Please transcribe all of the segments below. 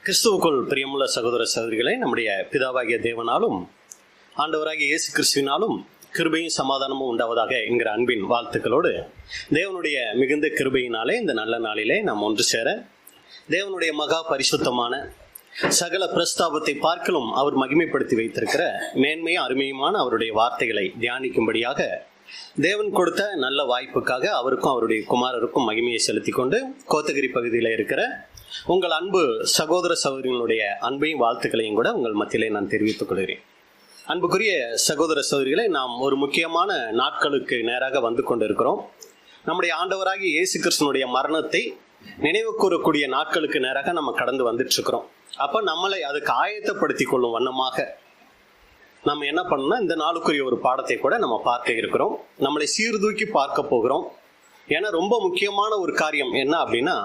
கிறிஸ்துவுக்குள் பிரியமுள்ள சகோதர சகோதரிகளை, நம்முடைய பிதாவாகிய தேவனாலும் ஆண்டவராகிய இயேசு கிறிஸ்துவினாலும் கிருபையும் சமாதானமும் உண்டாவதாக என்கிற அன்பின் வாழ்த்துக்களோடு, தேவனுடைய மிகுந்த கிருபையினாலே இந்த நல்ல நாளிலே நாம் ஒன்று சேர, தேவனுடைய மகா பரிசுத்தமான சகல பிரஸ்தாபத்தை பார்க்கலும் அவர் மகிமைப்படுத்தி வைத்திருக்கிற மேன்மையும் அருமையுமான அவருடைய வார்த்தைகளை தியானிக்கும்படியாக தேவன் கொடுத்த நல்ல வாய்ப்புக்காக அவருக்கும் அவருடைய குமாரருக்கும் மகிமையை செலுத்தி கொண்டு, கோத்தகிரி பகுதியில் இருக்கிற உங்கள் அன்பு சகோதர சகோதரிகளுடைய அன்பையும் வாழ்த்துக்களையும் கூட உங்கள் மத்தியிலே நான் தெரிவித்துக் கொள்கிறேன். அன்புக்குரிய சகோதர சகோதரிகளை, நாம் ஒரு முக்கியமான நாட்களுக்கு நேராக வந்து கொண்டிருக்கிறோம். நம்முடைய ஆண்டவராகிய இயேசு கிறிஸ்துனுடைய மரணத்தை நினைவு கூறக்கூடிய நாட்களுக்கு நேராக நம்ம கடந்து வந்துட்டு இருக்கிறோம். அப்ப நம்மளை அதுக்கு ஆயத்தப்படுத்தி கொள்ளும் வண்ணமாக நம்ம என்ன பண்ணோம்னா, இந்த நாளுக்குரிய ஒரு பாடத்தை கூட நம்ம பார்க்க இருக்கிறோம். நம்மளை சீர்தூக்கி பார்க்க போகிறோம். ஏன்னா ரொம்ப முக்கியமான ஒரு காரியம் என்ன அப்படின்னா,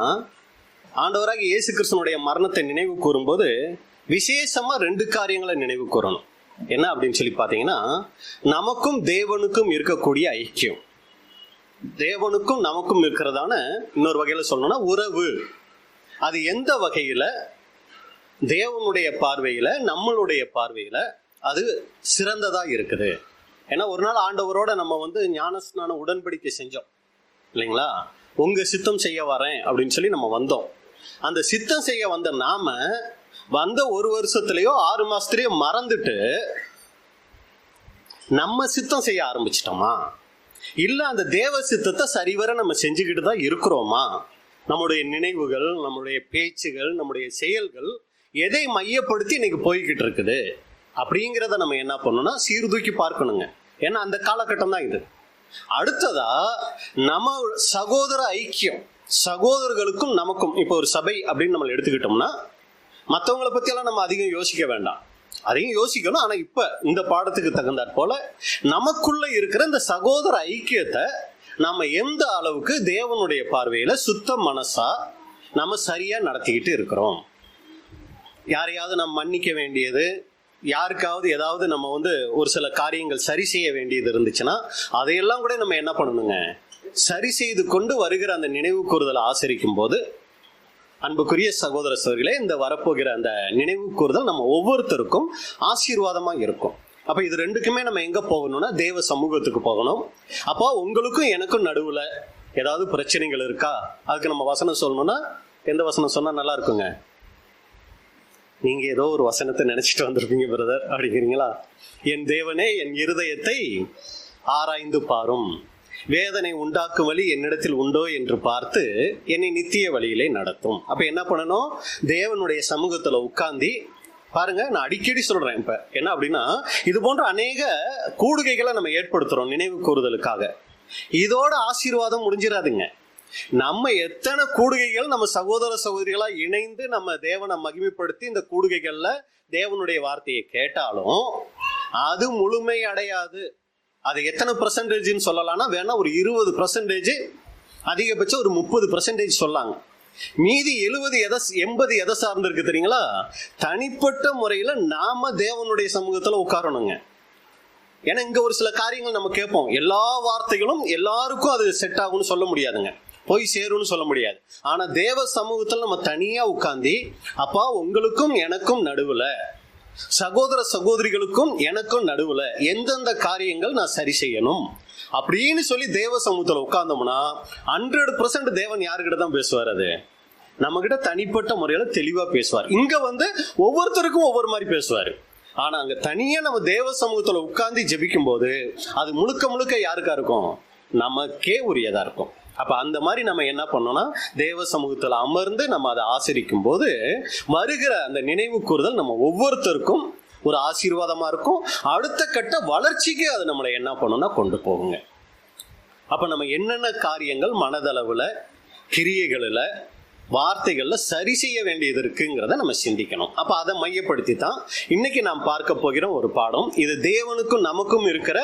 ஆண்டவராக இயேசு கிறிஸ்துனுடைய மரணத்தை நினைவு கூறும்போது விசேஷமா 2 காரியங்களை நினைவு கூறணும். என்ன அப்படின்னு சொல்லி பார்த்தீங்கன்னா, நமக்கும் தேவனுக்கும் இருக்கக்கூடிய ஐக்கியம், தேவனுக்கும் நமக்கும் இருக்கிறதான இன்னொரு வகையில சொல்லணும்னா உறவு. அது எந்த வகையில தேவனுடைய பார்வையில நம்மளுடைய பார்வையில அது சிறந்ததா இருக்குது. ஏன்னா ஒரு நாள் ஆண்டவரோட நம்ம ஞானஸ்நான உடன்படிக்கை செஞ்சோம் இல்லைங்களா? உங்க சித்தம் செய்ய வரேன் அப்படின்னு சொல்லி நம்ம வந்தோம். அந்த சித்தம் செய்ய வந்த நாம வந்த 1 வருஷத்துலயோ 6 மாசத்துலயோ மறந்துட்டு நம்ம சித்தம் செய்ய ஆரம்பிச்சிட்டோமா? இல்ல அந்த தேவ சித்தத்தை சரிவர நம்ம செஞ்சுக்கிட்டு தான் இருக்கிறோமா? நம்முடைய நினைவுகள், நம்முடைய பேச்சுகள், நம்முடைய செயல்கள் எதை மையப்படுத்தி இன்னைக்கு போய்கிட்டு இருக்குது அப்படிங்கிறத நம்ம என்ன பண்ணணும்னா சீர்தூக்கி பார்க்கணுங்க. ஏன்னா அந்த காலகட்டம் தான் இது. அடுத்ததா நம்ம சகோதர ஐக்கியம், சகோதரர்களுக்கும் நமக்கும். இப்போ ஒரு சபை அப்படின்னு நம்ம எடுத்துக்கிட்டோம்னா மற்றவங்களை பற்றியெல்லாம் நம்ம அதிகம் யோசிக்க வேண்டாம், அதையும் யோசிக்கணும். ஆனால் இப்போ இந்த பாடத்துக்கு தகுந்தாற் போல நமக்குள்ள இருக்கிற இந்த சகோதர ஐக்கியத்தை நம்ம எந்த அளவுக்கு தேவனுடைய பார்வையில் சுத்த மனசா நம்ம சரியா நடத்திக்கிட்டு இருக்கிறோம். யாரையாவது நம்ம மன்னிக்க வேண்டியது, யாருக்காவது ஏதாவது நம்ம ஒரு சில காரியங்கள் சரி செய்ய வேண்டியது இருந்துச்சுன்னா அதையெல்லாம் கூட நம்ம என்ன பண்ணணுங்க, சரி செய்து கொண்டு வருகிற அந்த நினைவு கூறுதலை ஆசரிக்கும் போது, அன்புக்குரிய சகோதர சகோதரிகளே, இந்த வரப்போகிற அந்த நினைவு கூறுதல் நம்ம ஒவ்வொருத்தருக்கும் ஆசீர்வாதமா இருக்கும். அப்ப இது 2க்குமே நம்ம எங்க போகணும்னா தேவ சமூகத்துக்கு போகணும். அப்போ உங்களுக்கும் எனக்கும் நடுவுல ஏதாவது பிரச்சனைகள் இருக்கா, அதுக்கு நம்ம வசனம் சொல்லணும்னா எந்த வசனம் சொன்னா நல்லா இருக்குங்க? நீங்க ஏதோ ஒரு வசனத்தை நினைச்சிட்டு வந்திருப்பீங்க பிரதர் அப்படிங்கிறீங்களா? என் தேவனே என் இருதயத்தை ஆராய்ந்து பாரும், வேதனை உண்டாக்கும் வழி என்னிடத்தில் உண்டோ என்று பார்த்து என்னை நித்திய வழியிலே நடத்தும். அப்ப என்ன பண்ணணும்? தேவனுடைய சமூகத்துல உட்கார்ந்து பாருங்க. நான் அடிக்கடி சொல்றேன், இப்ப என்ன அப்படின்னா, இது போன்ற அநேக கூடுகைகளை நம்ம ஏற்படுத்துறோம் நினைவு கூறுதலுக்காக. இதோட ஆசீர்வாதம் முடிஞ்சிடாதுங்க. நம்ம எத்தனை கூடுகைகள் நம்ம சகோதர சகோதரிகளா இணைந்து நம்ம தேவனை மகிமைப்படுத்தி இந்த கூடுகைகள்ல தேவனுடைய வார்த்தையை கேட்டாலும் அது முழுமை அடையாது. அது எத்தனை % சொல்லலாம்னா வேணா ஒரு 20%, அதிகபட்சம் ஒரு 30% சொல்லாங்க. மீதி 70-80 எதை சார்ந்து இருக்கு தெரியுங்களா? தனிப்பட்ட முறையில நாம தேவனுடைய சமூகத்துல உட்காரணுங்க. ஏன்னா இங்க ஒரு சில காரியங்கள் நம்ம கேட்போம், எல்லா வார்த்தைகளும் எல்லாருக்கும் அது செட் ஆகும்னு சொல்ல முடியாதுங்க, போய் சேரும்னு சொல்ல முடியாது. ஆனா தேவ சமூகத்துல நம்ம தனியா உட்கார்ந்து, அப்பா உங்களுக்கும் எனக்கும் நடுவுல, சகோதர சகோதரிகளுக்கும் எனக்கும் நடுவுல எந்தெந்த காரியங்கள் நான் சரி செய்யணும் அப்படின்னு சொல்லி தேவ சமூகத்துல உட்கார்ந்தோம்னா 100% தேவன் யாருக்கிட்ட தான் பேசுவார்? அது நம்ம கிட்ட தனிப்பட்ட முறையில தெளிவா பேசுவார். இங்க ஒவ்வொருத்தருக்கும் ஒவ்வொரு மாதிரி பேசுவாரு. ஆனா அங்க தனியா நம்ம தேவ சமூகத்துல உட்கார்ந்து ஜெபிக்கும் போது அது முழுக்க முழுக்க யாருக்கா இருக்கும்? நமக்கே உரியதா இருக்கும். அப்ப அந்த மாதிரி நம்ம என்ன பண்ணோம்னா தேவ சமூகத்துல அமர்ந்து நம்ம அதை ஆசரிக்கும் போது வருகிற அந்த நினைவு கூறுதல் நம்ம ஒவ்வொருத்தருக்கும் ஒரு ஆசீர்வாதமா இருக்கும். அடுத்த கட்ட வளர்ச்சிக்கு அது நம்மளை என்ன பண்ணணும்னா கொண்டு போகுங்க. அப்ப நம்ம என்னென்ன காரியங்கள் மனதளவுல கிரியைகளில், வார்த்தைகள்ல சரி செய்ய வேண்டியது இருக்குங்கிறத நம்ம சிந்திக்கணும். அப்ப அதை மையப்படுத்தி தான் இன்னைக்கு நாம் பார்க்க போகிற ஒரு பாடம். இது தேவனுக்கும் நமக்கும் இருக்கிற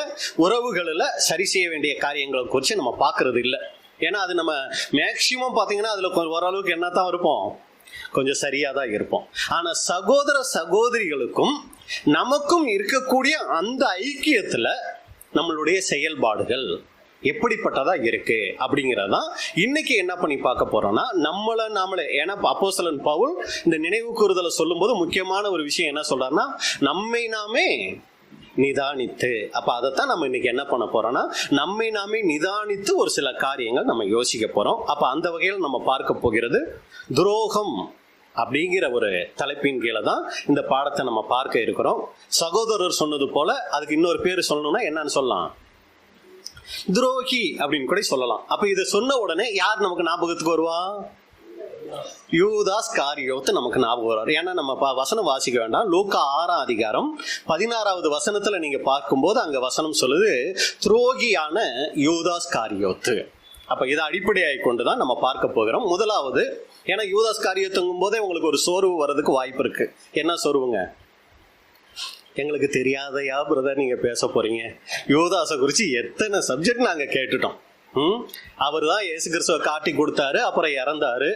உறவுகளில் சரி செய்ய வேண்டிய காரியங்களை குறித்து நம்ம பார்க்கறது இல்லை. ஏன்னா அது நம்ம மேக்சிமம் பார்த்தீங்கன்னா அதுல ஓரளவுக்கு என்னத்தான் இருப்போம், கொஞ்சம் சரியா தான் இருப்போம். ஆனா சகோதர சகோதரிகளுக்கும் நமக்கும் இருக்கக்கூடிய அந்த ஐக்கியத்துல நம்மளுடைய செயல்பாடுகள் எப்படிப்பட்டதா இருக்கு அப்படிங்கிறதான் இன்னைக்கு என்ன பண்ணி பார்க்க போறோம்னா, நாமளே. ஏன்னா அப்போஸ்தலன் பவுல் இந்த நினைவு கூறுதலை சொல்லும் போது முக்கியமான ஒரு விஷயம் என்ன சொல்றாருன்னா, நம்மை நாமே நிதானித்து. அப்ப அதைத்தான் நம்ம இன்னைக்கு என்ன பண்ண போறோம்னா, நம்மை நாமே நிதானித்து ஒரு சில காரியங்கள் நம்ம யோசிக்க போறோம். அப்ப அந்த வகையில் நம்ம பார்க்க போகிறது துரோகம் அப்படிங்கிற ஒரு தலைப்பின் கீழே தான் இந்த பாடத்தை நம்ம பார்க்க இருக்கிறோம். சகோதரர் சொன்னது போல அதுக்கு இன்னொரு பேர் சொல்லணும்னா என்னன்னு சொல்லலாம், துரோகி அப்படின்னு கூட சொல்லலாம். அப்ப இதை சொன்ன உடனே யார் நமக்கு ஞாபகத்துக்கு வருவா? யூதாஸ் காரியோத்து நமக்கு ஞாபகம் வரும். ஏன்னா நம்ம வசனம் வாசிக்க வேண்டாம். லூக்கா 6ஆம் அதிகாரம் 16வது வசனத்துல நீங்க பார்க்கும்போது அங்க வசனம் சொல்லுது, துரோகியான யூதாஸ் காரியோத்து. அப்ப இதை அடிப்படையாகி கொண்டுதான் நம்ம பார்க்க போகிறோம். முதலாவது, ஏன்னா யூதாஸ் காரியோத்துங்கும் போதே உங்களுக்கு ஒரு சோர்வு வர்றதுக்கு வாய்ப்பு இருக்கு. என்ன சோர்வுங்க? எங்களுக்கு தெரியாதையா பிரதர் நீங்க பேச போறீங்க? யூதாஸை குறிச்சு எத்தனை சப்ஜெக்ட் நாங்க கேட்டுட்டோம். அவர் தான் இயேசு கிறிஸ்துவை காட்டி கொடுத்தாரு, அப்புறம் இறந்தாரு,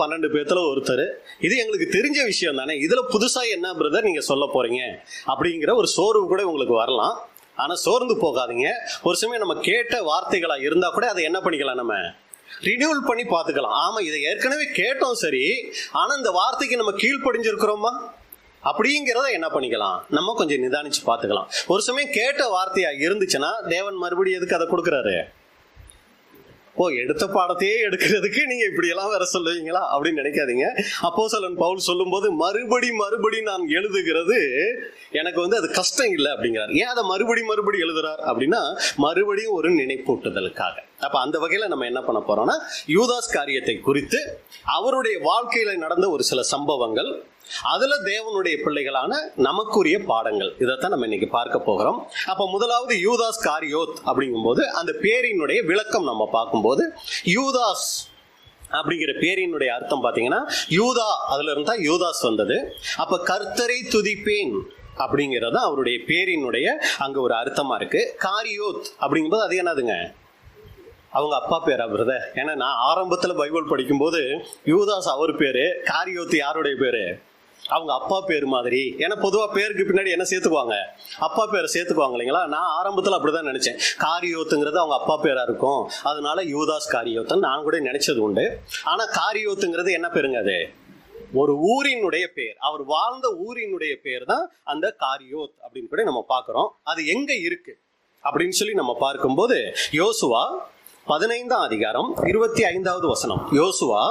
12 பேத்துல ஒருத்தர். இது எங்களுக்கு தெரிஞ்ச விஷயம் தானே, இதுல புதுசா என்ன பிரதர் நீங்க சொல்ல போறீங்க அப்படிங்கிற ஒரு சோர்வு கூட உங்களுக்கு வரலாம். ஆனா சோர்ந்து போகாதீங்க. ஒரு சமயம் நம்ம கேட்ட வார்த்தைகளா இருந்தா கூட அதை என்ன பண்ணிக்கலாம், நம்ம ரினியூவல் பண்ணி பார்த்துக்கலாம். ஆமா, இதை ஏற்கனவே கேட்டோம் சரி, ஆனா இந்த வார்த்தைக்கு நம்ம கீழ்ப்படிஞ்சிருக்கிறோமா அப்படிங்கிறத என்ன பண்ணிக்கலாம், நம்ம கொஞ்சம் நிதானிச்சு பார்த்துக்கலாம். ஒரு சமயம் கேட்ட வார்த்தையா இருந்துச்சுன்னா தேவன் மறுபடியும் எதுக்கு அதை கொடுக்குறாரு? எடுத்த பாடத்தையே எடுக்கிறதுக்கு நீங்க இப்படி எல்லாம் வேற சொல்லுவீங்களா அப்படின்னு நினைக்காதீங்க. அப்போஸ்தலன் பவுல் சொல்லும் போது மறுபடி நான் எழுதுகிறது எனக்கு அது கஷ்டம் இல்லை அப்படிங்கிறார். ஏன் அதை மறுபடி எழுதுறார் அப்படின்னா, மறுபடியும் ஒரு நினைப்பூட்டுதலுக்காக. அப்ப அந்த வகையில நம்ம என்ன பண்ண போறோம்னா, யூதாஸ் காரியத்தை குறித்து அவருடைய வாழ்க்கையில நடந்த ஒரு சில சம்பவங்கள், அதுல தேவனுடைய பிள்ளைகளான நமக்குரிய பாடங்கள், இதைத்தான் நம்ம இன்னைக்கு பார்க்க போகிறோம். அப்ப முதலாவது யூதாஸ் காரியோத் அப்படிங்கும்போது அந்த பேரினுடைய விளக்கம் நம்ம பார்க்கும்போது, யூதாஸ் அப்படிங்கிற பேரினுடைய அர்த்தம் பாத்தீங்கன்னா யூதா, அதுல இருந்தா யூதாஸ் வந்தது. அப்ப கர்த்தரை துதிப்பேன் அப்படிங்கிறது அவருடைய பேரினுடைய அங்க ஒரு அர்த்தமா இருக்கு. காரியோத் அப்படிங்கும்போது அது என்னதுங்க, அவங்க அப்பா பேரா பிரதர்? ஏன்னா நான் ஆரம்பத்துல பைபிள் படிக்கும்போது யூதாஸ் அவர் பேரு, காரியோத் யாருடைய பேரு? அவங்க அப்பா பேர் மாதிரி. ஏன்னா பொதுவா பேருக்கு பின்னாடி என்ன சேர்த்துக்குவாங்க, அப்பா பேரை சேர்த்துக்குவாங்க இல்லைங்களா. நான் ஆரம்பத்துல அப்படிதான் நினைச்சேன், காரியோத்துங்கிறது அவங்க அப்பா பேரா இருக்கும், அதனால யூதாஸ் காரியோத்துன்னு நான் கூட நினைச்சது உண்டு. ஆனா காரியோத்துங்கிறது என்ன பேருங்க? அது ஒரு ஊரினுடைய பேர், அவர் வாழ்ந்த ஊரினுடைய பேர் தான் அந்த காரியோத் அப்படின்னு கூட நம்ம பார்க்கிறோம். அது எங்க இருக்கு அப்படின்னு சொல்லி நம்ம பார்க்கும்போது, யோசுவா 15ஆம் அதிகாரம் 25வது வசனம். யோசுவா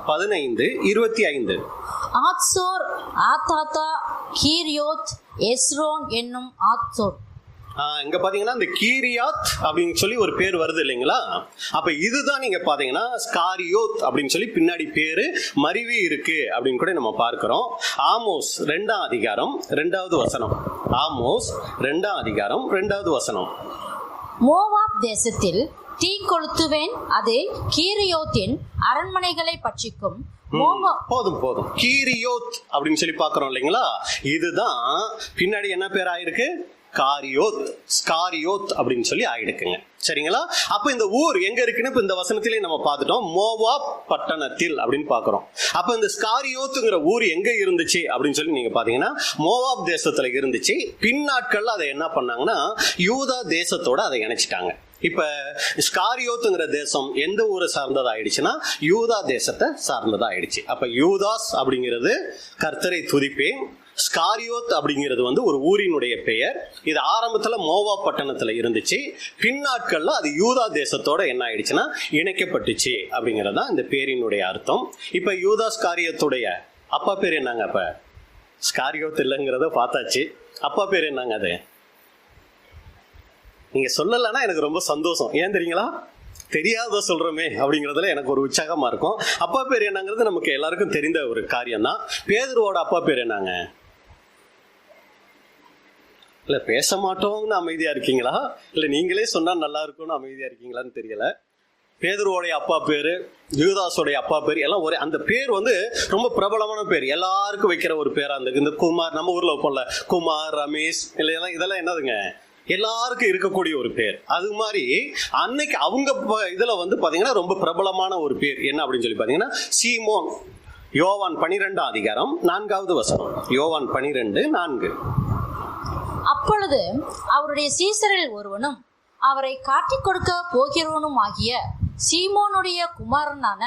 15:25. ஆத்சோர், ஆத்தாத்தா, கீரியோத், எஸ்ரோன் என்னும் ஆத்சோர். இங்க பாத்தீங்கன்னா இந்த கீரியாத் அப்படின்னு சொல்லி ஒரு பேர் வருது இல்லைங்களா. அப்ப இதுதான் நீங்க பாத்தீங்கன்னா ஸ்காரியோத் அப்படின்னு சொல்லி பின்னாடி பேரு மருவி இருக்கு அப்படின்னு கூட நம்ம பார்க்கிறோம். ஆமோஸ் 2ஆம் அதிகாரம் 2வது வசனம். ஆமோஸ் 2ஆம் அதிகாரம் 2வது வசனம். மோவாப் தேசத்தில் தீ கொளுத்துவேன், அது கீரியோத்தின் அரண்மனைகளை பட்சிக்கும். போதும் கீரியோத் அப்படின்னு சொல்லி பாக்குறோம் இல்லைங்களா. இதுதான் பின்னாடி என்ன பேர் ஆயிருக்கு, காரியோத், ஸ்காரியோத் அப்படின்னு சொல்லி ஆயிடுக்குங்க. சரிங்களா. அப்ப இந்த ஊர் எங்க இருக்குன்னு இப்ப இந்த வசனத்திலே நம்ம பார்த்துட்டோம், மோவாப் பட்டணத்தில் அப்படின்னு பாக்குறோம். அப்ப இந்த ஸ்காரியோத்துங்கிற ஊர் எங்க இருந்துச்சு அப்படின்னு சொல்லி நீங்க பாத்தீங்கன்னா மோவாப் தேசத்துல இருந்துச்சு. பின்னாட்கள்ல அதை என்ன பண்ணாங்கன்னா யூதா தேசத்தோட அதை இணைச்சிட்டாங்க. இப்ப ஸ்காரியோத்துங்கிற தேசம் எந்த ஊரை சார்ந்ததா ஆயிடுச்சுன்னா யூதா தேசத்தை சார்ந்ததா ஆயிடுச்சு. அப்ப யூதாஸ் அப்படிங்கிறது கர்த்தரை துதிப்பேன், ஸ்காரியோத் அப்படிங்கிறது ஒரு ஊரினுடைய பெயர். இது ஆரம்பத்துல மோவாப் பட்டணத்துல இருந்துச்சு, பின்னாட்கள்ல அது யூதா தேசத்தோட என்ன ஆயிடுச்சுன்னா இணைக்கப்பட்டுச்சு அப்படிங்கறதா இந்த பேரினுடைய அர்த்தம். இப்ப யூதா ஸ்காரியோத்துடைய அப்பா பேர் என்னங்க? அப்ப ஸ்காரியோத் இல்லைங்கிறத பார்த்தாச்சு, அப்பா பேர் என்னங்க? அது நீங்க சொல்லலைன்னா எனக்கு ரொம்ப சந்தோஷம். ஏன் தெரியுங்களா, தெரியாத சொல்றோமே அப்படிங்கிறதுல எனக்கு ஒரு உற்சாகமா இருக்கும். அப்பா பேர் என்னங்கிறது நமக்கு எல்லாருக்கும் தெரிந்த ஒரு காரியம் தான். பேதுருவோட அப்பா பேர் என்னங்க? இல்ல பேச மாட்டோம்னு அமைதியா இருக்கீங்களா, இல்ல நீங்களே சொன்னா நல்லா இருக்கும்னு அமைதியா இருக்கீங்களான்னு தெரியல. பேதுருவோடைய அப்பா பேரு, யூதாஸோடைய அப்பா பேர் எல்லாம் ஒரே. அந்த பேர் வந்து ரொம்ப பிரபலமான பேர், எல்லாருக்கும் வைக்கிற ஒரு பேரா இருந்தது. இந்த குமார், நம்ம ஊர்ல வைப்போம்ல குமார், ரமேஷ், இல்லை இதெல்லாம் என்னதுங்க, எல்லாருக்கும் இருக்கக்கூடிய ஒரு பேர். அது மாதிரி அன்னைக்கு அவங்க இதுல வந்து பாத்தீங்கன்னா ரொம்ப பிரபலமான ஒரு பேர் என்ன அப்படின்னு சொல்லி பாத்தீங்கன்னா சீமோன். யோவான் 12ஆம் அதிகாரம் 4வது வசனம். யோவான் 12:4. அப்பொழுது அவருடைய சீசரில் ஒருவனும் அவரை காட்டிக் கொடுக்க போகிறவனும் ஆகிய சீமோனுடைய குமாரனான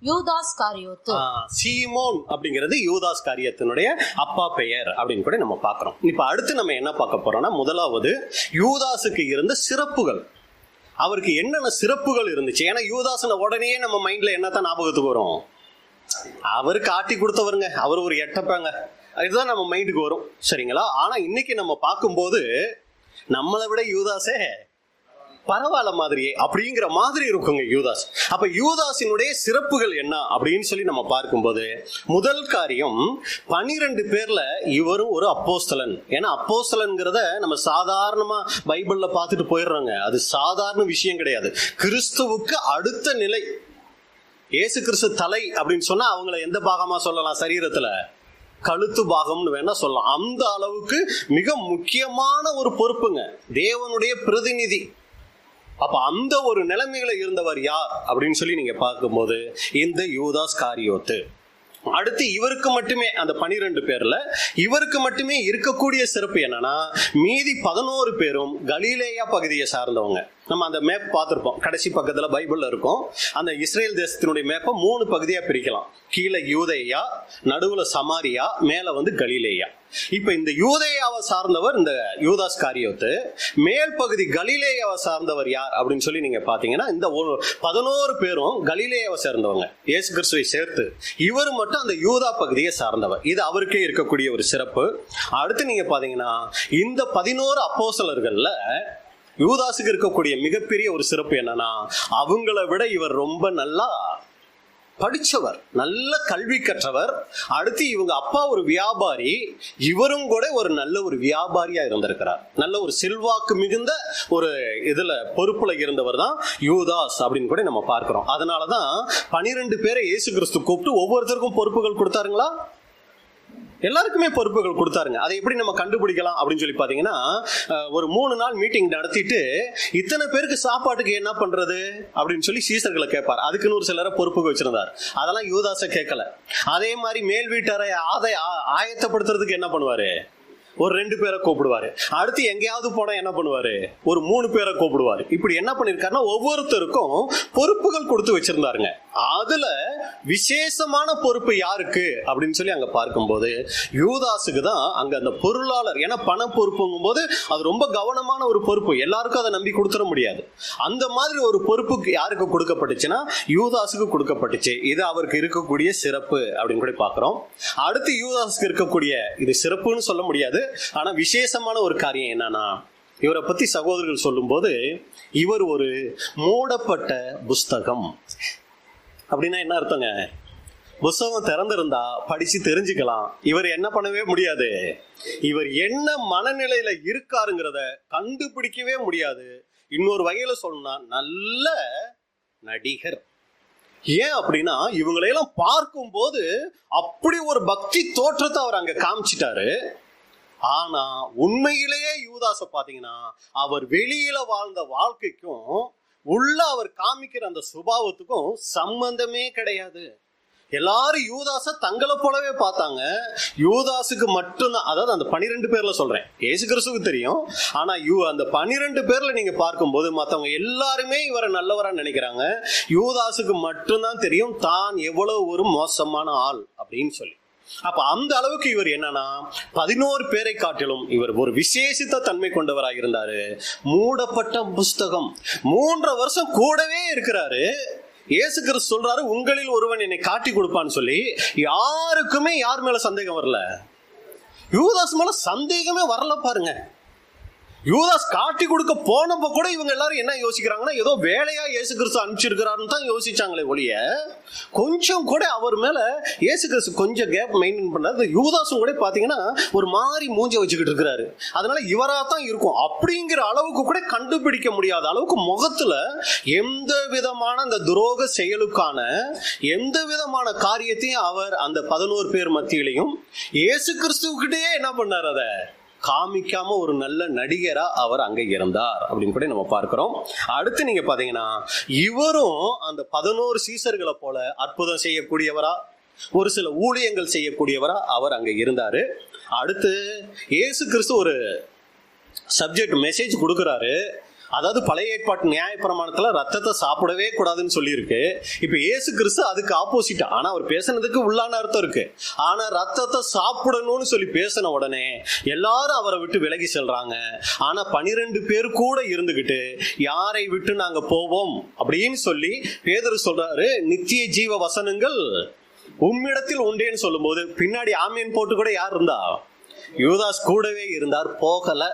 யூதாஸ் காரியோத்து. சீமோன் அப்படிங்கிறது யூதாஸ் காரியத்தினுடைய அப்பா பெயர் அப்படின்னு கூட நம்ம பார்க்கிறோம். இப்ப அடுத்து நம்ம என்ன பார்க்க போறோம்னா, முதலாவது யூதாஸுக்கு இருந்த சிறப்புகள். அவருக்கு என்னென்ன சிறப்புகள் இருந்துச்சு? ஏன்னா யூதாஸ்ன உடனே நம்ம மைண்ட்ல என்னத்தான் ஞாபகத்துக்கு வரும்? அவர் காட்டி கொடுத்தவருங்க, அவர் ஒரு எட்டப்பாங்க, இதுதான் நம்ம மைண்டுக்கு வரும், சரிங்களா? ஆனா இன்னைக்கு நம்ம பார்க்கும்போது நம்மளை விட யூதாஸே பரவாயில்ல மாதிரியே அப்படிங்கிற மாதிரி இருக்குங்க யூதாஸ். அப்ப யூதாஸினுடைய சிறப்புகள் என்ன அப்படின்னு சொல்லி நம்ம பார்க்கும்போது, முதல் காரியம் 12 பேர்ல இவரும் ஒரு அப்போஸ்தலன். ஏன்னா அப்போஸ்தலன்கிறத நம்ம சாதாரணமா பைபிள்ல பார்த்துட்டு போயிடுறோங்க. அது சாதாரண விஷயம் கிடையாது. கிறிஸ்துவுக்கு அடுத்த நிலை. இயேசு கிறிஸ்து தலை அப்படின்னு சொன்னா அவங்கள எந்த பாகமா சொல்லலாம்? சரீரத்துல கழுத்து பாகம்னு வேணா சொல்லலாம். அந்த அளவுக்கு மிக முக்கியமான ஒரு பொறுப்புங்க, தேவனுடைய பிரதிநிதி. அப்ப அந்த ஒரு நிலைமையில இருந்தவர் யார் அப்படின்னு சொல்லி நீங்க பார்க்கும்போது இந்த யூதாஸ் காரியோத்து. அடுத்து இவருக்கு மட்டுமே, அந்த 12 பேர்ல இவருக்கு மட்டுமே இருக்கக்கூடிய சிறப்பு என்னன்னா, மீதி 11 பேரும் கலிலேயா பகுதியை சார்ந்தவங்க. நம்ம அந்த மேப் பார்த்துருப்போம், கடைசி பக்கத்துல பைபிள்ல இருக்கும். அந்த இஸ்ரேல் தேசத்தினுடைய மேப்பை 3 பகுதியா பிரிக்கலாம். கீழே யூதேயா, நடுவுல சமாரியா, மேல வந்து கலிலேயா. இப்ப இந்த யூதேயாவை சார்ந்தவர் இந்த யூதாஸ் காரியோத்து. மேல் பகுதி கலிலேயாவை சார்ந்தவர் யார் அப்படின்னு சொல்லி நீங்க பாத்தீங்கன்னா, இந்த 11 பேரும் கலிலேயாவை சேர்ந்தவங்க, இயேசு கிறிஸ்துவை சேர்த்து. இவர் மட்டும் அந்த யூதா பகுதியை சார்ந்தவர். இது அவருக்கே இருக்கக்கூடிய ஒரு சிறப்பு. அடுத்து நீங்க பாத்தீங்கன்னா, இந்த 11 அப்போஸ்தலர்கள்ல யூதாஸுக்கு இருக்கக்கூடிய மிகப்பெரிய ஒரு சிறப்பு என்னன்னா, அவங்கள விட இவர் ரொம்ப நல்லா படிச்சவர், நல்ல கல்வி கற்றவர். அடுத்து இவங்க அப்பா ஒரு வியாபாரி, இவரும் கூட ஒரு நல்ல ஒரு வியாபாரியா இருந்திருக்கிறார். நல்ல ஒரு செல்வாக்கு மிகுந்த ஒரு இதுல பொறுப்புல இருந்தவர் தான் யூதாஸ் அப்படின்னு கூட நம்ம பார்க்கிறோம். அதனாலதான் 12 பேரை இயேசு கிறிஸ்து கூப்பிட்டு ஒவ்வொருத்தருக்கும் பொறுப்புகள் கொடுத்தாருங்களா? எல்லாருக்குமே பொறுப்புகள் கொடுத்தாருங்க. அதை எப்படி நம்ம கண்டுபிடிக்கலாம் அப்படின்னு சொல்லி பாத்தீங்கன்னா, ஒரு 3 நாள் மீட்டிங் நடத்திட்டு இத்தனை பேருக்கு சாப்பாட்டுக்கு என்ன பண்றது அப்படின்னு சொல்லி சீசர்களை கேட்பார். அதுக்குன்னு ஒரு சிலரை பொறுப்புக்கு வச்சிருந்தார். அதெல்லாம் யூதாஸை கேட்கல. அதே மாதிரி மேல் வீட்டரை ஆயத்தப்படுத்துறதுக்கு என்ன பண்ணுவாரு? ஒரு 2 பேரை கூப்பிடுவாரு. அடுத்து எங்கேயாவது போனா என்ன பண்ணுவாரு? ஒரு 3 பேரை கூப்பிடுவாரு. இப்படி என்ன பண்ணிருக்காருன்னா, ஒவ்வொருத்தருக்கும் பொறுப்புகள் கொடுத்து வச்சிருந்தாருங்க. அதுல விசேஷமான பொறுப்பு யாருக்கு அப்படின்னு சொல்லி அங்க பார்க்கும்போது யூதாஸுக்கு தான் அங்க அந்த பொருளாளர். ஏன்னா பண பொறுப்புங்கும் போது அது ரொம்ப கவனமான ஒரு பொறுப்பு, எல்லாருக்கும் அதை நம்பி கொடுத்துட முடியாது. அந்த மாதிரி ஒரு பொறுப்பு யாருக்கு கொடுக்கப்பட்டுச்சுன்னா யூதாஸுக்கு கொடுக்கப்பட்டுச்சு. இது அவருக்கு இருக்கக்கூடிய சிறப்பு அப்படின்னு கூட பாக்குறோம். அடுத்து யூதாஸுக்கு இருக்கக்கூடிய, இது சிறப்புன்னு சொல்ல முடியாது, ஆனா விசேஷமான ஒரு காரியம் என்னன்னா, இவரை பத்தி சகோதரர்கள் சொல்லும் போது, இவர் ஒரு மூடப்பட்ட புஸ்தகம். அப்படின்னா என்ன அர்த்தங்க? புஸ்தகம் திறந்திருந்தா படிச்சு தெரிஞ்சுக்கலாம், இவர் என்ன பண்ணவே முடியாது, இவர் என்ன மனநிலையில இருக்காருங்கிறத கண்டுபிடிக்கவே முடியாது. இன்னொரு வகையில சொல்லணும்னா நல்ல நடிகர். ஏன் அப்படின்னா, இவங்களையெல்லாம் பார்க்கும் போது அப்படி ஒரு பக்தி தோற்றத்தை அவர் அங்க காமிச்சிட்டாரு. ஆனா உண்மையிலேயே யூதாஸை பாத்தீங்கன்னா, அவர் வெளியில வாழ்ந்த வாழ்க்கைக்கும் உள்ள அவர் காமிக்கிற அந்த சுபாவத்துக்கும் சம்பந்தமே கிடையாது. எல்லாரும் யூதாஸை தங்களை போலவே பார்த்தாங்க. யூதாஸுக்கு மட்டும்தான், அதாவது அந்த 12 பேர்ல சொல்றேன், இயேசு கிறிஸ்துவுக்கு தெரியும். ஆனா அந்த 12 பேர்ல நீங்க பார்க்கும்போது மற்றவங்க எல்லாருமே இவரை நல்லவரா நினைக்கிறாங்க. யூதாஸுக்கு மட்டும்தான் தெரியும் தான் எவ்வளவு ஒரு மோசமான ஆள் அப்படின்னு சொல்லி. அப்ப அந்த அளவுக்கு இவர் என்னன்னா, 11 பேரை காட்டிலும் இவர் ஒரு விசேஷித்த தன்மை கொண்டவராக இருந்தாரு. மூடப்பட்ட புஸ்தகம். 3.5 வருஷம் கூடவே இருக்கிறாரு. இயேசு கிறிஸ்து சொல்றாரு, உங்களில் ஒருவன் என்னை காட்டி கொடுப்பான்னு சொல்லி. யாருக்குமே யார் மேல சந்தேகம் வரல? யூதாஸ் மேல சந்தேகமே வரல பாருங்க. யூதாஸ் காட்டி கொடுக்க போனப்ப கூட இவங்க எல்லாரும் என்ன யோசிக்கிறாங்கன்னா, ஏதோ வேலையா இயேசு கிறிஸ்து அனுப்பிச்சிருக்கிறாருன்னு தான் யோசிச்சாங்களே ஒழிய, கொஞ்சம் கூட அவர் மேல இயேசு கிறிஸ்து கொஞ்சம் கேப் மெயின்டைன் பண்ணாரு. யூதாஸும் கூட பாத்தீங்கன்னா ஒரு மாதிரி மூஞ்ச வச்சுக்கிட்டு இருக்கிறாரு, அதனால இவரா தான் இருக்கும் அப்படிங்கிற அளவுக்கு கூட கண்டுபிடிக்க முடியாத அளவுக்கு முகத்துல எந்த விதமான அந்த துரோக செயலுக்கான எந்த விதமான காரியத்தையும் அவர் அந்த 11 பேர் மத்தியிலையும் இயேசு கிறிஸ்துக்கிட்டே என்ன பண்ணார், அதை காமிக்காம ஒரு நல்ல நடிகரா அவர் அங்க இருந்தார் அப்படின்னு கூட நம்ம பார்க்கிறோம். அடுத்து நீங்க பாத்தீங்கன்னா, இவரும் அந்த 11 சீசர்களை போல அற்புதம் செய்யக்கூடியவரா, ஒரு சில ஊழியங்கள் செய்யக்கூடியவரா அவர் அங்க இருந்தாரு. அடுத்து இயேசு கிறிஸ்து ஒரு சப்ஜெக்ட் மெசேஜ் கொடுக்கிறாரு. அதாவது பழைய ஏற்பாட்டு நியாயப்பிரமாணத்துல ரத்தத்தை சாப்பிடவே கூடாதுன்னு சொல்லியிருக்கு. இப்ப இயேசு கிறிஸ்து அதுக்கு ஆப்போசிட்டா, ஆனா அவர் பேசுனதுக்கு உள்ளான அர்த்தம் இருக்கு. ஆனா ரத்தத்தை சாப்பிடணும்னு சொல்லி பேசின உடனே எல்லாரும் அவரை விட்டு விலகி செல்றாங்க. ஆனா 12 பேர் கூட இருந்துகிட்டு யாரை விட்டு நாங்க போவோம் அப்படின்னு சொல்லி பேதுரு சொல்றாரு, நித்திய ஜீவ வசனங்கள் உம்மிடத்தில் உண்டேன்னு சொல்லும் போது பின்னாடி ஆமீன் போட்டு கூட யார் இருந்தா, யூதாஸ் கூடவே இருந்தார், போகல.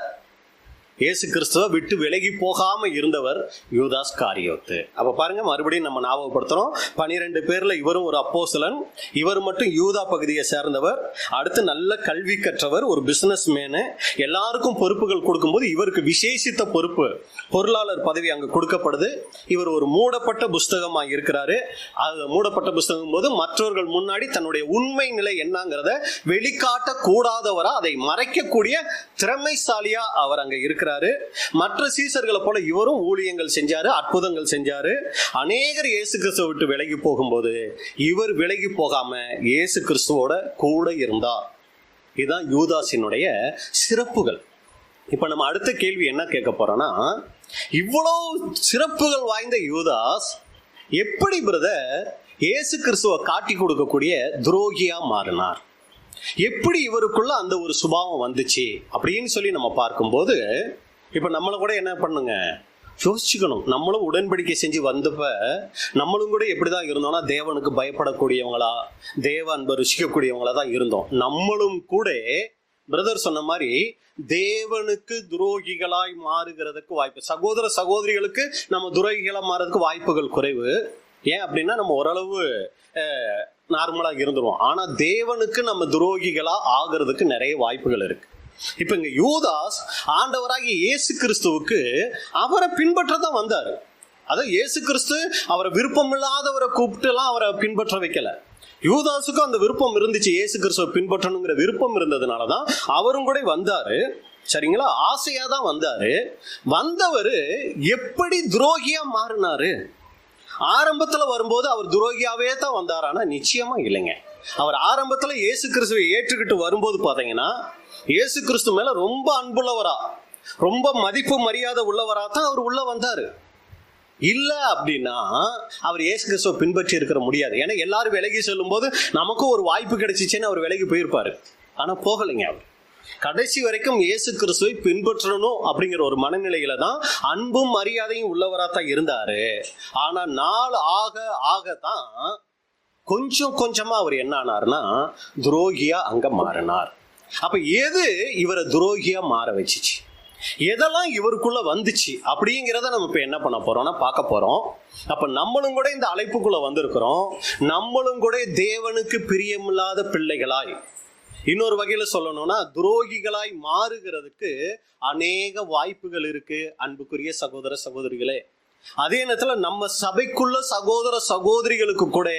இயேசு கிறிஸ்துவ விட்டு விலகி போகாம இருந்தவர் யூதாஸ் காரியோத்து. அப்ப பாருங்க, மறுபடியும் நம்ம ஞாபகப்படுத்துறோம், 12 பேர்ல இவரும் ஒரு அப்போஸ்தலன். இவர் மட்டும் யூதா பகுதியை சேர்ந்தவர். அடுத்து நல்ல கல்வி கற்றவர், ஒரு பிசினஸ் மேனு. எல்லாருக்கும் பொறுப்புகள் கொடுக்கும்போது இவருக்கு விசேஷித்த பொறுப்பு, பொருளாளர் பதவி அங்க கொடுக்கப்படுது. இவர் ஒரு மூடப்பட்ட புஸ்தகமா இருக்கிறாரு. அது மூடப்பட்ட புஸ்தகம் போது மற்றவர்கள் முன்னாடி தன்னுடைய உண்மை நிலை என்னங்கிறத வெளிக்காட்ட கூடாதவரா, அதை மறைக்கக்கூடிய திறமைசாலியா அவர் அங்க இருக்கிறார். மற்ற சீசர்களை போல இவரும் ஊழியங்கள் செஞ்சாரு, அற்புதங்கள் செஞ்சாரு. அநேகர் இயேசு கிறிஸ்துவை விட்டு விலகி போகும்போது இவர் விலகி போகாம இயேசு கிறிஸ்துவோட கூட இருந்தார். இதுதான் யூதாஸினுடைய சிறப்புகள். இப்ப நம்ம அடுத்த கேள்வி என்ன கேட்க போறோம்னா, இவ்வளவு சிறப்புகள் வாய்ந்த யூதாஸ் எப்படி பிரதர் இயேசு கிறிஸ்துவை காட்டி கொடுக்கக்கூடிய துரோகியா மாறினார்? எப்படி இவருக்குள்ள அந்த ஒரு சுபாவம் வந்துச்சு அப்படின்னு சொல்லி நம்ம பார்க்கும்போது, இப்ப நம்மள கூட என்ன பண்ணுங்க யோசிச்சுக்கணும். நம்மளும் உடன்படிக்கை செஞ்சு வந்தப்ப நம்மளும் கூட எப்படிதான் இருந்தோம்னா, தேவனுக்கு பயப்படக்கூடியவங்களா, தேவ அன்பை ருசிக்கக்கூடியவங்களா தான் இருந்தோம். நம்மளும் கூட பிரதர் சொன்ன மாதிரி தேவனுக்கு துரோகிகளாய் மாறுகிறதுக்கு வாய்ப்பு, சகோதர சகோதரிகளுக்கு நம்ம துரோகிகளா மாறதுக்கு வாய்ப்புகள் குறைவு. ஏன் அப்படின்னா நம்ம ஓரளவு நார்மலா இருந்துருவோம். ஆனா தேவனுக்கு நம்ம துரோகிகளா ஆகிறதுக்கு நிறைய வாய்ப்புகள் இருக்கு. இப்ப இங்க யூதாஸ் ஆண்டவராகிய இயேசு கிறிஸ்துவுக்கு அவரை பின்பற்றதான் வந்தாரு. அதான் இயேசு கிறிஸ்து அவரை விருப்பம் இல்லாதவரை கூப்பிட்டு எல்லாம் அவரை பின்பற்ற வைக்கல. யூதாஸுக்கும் அந்த விருப்பம் இருந்துச்சு, இயேசு கிறிஸ்துவை பின்பற்றணுங்கிற விருப்பம் இருந்ததுனாலதான் அவரும் கூட வந்தாரு. சரிங்களா? ஆசையா தான் வந்தாரு. வந்தவர் எப்படி துரோகியா மாறினாரு? ஆரம்பத்துல வரும்போது அவர் துரோகியாவே தான் வந்தாரானா நிச்சயமா இல்லைங்க. அவர் ஆரம்பத்துல இயேசு கிறிஸ்துவை ஏற்றுக்கிட்டு வரும்போது பாத்தீங்கன்னா, இயேசு கிறிஸ்து மேல ரொம்ப அன்புள்ளவரா, ரொம்ப மதிப்பு மரியாதை உள்ளவரா தான் அவர் உள்ள வந்தாரு. இல்ல அப்படின்னா அவர் இயேசு கிறிஸ்துவை பின்பற்றி இருக்க முடியாது. ஏன்னா எல்லாரும் விலகி செல்லும் போது நமக்கும் ஒரு வாய்ப்பு கிடைச்சிச்சுன்னு அவர் விலகி போயிருப்பாரு. ஆனா போகலைங்க. அவர் கடைசி வரைக்கும் இயேசு கிறிஸ்துவை பின்பற்றணும் அப்படிங்கிற ஒரு மனநிலையில தான் அன்பும் மரியாதையும் உள்ளவரா தான் இருந்தாரு. ஆனா நாள் ஆக ஆகத்தான் கொஞ்சம் கொஞ்சமா அவர் என்ன ஆனார்னா துரோகியா அங்க மாறினார். அப்ப எது இவரை துரோகியா மாற வச்சுச்சு, எதெல்லாம் இவருக்குள்ள வந்துச்சு அப்படிங்கிறத நம்ம இப்ப என்ன பண்ண போறோம்னா பார்க்க போறோம். அப்ப நம்மளும் கூட இந்த அழைப்புக்குள்ள வந்திருக்கிறோம். நம்மளும் கூட தேவனுக்கு பிரியமில்லாத பிள்ளைகளாய், இன்னொரு வகையில சொல்லணும்னா துரோகிகளாய் மாறுகிறதுக்கு அநேக வாய்ப்புகள் இருக்கு அன்புக்குரிய சகோதர சகோதரிகளே. அதே நேரத்துல நம்ம சபைக்குள்ள சகோதர சகோதரிகளுக்கு கூட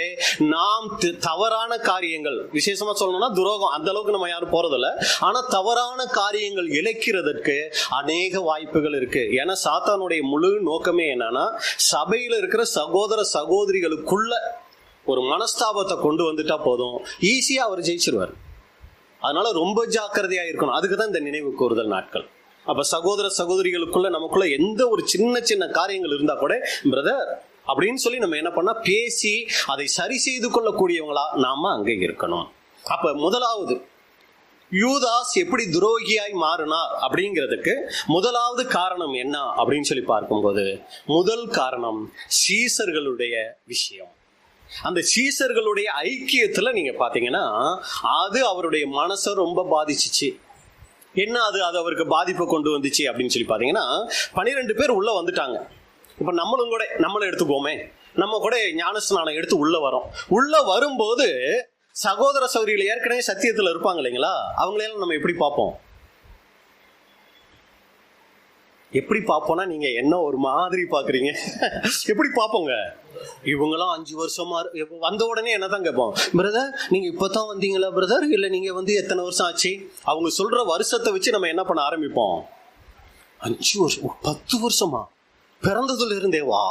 நாம் தவறான காரியங்கள், விசேஷமா சொல்லணும்னா துரோகம், அந்த அளவுக்கு நம்ம யாரும் போறதில்ல, ஆனா தவறான காரியங்கள் இழைக்கிறதற்கு அநேக வாய்ப்புகள் இருக்கு. ஏன்னா சாத்தானுடைய முழு நோக்கமே என்னன்னா, சபையில இருக்கிற சகோதர சகோதரிகளுக்குள்ள ஒரு மனஸ்தாபத்தை கொண்டு வந்துட்டா போதும், ஈஸியா அவர் ஜெயிச்சிருவார். அதனால ரொம்ப ஜாக்கிரதையா இருக்கணும். அதுக்கு தான் இந்த நினைவு கூறுதல் நாட்கள். அப்ப சகோதர சகோதரிகளுக்குள்ள நமக்குள்ள எந்த ஒரு சின்ன சின்ன காரியங்கள் இருந்தா கூட பிரதர் அப்படின்னு சொல்லி நம்ம என்ன பண்ணா பேசி அதை சரி செய்து கொள்ளக்கூடியவங்களா நாம அங்க இருக்கணும். அப்ப முதலாவது யூதாஸ் எப்படி துரோகியாய் மாறினார் அப்படிங்கிறதுக்கு முதலாவது காரணம் என்ன அப்படின்னு சொல்லி பார்க்கும்போது, முதல் காரணம் சீசர்களுடைய விஷயம். அந்த சீசர்களுடைய ஐக்கியத்துல நீங்க பாத்தீங்கன்னா அது அவருடைய மனசை ரொம்ப பாதிச்சிச்சு. என்ன அது அவருக்கு பாதிப்பை கொண்டு வந்துச்சு அப்படின்னு சொல்லி பார்த்தீங்கன்னா, 12 பேர் உள்ள வந்துட்டாங்க. இப்போ நம்மளை எடுத்துக்கோமே, நம்ம கூட ஞானஸ்நானம் எடுத்து உள்ள வரோம். உள்ள வரும்போது சகோதர சகோதரிகள் ஏற்கனவே சத்தியத்தில் இருப்பாங்க இல்லைங்களா, அவங்களையெல்லாம் நம்ம எப்படி பார்ப்போம்? எப்படி பார்ப்போம்னா, நீங்க என்ன ஒரு மாதிரி பாக்குறீங்க? எப்படி பார்ப்போங்க? இவங்கெல்லாம் 5 வருஷமா வந்த உடனே என்னதான் கேட்போம், பிரதர் நீங்க இப்பதான் வந்தீங்களா பிரதர், இல்ல நீங்க வந்து எத்தனை வருஷம் ஆச்சு? அவங்க சொல்ற வருஷத்தை வச்சு நம்ம என்ன பண்ண ஆரம்பிப்போம்? 5 வருஷம் 10 வருஷமா பிறந்ததுல இருந்தே வா.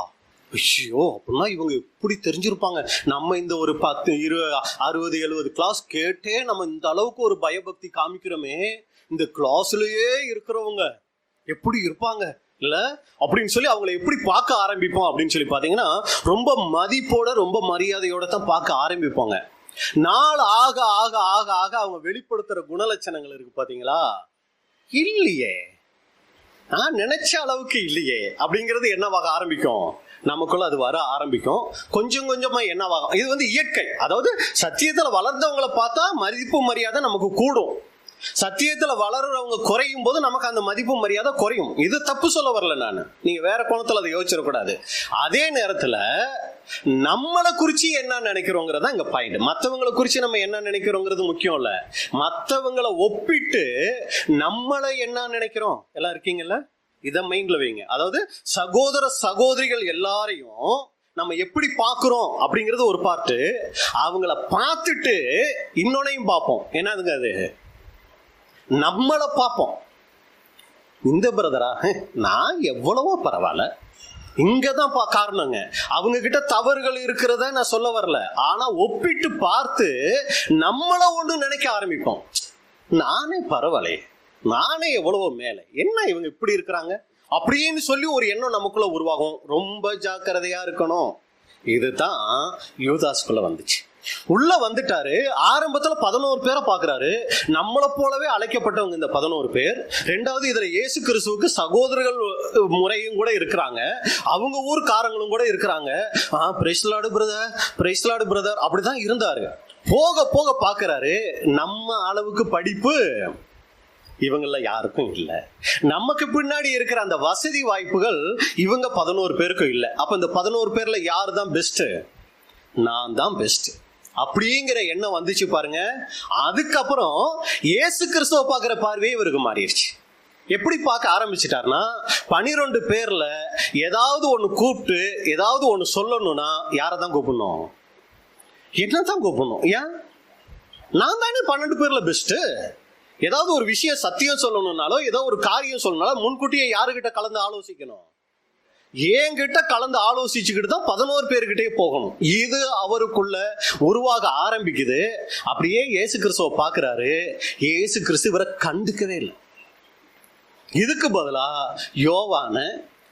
ஐயோ, அப்படின்னா இவங்க எப்படி தெரிஞ்சிருப்பாங்க? நம்ம இந்த ஒரு 10 20 60 70 கிளாஸ் கேட்டே நம்ம இந்த அளவுக்கு ஒரு பயபக்தி காமிக்கிறோமே, இந்த கிளாஸ்லயே இருக்கிறவங்க எப்படி இருப்பாங்க இல்ல அப்படின்னு சொல்லி அவங்களை எப்படி பார்க்க ஆரம்பிப்போம் அப்படின்னு சொல்லி பாத்தீங்கன்னா, ரொம்ப மதிப்போட ரொம்ப மரியாதையோட தான் பார்க்க ஆரம்பிப்பாங்க. நாள் ஆக ஆக ஆக ஆக அவங்க வெளிப்படுத்துற குணலட்சணங்கள் இருக்கு பாத்தீங்களா, இல்லையே, நான் நினைச்ச அளவுக்கு இல்லையே அப்படிங்கிறது என்னவாக ஆரம்பிக்கும்? நமக்குள்ள அது வர ஆரம்பிக்கும். கொஞ்சம் கொஞ்சமா என்னவாகும்? இது வந்து இயற்கை. அதாவது சத்தியத்துல வளர்ந்தவங்களை பார்த்தா மதிப்பு மரியாதை நமக்கு கூடும். சத்தியத்துல வளர்றவங்க குறையும் போது நமக்கு அந்த மதிப்பு மரியாதை குறையும். இது தப்பு சொல்ல வரல நான், நீங்க வேற கோணத்துல அதை யோசிச்சிடக்கூடாது. அதே நேரத்துல நம்மளை குறிச்சு என்ன நினைக்கிறோங்கிறதா இங்க பாயிண்ட். மற்றவங்களை குறிச்சு நம்ம என்ன நினைக்கிறோங்கிறது முக்கியம் இல்ல, மற்றவங்களை ஒப்பிட்டு நம்மளை என்ன நினைக்கிறோம். எல்லாம் இருக்கீங்கல்ல, இதை மைண்ட்ல வைங்க. அதாவது சகோதர சகோதரிகள் எல்லாரையும் நம்ம எப்படி பார்க்கிறோம் அப்படிங்கிறது ஒரு பார்ட்டு. அவங்கள பார்த்துட்டு இன்னொன்னையும் பார்ப்போம். என்னதுங்க அது? நம்மளை பார்ப்போம். இந்த பிரதரா, நான் எவ்வளவோ பரவாயில்ல, இங்கதான் காரணங்க. அவங்க கிட்ட தவறுகள் இருக்கிறத நான் சொல்ல வரல, ஆனா ஒப்பிட்டு பார்த்து நம்மள ஒண்ணு நினைக்க ஆரம்பிப்போம். நானே பரவாயில்லையே, நானே எவ்வளவோ மேலே, என்ன இவங்க இப்படி இருக்கிறாங்க அப்படின்னு சொல்லி ஒரு எண்ணம் நமக்குள்ள உருவாகும். ரொம்ப ஜாக்கிரதையா இருக்கணும். இதுதான் யூதாஸ்குள்ள வந்துச்சு. உள்ள வந்துட்டாரு. ஆரம்பத்துல 11 பேரை பாக்குறாரு. நம்மளை போலவே அழைக்கப்பட்டவங்க இந்த 11 பேர். ரெண்டாவது, இதுல இயேசு கிறிஸ்துவுக்கு சகோதரர்கள் முறையும் கூட இருக்கிறாங்க, அவங்க ஊர்க்காரங்களும் கூட இருக்கிறாங்க. Praise the Lord brother, praise the Lord brother அப்படிதான் இருந்தாரு. போக போக பாக்குறாரு, நம்ம அளவுக்கு படிப்பு இவங்கள யாருக்கும் இல்லை. நமக்கு பின்னாடி இருக்கிற அந்த வசதி வாய்ப்புகள் இவங்க 11 பேருக்கும் இல்லை. அப்ப இந்த 11 பேர்ல யாரு தான் பெஸ்ட்? நான் தான் பெஸ்ட் அப்படிங்கிற எண்ணம் வந்துச்சு பாருங்க. அதுக்கப்புறம் இயேசு கிறிஸ்துவை பார்க்கிற பார்வையே இவருக்கு மாறிடுச்சு. எப்படி பார்க்க ஆரம்பிச்சுட்டாருன்னா, 12 பேர்ல ஏதாவது ஒண்ணு கூப்பிட்டு ஏதாவது ஒண்ணு சொல்லணும்னா யாரை தான் கூப்பிடணும்? என்னதான் கூப்பிடணும்? ஏன்? நான் தானே 12 பேர்ல பெஸ்ட். ஏதாவது ஒரு விஷயம் சத்தியம் சொல்லணும்னாலோ ஏதோ ஒரு காரியம் சொல்லணும்னாலும் முன்கூட்டியே யாருகிட்ட கலந்து ஆலோசிக்கணும்? என்கிட்ட கலந்து ஆலோசிச்சுக்கிட்டு தான் 11 பேர்கிட்டே போகணும். இது அவருக்குள்ள உருவாக ஆரம்பிக்குது. அப்படியே இயேசு கிறிஸ்துவை பார்க்கிறாரு. இயேசு கிறிஸ்து இவரை கண்டுக்கவே இல்லை. இதுக்கு பதிலா யோவான,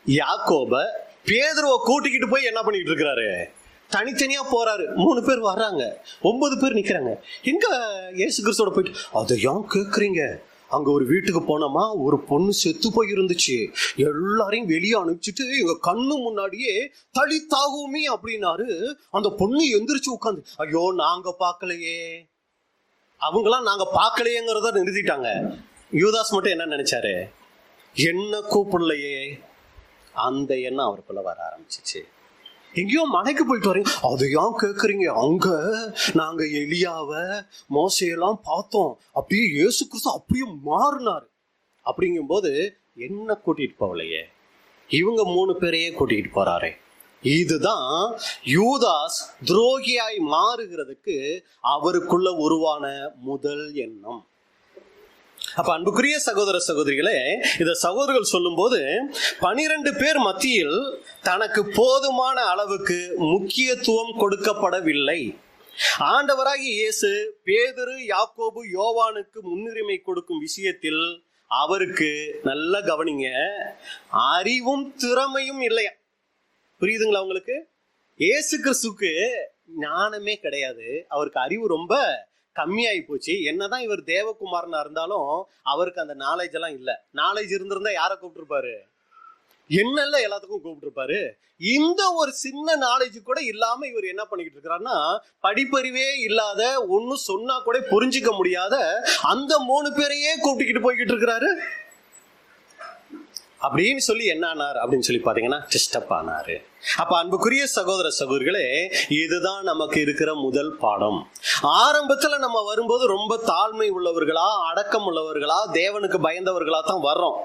யாக்கோப, பேதுருவை கூட்டிக்கிட்டு போய் என்ன பண்ணிட்டு இருக்கிறாரு? தனித்தனியா போறாரு. 3 பேர் வர்றாங்க, 9 பேர் நிக்கிறாங்க. எங்க இயேசு கிறிஸ்துவோட போயிட்டு, அதை ஏன் கேக்குறீங்க? அங்க ஒரு வீட்டுக்கு போனோமா, ஒரு பொண்ணு செத்து போய் இருந்துச்சு, எல்லாரையும் வெளியே அனுப்பிச்சுட்டு எங்க கண்ணு முன்னாடியே தலித்தாகுமே அப்படின்னாரு. அந்த பொண்ணு எந்திரிச்சு உட்காந்து, ஐயோ நாங்க பார்க்கலையே. அவங்களாம் நாங்க பார்க்கலையேங்கிறத நிறுத்திட்டாங்க. யூதாஸ் மட்டும் என்ன நினைச்சாரு? என்ன கூப்பிடலையே. அந்த எண்ணம் அவருக்குள்ள வர ஆரம்பிச்சிச்சு. எங்கேயோ மலைக்கு போயிட்டு வரீங்க, அது ஏன் கேட்குறீங்க? அங்க நாங்க எலியாவை, மோசையெல்லாம் பார்த்தோம், அப்படியே இயேசு கிறிஸ்து அப்படியே மாறினாரு. அப்படிங்கும்போது என்ன கூட்டிட்டு போகலையே, இவங்க 3 பேரையே கூட்டிகிட்டு போறாரு. இதுதான் யூதாஸ் துரோகியாய் மாறுகிறதுக்கு அவருக்குள்ள உருவான முதல் எண்ணம். அப்ப அன்புக்குரிய சகோதர சகோதரிகளே, இத சகோதரர்கள் சொல்லும் போது 12 பேர் மத்தியில் தனக்கு போதுமான அளவுக்கு முக்கியத்துவம் கொடுக்கப்படவில்லை. ஆண்டவராகிய இயேசு பேதுரு, யாக்கோபு, யோவானுக்கு முன்னுரிமை கொடுக்கும் விஷயத்தில் அவருக்கு நல்ல கவனிங்க, அறிவும் திறமையும் இல்லையா. புரியுதுங்களா உங்களுக்கு? இயேசு கிறிஸ்துவுக்கு ஞானமே கிடையாது, அவருக்கு அறிவு ரொம்ப கம்மியாகி போச்சு. என்னதான் இவர் தேவகுமாரனா இருந்தாலும் அவருக்கு அந்த நாலேஜ் எல்லாம் இல்லை. நாலேஜ் இருந்திருந்தா யாரை கூப்பிட்டுருப்பாரு? என்னெல்லாம் எல்லாத்துக்கும் கூப்பிட்டுருப்பாரு. இந்த ஒரு சின்ன நாலேஜ் கூட இல்லாம இவர் என்ன பண்ணிக்கிட்டு இருக்கிறாருன்னா, படிப்பறிவே இல்லாத, ஒன்னும் சொன்னா கூட புரிஞ்சுக்க முடியாத அந்த 3 பேரையே கூப்பிட்டுக்கிட்டு போய்கிட்டு இருக்கிறாரு. அப்படின்னு சொல்லி என்ன ஆனார் அப்படின்னு சொல்லி பாத்தீங்கன்னா டிஸ்டர்ப் ஆனாரு. அப்ப அன்புக்குரிய சகோதர சகோதரிகளே, இதுதான் நமக்கு இருக்கிற முதல் பாடம். ஆரம்பத்துல நம்ம வரும்போது ரொம்ப தாழ்மை உள்ளவர்களா, அடக்கம் உள்ளவர்களா, தேவனுக்கு பயந்தவர்களா தான் வர்றோம்.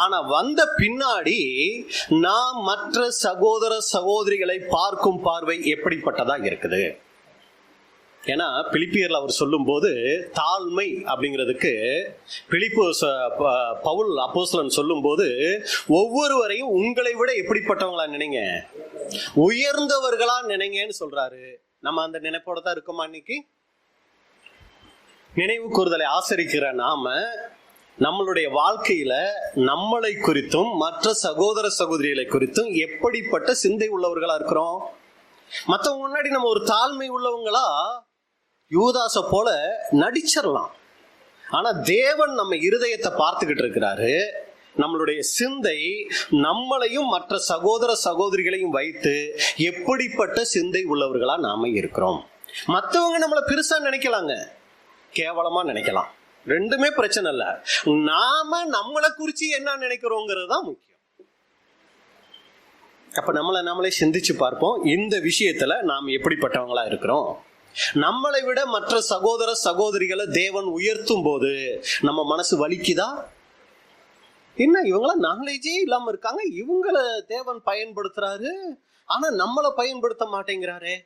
ஆனா வந்த பின்னாடி நாம் மற்ற சகோதர சகோதரிகளை பார்க்கும் பார்வை எப்படிப்பட்டதா இருக்குது. ஏன்னா பிலிப்பியர்ல அவர் சொல்லும் போது தாழ்மை அப்படிங்கிறதுக்கு பவுல் அப்போஸ்தலன் சொல்லும் போது ஒவ்வொருவரையும் உங்களை விட எப்படிப்பட்டவங்களா நினைங்க, உயர்ந்தவர்களா நினைங்கன்னு சொல்றாரு. நம்ம அந்த நினைப்போட தான் இருக்கோமா? இன்னைக்கு நினைவு கூறுதலை ஆசரிக்கிற நாம நம்மளுடைய வாழ்க்கையில நம்மளை குறித்தும் மற்ற சகோதர சகோதரிகளை குறித்தும் எப்படிப்பட்ட சிந்தை உள்ளவர்களா இருக்கிறோம்? மற்றவங்க முன்னாடி நம்ம ஒரு தாழ்மை உள்ளவங்களா யூதாச போல நடிச்சிடலாம். ஆனா தேவன் நம்ம இருதயத்தை பார்த்துக்கிட்டு இருக்கிறாரு. நம்மளுடைய சிந்தை நம்மளையும் மற்ற சகோதர சகோதரிகளையும் வைத்து எப்படிப்பட்ட சிந்தை உள்ளவர்களா நாம இருக்கிறோம். மற்றவங்க நம்மளை பெருசா நினைக்கலாங்க, கேவலமா நினைக்கலாம், ரெண்டுமே பிரச்சனை இல்ல. நாம நம்மளை குறிச்சு என்ன நினைக்கிறோங்கிறது தான் முக்கியம். அப்ப நம்மளே சிந்திச்சு பார்ப்போம். இந்த விஷயத்துல நாம் எப்படிப்பட்டவங்களா இருக்கிறோம்? நம்மளை விட மற்ற சகோதர சகோதரிகளை தேவன் உயர்த்தும் போது நம்ம மனசு வலிக்குதா? என்ன இவங்கள நாலேஜே இல்லாம இருக்காங்க, இவங்களை தேவன் பயன்படுத்துறாரு, ஆனா நம்மளை பயன்படுத்த மாட்டேங்கிறாரே.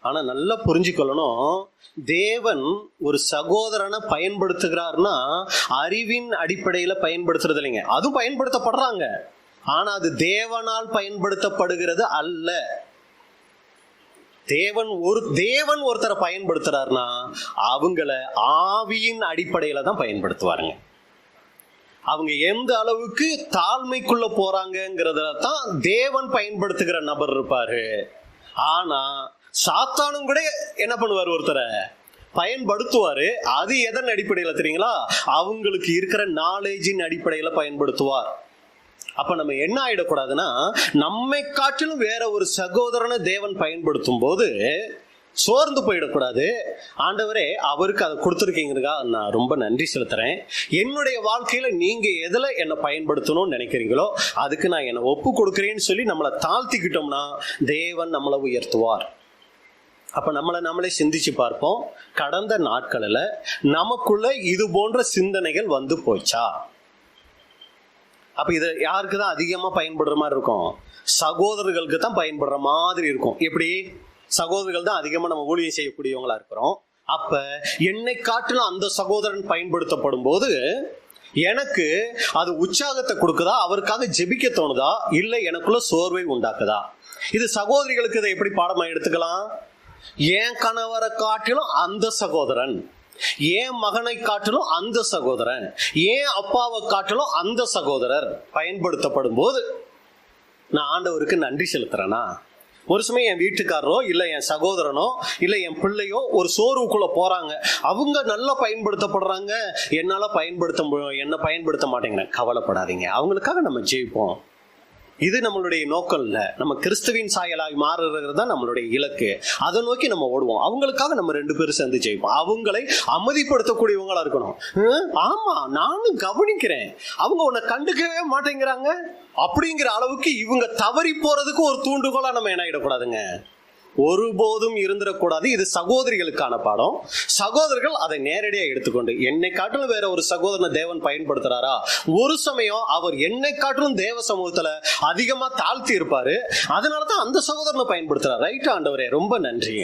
ஆனா நல்லா புரிஞ்சுக்கொள்ளணும், தேவன் ஒரு சகோதரனை பயன்படுத்துகிறார்னா அறிவின் அடிப்படையில பயன்படுத்துறது இல்லைங்க. அதுவும் பயன்படுத்தப்படுறாங்க, ஆனா அது தேவனால் பயன்படுத்தப்படுகிறது அல்ல. தேவன் ஒருத்தரை பயன்படுத்துறாருன்னா அவங்கள ஆவியின் அடிப்படையில தான் பயன்படுத்துவாருங்க. அவங்க எந்த அளவுக்கு தாழ்மைக்குள்ள போறாங்கிறத தான் தேவன் பயன்படுத்துகிற நபர் இருப்பாரு. ஆனா சாத்தானும் கூட என்ன பண்ணுவார், ஒருத்தரை பயன்படுத்துவாரு. அது எதன் அடிப்படையில தெரியுங்களா? அவங்களுக்கு இருக்கிற நாலேஜின் அடிப்படையில பயன்படுத்துவார். அப்ப நம்ம என்ன ஆயிடக்கூடாதுன்னா, நம்மை காட்டிலும் வேற ஒரு சகோதரனை தேவன் பயன்படுத்தும் போது சோர்ந்து போயிடக்கூடாது. ஆண்டவரே அவருக்கு அதை கொடுத்துருக்கீங்க, நான் ரொம்ப நன்றி செலுத்துறேன். என்னுடைய வாழ்க்கையில நீங்க எதுல என்னை பயன்படுத்தணும்னு நினைக்கிறீங்களோ அதுக்கு நான் என்னை ஒப்பு கொடுக்குறேன்னு சொல்லி நம்மளை தாழ்த்திக்கிட்டோம்னா தேவன் நம்மளை உயர்த்துவார். அப்ப நம்மளே சிந்திச்சு பார்ப்போம். கடந்த நாட்களில் நமக்குள்ள இது போன்ற சிந்தனைகள் வந்து போச்சா? அப்ப இது யாருக்கு தான் அதிகமா பயன்படுற மாதிரி இருக்கும்? சகோதரர்களுக்கு தான் பயன்படுற மாதிரி இருக்கும். எப்படி? சகோதரர்கள் தான் அதிகமா நம்ம ஊழியம் செய்யக்கூடியவங்களா இருக்கிறோம். அப்ப என்னை காட்டிலும் அந்த சகோதரன் பயன்படுத்தப்படும் போது எனக்கு அது உற்சாகத்தை கொடுக்குதா, அவருக்காக ஜெபிக்க தோணுதா, இல்லை எனக்குள்ள சோர்வை உண்டாக்குதா? இது சகோதரிகளுக்கு இதை எப்படி பாடமா எடுத்துக்கலாம்? என் கணவரை காட்டிலும் அந்த சகோதரன், ஏன் மகனை காட்டிலும் அந்த சகோதரன், ஏன் அப்பாவை காட்டிலும் அந்த சகோதரர் பயன்படுத்தப்படும் போது நான் ஆண்டவருக்கு நன்றி செலுத்துறேனா? ஒரு சமயம் என் வீட்டுக்காரரோ இல்லை என் சகோதரனோ இல்லை என் பிள்ளையோ ஒரு சோர்வுக்குள்ள போறாங்க, அவங்க நல்லா பயன்படுத்தப்படுறாங்க, என்ன பயன்படுத்த மாட்டேங்கிறேன். கவலைப்படாதீங்க, அவங்களுக்காக நம்ம ஜெயிப்போம். இது நம்மளுடைய நோக்கம் இல்ல. நம்ம கிறிஸ்துவின் சாயலாய் மாறுறது தான் நம்மளுடைய இலக்கு. அதை நோக்கி நம்ம ஓடுவோம். அவங்களுக்காக நம்ம 2 பேரும் சேர்ந்து ஜெயிப்போம். அவங்களை அமைதிப்படுத்தக்கூடியவங்களா இருக்கணும். ஆமா, நானும் கவனிக்கிறேன், அவங்க உன்னை கண்டுக்கவே மாட்டேங்கிறாங்க அப்படிங்கிற அளவுக்கு இவங்க தவறி போறதுக்கு ஒரு தூண்டுகோலா நம்ம என்ன ஆயிடக்கூடாதுங்க, ஒருபோதும் இருந்துடக்கூடாது. இது சகோதரிகளுக்கான பாடம். சகோதரர்கள் அதை நேரடியாக எடுத்துக்கொண்டு, என்னை காட்டிலும் வேற ஒரு சகோதரனை தேவன் பயன்படுத்துறாரா, ஒரு சமயம் அவர் என்னை காட்டிலும் தேவ சமூகத்துல அதிகமா தாழ்த்தி இருப்பாரு, அதனாலதான் அந்த சகோதரனை பயன்படுத்துறாரு. ரைட் ஆண்டவரே, ரொம்ப நன்றி,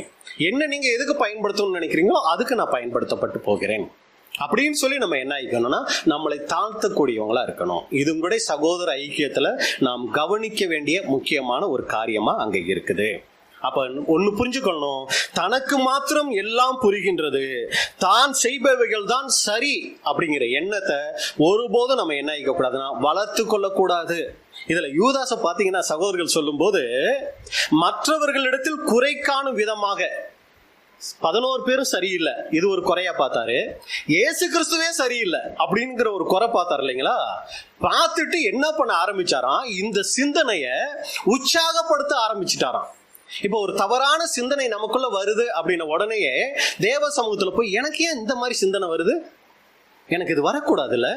என்ன நீங்க எதுக்கு பயன்படுத்தணும்னு நினைக்கிறீங்களோ அதுக்கு நான் பயன்படுத்தப்பட்டு போகிறேன் அப்படின்னு சொல்லி நம்ம என்ன ஆயிக்கணும்னா நம்மளை தாழ்த்தக்கூடியவங்களா இருக்கணும். இது கூட சகோதர ஐக்கியத்துல நாம் கவனிக்க வேண்டிய முக்கியமான ஒரு காரியமா அங்க இருக்குது. அப்ப ஒண்ணு புரிஞ்சுக்கணும், தனக்கு மாத்திரம் எல்லாம் புரிகின்றது, தான் செய்பவைகள் தான் சரி அப்படிங்கிற எண்ணத்தை ஒருபோதும் நம்ம என்ன ஆகிக்க கூடாதுன்னா வளர்த்து கொள்ளக்கூடாது. இதுல யூதாச பாத்தீங்கன்னா, சகோதரர்கள் சொல்லும் போது மற்றவர்களிடத்தில் குறை காணும் விதமாக 11 பேரும் சரியில்லை, இது ஒரு குறையா பார்த்தாரு. இயேசு கிறிஸ்துவே சரியில்லை அப்படிங்கிற ஒரு குறை பார்த்தாரு இல்லைங்களா? பார்த்துட்டு என்ன பண்ண ஆரம்பிச்சாராம், இந்த சிந்தனைய உற்சாகப்படுத்த ஆரம்பிச்சுட்டாராம். இப்போ ஒரு தவறான சிந்தனை நமக்குள்ள வருது அப்படின்ன உடனேயே தேவ சமூகத்துல போய், எனக்கு ஏன் இந்த மாதிரி சிந்தனை வருது, எனக்கு இது வரக்கூடாதுல்ல,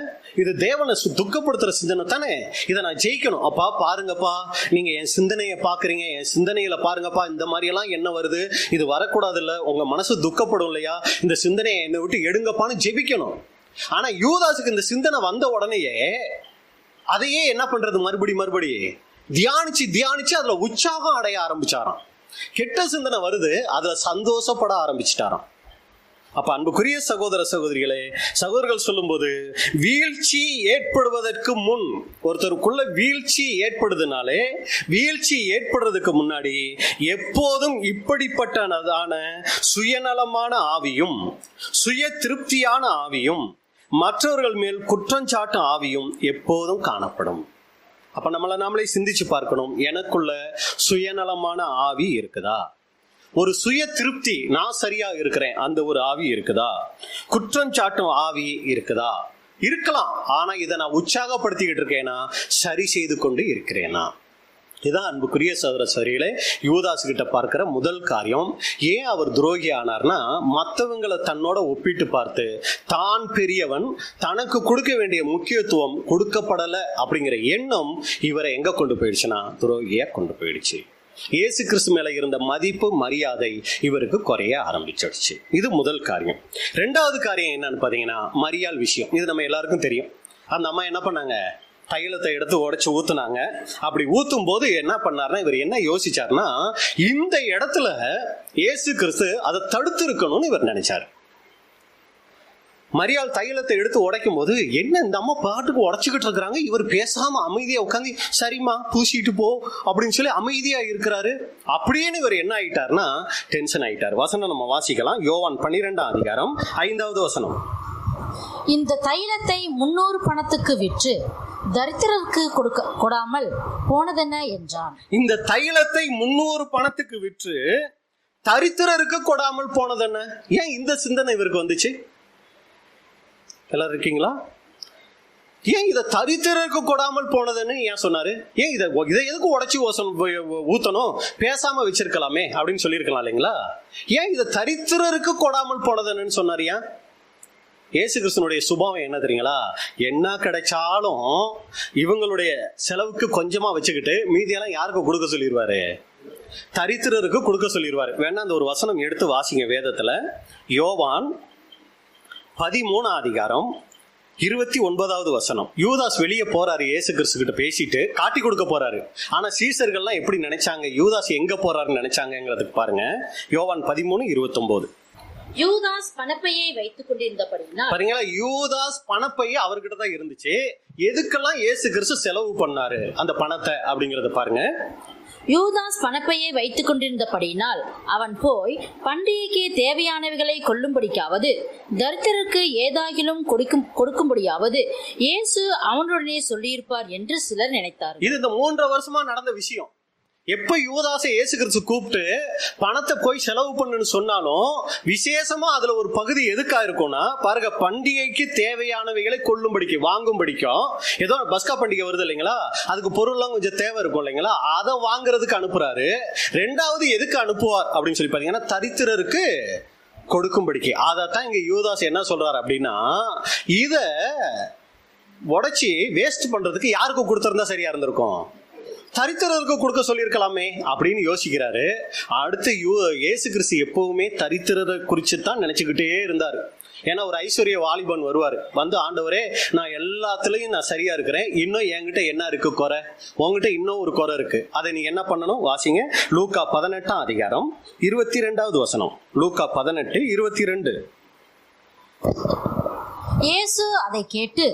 இது தேவனை துக்கப்படுத்துற சிந்தனை தானே, இதை நான் ஜெயிக்கணும். அப்பா பாருங்கப்பா, நீங்க என் சிந்தனையை பாக்குறீங்க, என் சிந்தனையில பாருங்கப்பா, இந்த மாதிரி எல்லாம் என்ன வருது, இது வரக்கூடாது இல்ல, உங்க மனசு துக்கப்படும் இல்லையா, இந்த சிந்தனையை என்னை விட்டு எடுங்கப்பான்னு ஜெபிக்கணும். ஆனா யூதாசுக்கு இந்த சிந்தனை வந்த உடனேயே அதையே என்ன பண்றது, மறுபடி தியானிச்சு அதுல உற்சாகம் அடைய ஆரம்பிச்சாராம். கெட்ட சிந்தனை வருது, அதுல சந்தோஷப்பட ஆரம்பிச்சுட்டாராம். அப்ப அன்புக்குரிய சகோதர சகோதரிகளே, சகோதரர்கள் சொல்லும்போது, வீழ்ச்சி ஏற்படுவதற்கு முன், ஒருத்தருக்குள்ள வீழ்ச்சி ஏற்படுதுனாலே, வீழ்ச்சி ஏற்படுறதுக்கு முன்னாடி எப்போதும் இப்படிப்பட்டதான சுயநலமான ஆவியும், சுய திருப்தியான ஆவியும், மற்றவர்கள் மேல் குற்றஞ்சாட்டும் ஆவியும் எப்போதும் காணப்படும். அப்ப நம்மளை நாமளே சிந்திச்சு பார்க்கணும், எனக்குள்ள சுயநலமான ஆவி இருக்குதா, ஒரு சுய திருப்தி, நான் சரியா இருக்கிறேன் அந்த ஒரு ஆவி இருக்குதா, குற்றஞ்சாட்டும் ஆவி இருக்குதா? இருக்கலாம். ஆனா இதை நான் உற்சாகப்படுத்திக்கிட்டு இருக்கேனா, சரி செய்து கொண்டு இருக்கிறேனா? இதான் அன்புக்குரிய சகோதர சகோதரிகளே யூதாஸ் கிட்ட பார்க்கிற முதல் காரியம். ஏன் அவர் துரோகி ஆனார்னா, மற்றவங்களை தன்னோட ஒப்பிட்டு பார்த்து தான் பெரியவன், தனக்கு கொடுக்க வேண்டிய முக்கியத்துவம் கொடுக்கப்படலை அப்படிங்கிற எண்ணம் இவரை எங்க கொண்டு போயிடுச்சுன்னா துரோகியா கொண்டு போயிடுச்சு. இயேசு கிறிஸ்து மேல இருந்த மதிப்பு மரியாதை இவருக்கு குறைய ஆரம்பிச்சிடுச்சு. இது முதல் காரியம். ரெண்டாவது காரியம் என்னன்னு பாத்தீங்கன்னா, மரியாள் விஷயம். இது நம்ம எல்லாருக்கும் தெரியும். அந்த அம்மா என்ன பண்ணாங்க, தைலத்தை எடுத்து உடைச்சு ஊத்துனாங்க. அப்படி ஊத்தும் போது என்ன பண்ணாருன்னா, இவர் என்ன யோசிச்சாருன்னா, இந்த இடத்துல இயேசு கிறிஸ்து அதை தடுத்து இருக்கணும்னு இவர் நினைச்சாரு. மரியாள் தைலத்தை எடுத்து உடைக்கும் போது, என்ன இந்த அம்மா பாட்டுக்கு உடைச்சுக்கிட்டு இருக்கிறாங்க, இவர் பேசாம அமைதியா உட்காந்து சரிம்மா பூசிட்டு போ அப்படின்னு சொல்லி அமைதியா இருக்கிறாரு. அப்படின்னு இவர் என்ன ஆயிட்டாருன்னா டென்ஷன் ஆயிட்டார். வசனம் நம்ம வாசிக்கலாம். யோவான் 12ஆம் அதிகாரம் 5வது வசனம். இந்த தைலத்தை 300 பணத்துக்கு விற்று தரித்திரருக்கு கொடாமல் போனதென்ன என்றான். இந்த தைலத்தை 300 பணத்துக்கு விற்று தரித்திரருக்கு கொடாமல் போனதென்ன? ஏன் இந்த சிந்தனை இவருக்கு வந்துச்சு? எல்லாரும் இருக்கீங்களா? ஏன் இதை தரித்திரருக்கு கொடாமல் போனதுன்னு ஏன் சொன்னாரு? ஏன் இதை எதுக்கு உடைச்சி ஊத்தணும், பேசாம வச்சிருக்கலாமே அப்படின்னு சொல்லியிருக்கலாம் இல்லைங்களா? ஏன் இதை தரித்திரருக்கு கொடாமல் போனதுன்னு சொன்னாரு? ஏன்? இயேசு கிறிஸ்துனுடைய சுபாவம் என்ன தெரியுங்களா? என்ன கிடைச்சாலும் இவங்களுடைய செலவுக்கு கொஞ்சமா வச்சுக்கிட்டு மீதியெல்லாம் யாருக்கு கொடுக்க சொல்லிடுவாரு? தரித்திரருக்கு கொடுக்க சொல்லிடுவாரு. வேணா அந்த ஒரு வசனம் எடுத்து வாசிங்க வேதத்துல. யோவான் 13ஆம் அதிகாரம் 29வது வசனம். யூதாஸ் வெளியே போறாரு, இயேசு கிறிஸ்து கிட்ட பேசிட்டு காட்டி கொடுக்க போறாரு. ஆனா சீசர்கள்லாம் எப்படி நினைச்சாங்க, யூதாஸ் எங்க போறாருன்னு நினைச்சாங்கிறதுக்கு பாருங்க. யோவான் 13:29. யூதாஸ் பணப்பையை வைத்துக் கொண்டிருந்தபடினா, பாருங்களா, யூதாஸ் பணப்பையை அவர்கிட்ட தான் இருந்துச்சு. எதுக்கெல்லாம் இயேசு கிறிஸ்து செலவு பண்ணாரு அந்த பணத்தை அப்படிங்கறத பாருங்க. யூதாஸ் பணப்பையை வைத்துக் கொண்டிருந்தபடியினால் அவன் போய் பண்டிகைக்கு தேவையானவைகளை கொள்ளும்படிக்காவது தரித்திரருக்கு ஏதாகிலும் கொடுக்கும்படியாவது இயேசு அவனுடனே சொல்லியிருப்பார் என்று சிலர் நினைத்தார். இது இந்த 3 வருஷமா நடந்த விஷயம். எப்ப யூதாசை இயேசு கிறிஸ்து கூப்பிட்டு பணத்தை போய் செலவு பண்ணுன்னு சொன்னாலும் விசேஷமா அதுல ஒரு பகுதி எதுக்கா இருக்கும்னா, பாருங்க, பண்டிகைக்கு தேவையானவைகளை கொள்ளும்படிக்கு வாங்கும்படிக்கும். ஏதோ பஸ்கா பண்டிகை வருது இல்லைங்களா, அதுக்கு பொருள்லாம் கொஞ்சம் தேவை இருக்கும் இல்லைங்களா, அதை வாங்குறதுக்கு அனுப்புறாரு. ரெண்டாவது எதுக்கு அனுப்புவார் அப்படின்னு சொல்லி பாத்தீங்கன்னா, தரித்திரருக்கு கொடுக்கும்படிக்கு. அதைத்தான் இங்க யூதாஸ் என்ன சொல்றாரு அப்படின்னா, இத உடைச்சி வேஸ்ட் பண்றதுக்கு யாருக்கு கொடுத்திருந்தா சரியா இருந்திருக்கும்? தரித்திரருக்கு கொடுக்க சொல்லியிருக்கலாமே அப்படின்னு யோசிக்கிறாரு. அடுத்து இயேசு கிறிஸ்து எப்பவுமே தரித்திரரை குறித்து தான் நினைச்சுக்கிட்டே இருந்தாரு. ஏன்னா ஒரு ஐஸ்வர்ய வாலிபன் வருவார், வந்து ஆண்டவரே நான் எல்லாத்துலயும் நான் சரியா இருக்கிறேன், இன்னும் என்கிட்ட என்ன இருக்கு குறை, உங்ககிட்ட இன்னும் ஒரு குறை இருக்கு, அதை நீ என்ன பண்ணணும்? வாசிங்க லூக்கா 18ஆம் அதிகாரம் 22வது வசனம். லூக்கா 18:22. இயேசு அதை கேட்டு,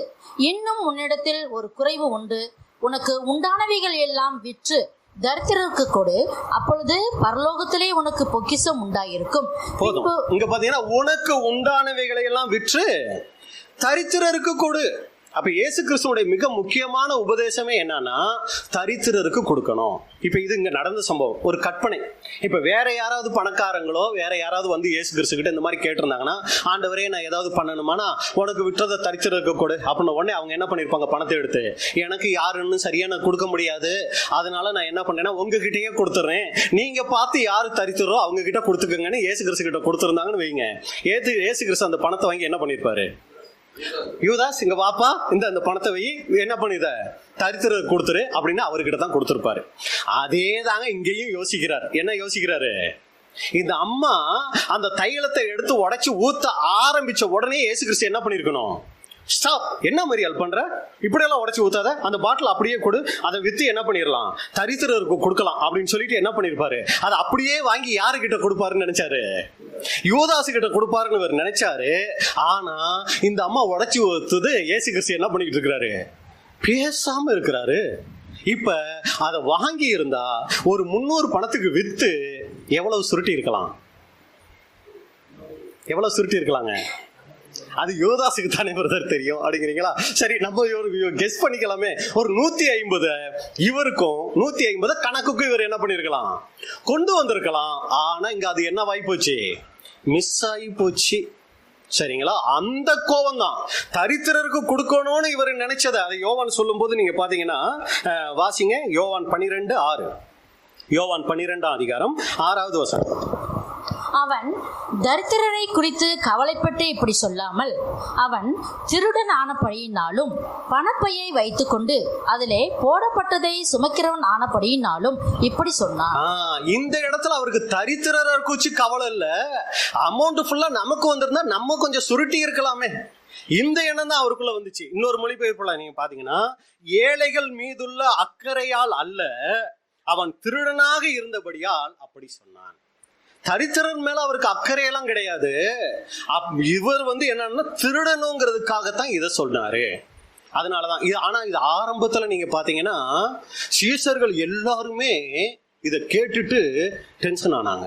இன்னும் உன்னிடத்தில் ஒரு குறைவு உண்டு, உனக்கு உண்டானவைகள் எல்லாம் விற்று தரித்திரருக்கு கொடு, அப்பொழுது பரலோகத்திலே உனக்கு பொக்கிஷம் உண்டாயிருக்கும். போதும். இங்க பாத்தீங்கன்னா, உனக்கு உண்டானவைகளை எல்லாம் விற்று தரித்திரருக்கு கொடு. அப்ப இயேசு கிறிஸ்துவோட மிக முக்கியமான உபதேசமே என்னன்னா தரித்திரருக்கு கொடுக்கணும். இப்ப இது இங்க நடந்த சம்பவம், ஒரு கற்பனை. இப்ப வேற யாராவது பணக்காரங்களோ வேற யாராவது வந்து இயேசு கிறிஸ்து கிட்ட இந்த மாதிரி கேட்டிருந்தாங்கன்னா, ஆண்டவரே நான் ஏதாவது பண்ணணுமானா உனக்கு விட்டதை தரித்திரருக்கு கொடு அப்படின்னு உடனே அவங்க என்ன பண்ணிருப்பாங்க, பணத்தை எடுத்து எனக்கு யாருன்னு சரியா நான் கொடுக்க முடியாது, அதனால நான் என்ன பண்ணேன்னா உங்ககிட்டயே கொடுத்துறேன், நீங்க பார்த்து யாரு தரித்திரோ அவங்க கிட்ட கொடுத்துக்கங்கன்னு இயேசு கிறிஸ்து கிட்ட கொடுத்துருந்தாங்கன்னு வைங்க. இயேசு கிறிஸ்து அந்த பணத்தை வாங்கி என்ன பண்ணிருப்பாரு, யூதாஸ் இங்க வாப்பா இந்த அந்த பணத்தை வை, என்ன பண்ணித தரித்திர கொடுத்துரு அப்படின்னு அவர்கிட்ட தான் கொடுத்துருப்பாரு. அதே தாங்க இங்கேயும் யோசிக்கிறார். என்ன யோசிக்கிறாரு, இந்த அம்மா அந்த தைலத்தை எடுத்து உடைச்சு ஊத்த ஆரம்பிச்ச உடனே இயேசு கிறிஸ்து என்ன பண்ணிருக்கணும், ஸ்டாப், என்ன மரியாள் பண்ற, இப்படியெல்லாம் உடைச்சு ஊத்தாத, அந்த பாட்டில் அப்படியே கொடு, அதை வித்து என்ன பண்ணிடலாம் தரித்திரருக்கு கொடுக்கலாம் அப்படின்னு சொல்லிட்டு என்ன பண்ணிருப்பாரு, அதை அப்படியே வாங்கி யாருக்கிட்ட கொடுப்பாருன்னு நினைச்சாரு, யூதாசு கிட்ட கொடுப்பாருன்னு இவர் நினைச்சாரு. ஆனா இந்த அம்மா உடைச்சு ஊத்துது, இயேசு கிறிஸ்து என்ன பண்ணிக்கிட்டு இருக்கிறாரு, பேசாம இருக்கிறாரு. இப்ப அதை வாங்கி இருந்தா ஒரு 300 பணத்துக்கு வித்து எவ்வளவு சுருட்டி இருக்கலாம், எவ்வளவு சுருட்டி இருக்கலாங்க, அது யோதாசுக்கு தானே பிரதர் தெரியும் அப்படிங்கிறீங்களா? சரி, நம்ம கெஸ் பண்ணிக்கலாமே, ஒரு 150 இவருக்கும் 150 கணக்குக்கும் இவர் என்ன பண்ணிருக்கலாம், கொண்டு வந்திருக்கலாம். ஆனா இங்க அது என்ன வாய் போச்சு, மிஸ் ஆகி போச்சு. சரிங்களா? அந்த கோபம் தான் தரித்திரருக்கு கொடுக்கணும்னு இவர் நினைச்சது. அதை யோவான் சொல்லும் போது நீங்க பாத்தீங்கன்னா வாசிங்க, யோவான் 12:6, யோவான் 12ஆம் அதிகாரம் 6வது வசனம். அவன் தரித்திரரை குறித்து கவலைப்பட்டு இப்படி சொல்லாமல், அவன் திருடன் ஆனபடியினாலும் பணப்பையை வைத்துக் கொண்டு அதிலே போடப்பட்டதை சுமக்கிறவன் ஆனபடியினாலும் இப்படி சொன்னான். இந்த இடத்துல அவருக்கு தரித்திரரை குறித்து கவலை இல்ல, அமௌண்ட் ஃபுல்லா நமக்கு வந்திருந்தா நம்ம கொஞ்சம் சுருட்டி இருக்கலாமே, இந்த எண்ணம் தான் அவருக்குள்ள வந்துச்சு. இன்னொரு மொழிபெயர்ப்புல நீங்க பாத்தீங்கன்னா, ஏழைகள் மீதுள்ள அக்கறையால் அல்ல, அவன் திருடனாக இருந்தபடியால் அப்படி சொன்னான். தரித்திரன் மேல அவருக்கு அக்கறையெல்லாம் கிடையாது. இவர் வந்து என்னன்னா திருடணுங்கிறதுக்காகத்தான் இதை சொன்னாரு. அதனாலதான் இது. ஆனா இது ஆரம்பத்துல நீங்க பாத்தீங்கன்னா சீஷர்கள் எல்லாருமே இதை கேட்டுட்டு டென்ஷன் ஆனாங்க.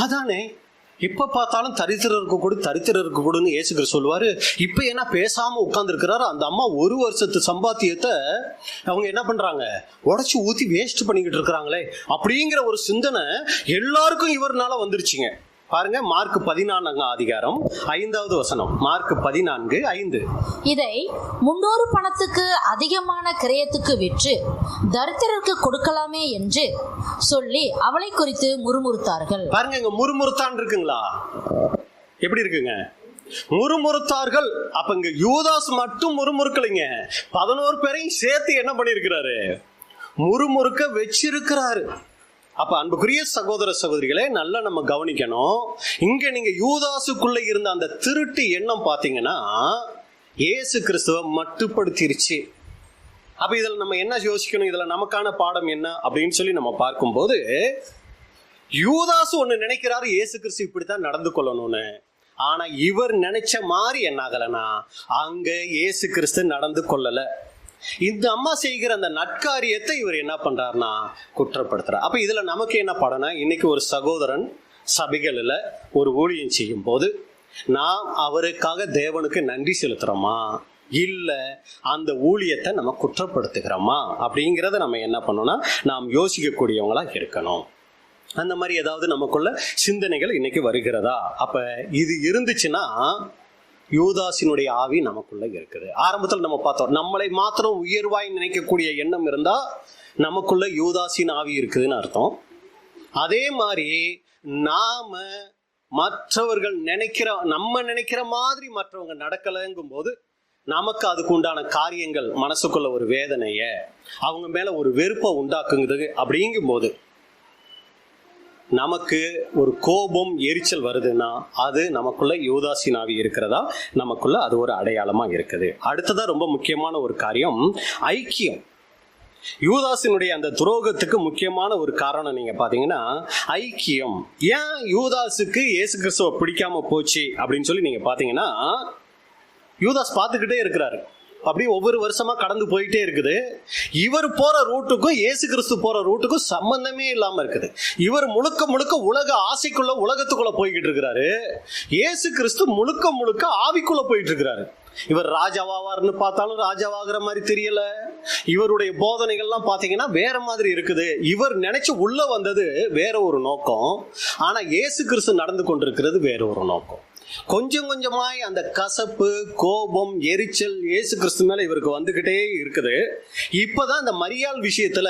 அதானே இப்ப பார்த்தாலும் தரித்திரருக்கு கொடு, தரித்திரருக்கு கொடுன்னு இயேசு கிறிஸ்து சொல்லுவாரு. இப்ப என்ன பேசாம உட்கார்ந்து இருக்கிறாரு. அந்த அம்மா 1 வருஷத்து சம்பாத்தியத்தை அவங்க என்ன பண்றாங்க, உடைச்சு ஊத்தி வேஸ்ட் பண்ணிக்கிட்டு இருக்கிறாங்களே அப்படிங்கிற ஒரு சிந்தனை எல்லாருக்கும் இவர்னால வந்துருச்சுங்க. பாருங்க, மார்க் 14ஆம் அதிகாரம் 5வது வசனம். மார்க் 14:5. இதை 300 பணத்துக்கு அதிகமான கிரயத்துக்கு விற்று தரித்திரருக்கு கொடுக்கலாமே என்று சொல்லி அவளை குறித்து முறுமுறுத்தார்கள். பாருங்க, இங்க முறுமுறுத்தான் இருக்குங்களா, எப்படி இருக்குங்க, முறுமுறுத்தார்கள். அப்ப இங்க யூதாஸ் மட்டும் முறுமுறுக்கலைங்க, 11 பேரையும் சேர்த்து என்ன பண்ணிருக்கிறாரு, முறுமுறுக்க வச்சிருக்கிறாரு. அப்ப அன்புக்குரிய சகோதர சகோதரிகளே, நல்லா நம்ம கவனிக்கணும். இங்க நீங்க யூதாசுக்குள்ள இருந்த அந்த திருட்டு எண்ணம் பாத்தீங்கன்னா இயேசு கிறிஸ்துவ மட்டுப்படுத்திருச்சு. அப்ப இதுல நம்ம என்ன யோசிக்கணும், இதுல நமக்கான பாடம் என்ன அப்படின்னு சொல்லி நம்ம பார்க்கும்போது, யூதாசு ஒண்ணு நினைக்கிறாரு, இயேசு கிறிஸ்து இப்படித்தான் நடந்து கொள்ளணும்னு. ஆனா இவர் நினைச்ச மாதிரி என்ன ஆகலன்னா அங்க இயேசு கிறிஸ்து நடந்து கொள்ளல. இந்த அம்மா செய்கிற அந்த நற்காரியத்தை இவர் என்ன பண்றாருன்னா குற்றப்படுத்துறார். அப்ப இதுல நமக்கு என்ன படனா, இன்னைக்கு ஒரு சகோதரன் சபைகளில் ஒரு ஊழியம் செய்யும் போது நாம் அவருக்காக தேவனுக்கு நன்றி செலுத்துறோமா, இல்ல அந்த ஊழியத்தை நம்ம குற்றப்படுத்துகிறோமா அப்படிங்கிறத நம்ம என்ன பண்ணோம்னா நாம் யோசிக்கக்கூடியவங்களா இருக்கணும். அந்த மாதிரி ஏதாவது நமக்குள்ள சிந்தனைகள் இன்னைக்கு வருகிறதா? அப்ப இது இருந்துச்சுன்னா யூதாசினுடைய ஆவி நமக்குள்ள இருக்குது. ஆரம்பத்தில் நம்ம பார்த்தோம், நம்மளை மாத்திரம் உயர்வாய் நினைக்கக்கூடிய எண்ணம் இருந்தா நமக்குள்ள யூதாசின் ஆவி இருக்குதுன்னு அர்த்தம். அதே மாதிரி நாம மற்றவர்கள் நம்ம நினைக்கிற மாதிரி மற்றவங்க நடக்கலைங்கும் போது நமக்கு அதுக்கு உண்டான காரியங்கள் மனசுக்குள்ள ஒரு வேதனைய, அவங்க மேல ஒரு வெறுப்பை உண்டாக்குங்குது. அப்படிங்கும் போது நமக்கு ஒரு கோபம், எரிச்சல் வருதுன்னா அது நமக்குள்ள யூதாசின் ஆவி இருக்கிறதா, நமக்குள்ள அது ஒரு அடையாளமா இருக்குது. அடுத்ததா ரொம்ப முக்கியமான ஒரு காரியம் ஐக்கியம். யூதாசினுடைய அந்த துரோகத்துக்கு முக்கியமான ஒரு காரணம் நீங்க பாத்தீங்கன்னா ஐக்கியம். ஏன் யூதாசுக்கு இயேசு கிறிஸ்துவ பிடிக்காம போச்சு அப்படின்னு சொல்லி நீங்க பாத்தீங்கன்னா, யூதாஸ் பார்த்துக்கிட்டே இருக்கிறாரு, அப்படியே ஒவ்வொரு வருஷமா கடந்து போயிட்டே இருக்குது. இவர் போற ரூட்டுக்கும் இயேசு கிறிஸ்து போற ரூட்டுக்கும் சம்பந்தமே இல்லாம இருக்குது. இவர் முழுக்க முழுக்க உலக ஆசைக்குள்ள, உலகத்துக்குள்ள போய்கிட்டு இருக்கிறாரு. இயேசு கிறிஸ்து முழுக்க முழுக்க ஆவிக்குள்ள போயிட்டு இருக்கிறாரு. இவர் ராஜாவாவார்னு பார்த்தாலும் ராஜாவாகிற மாதிரி தெரியல. இவருடைய போதனைகள்லாம் பார்த்தீங்கன்னா வேற மாதிரி இருக்குது. இவர் நினைச்சு உள்ள வந்தது வேற ஒரு நோக்கம், ஆனா இயேசு கிறிஸ்து நடந்து கொண்டிருக்கிறது வேற ஒரு நோக்கம். கொஞ்சம் கொஞ்சமாய் அந்த கசப்பு, கோபம், எரிச்சல் இயேசு கிறிஸ்து மேல இவருக்கு வந்துகிட்டே இருக்குது. இப்பதான் அந்த மரியாள் விஷயத்துல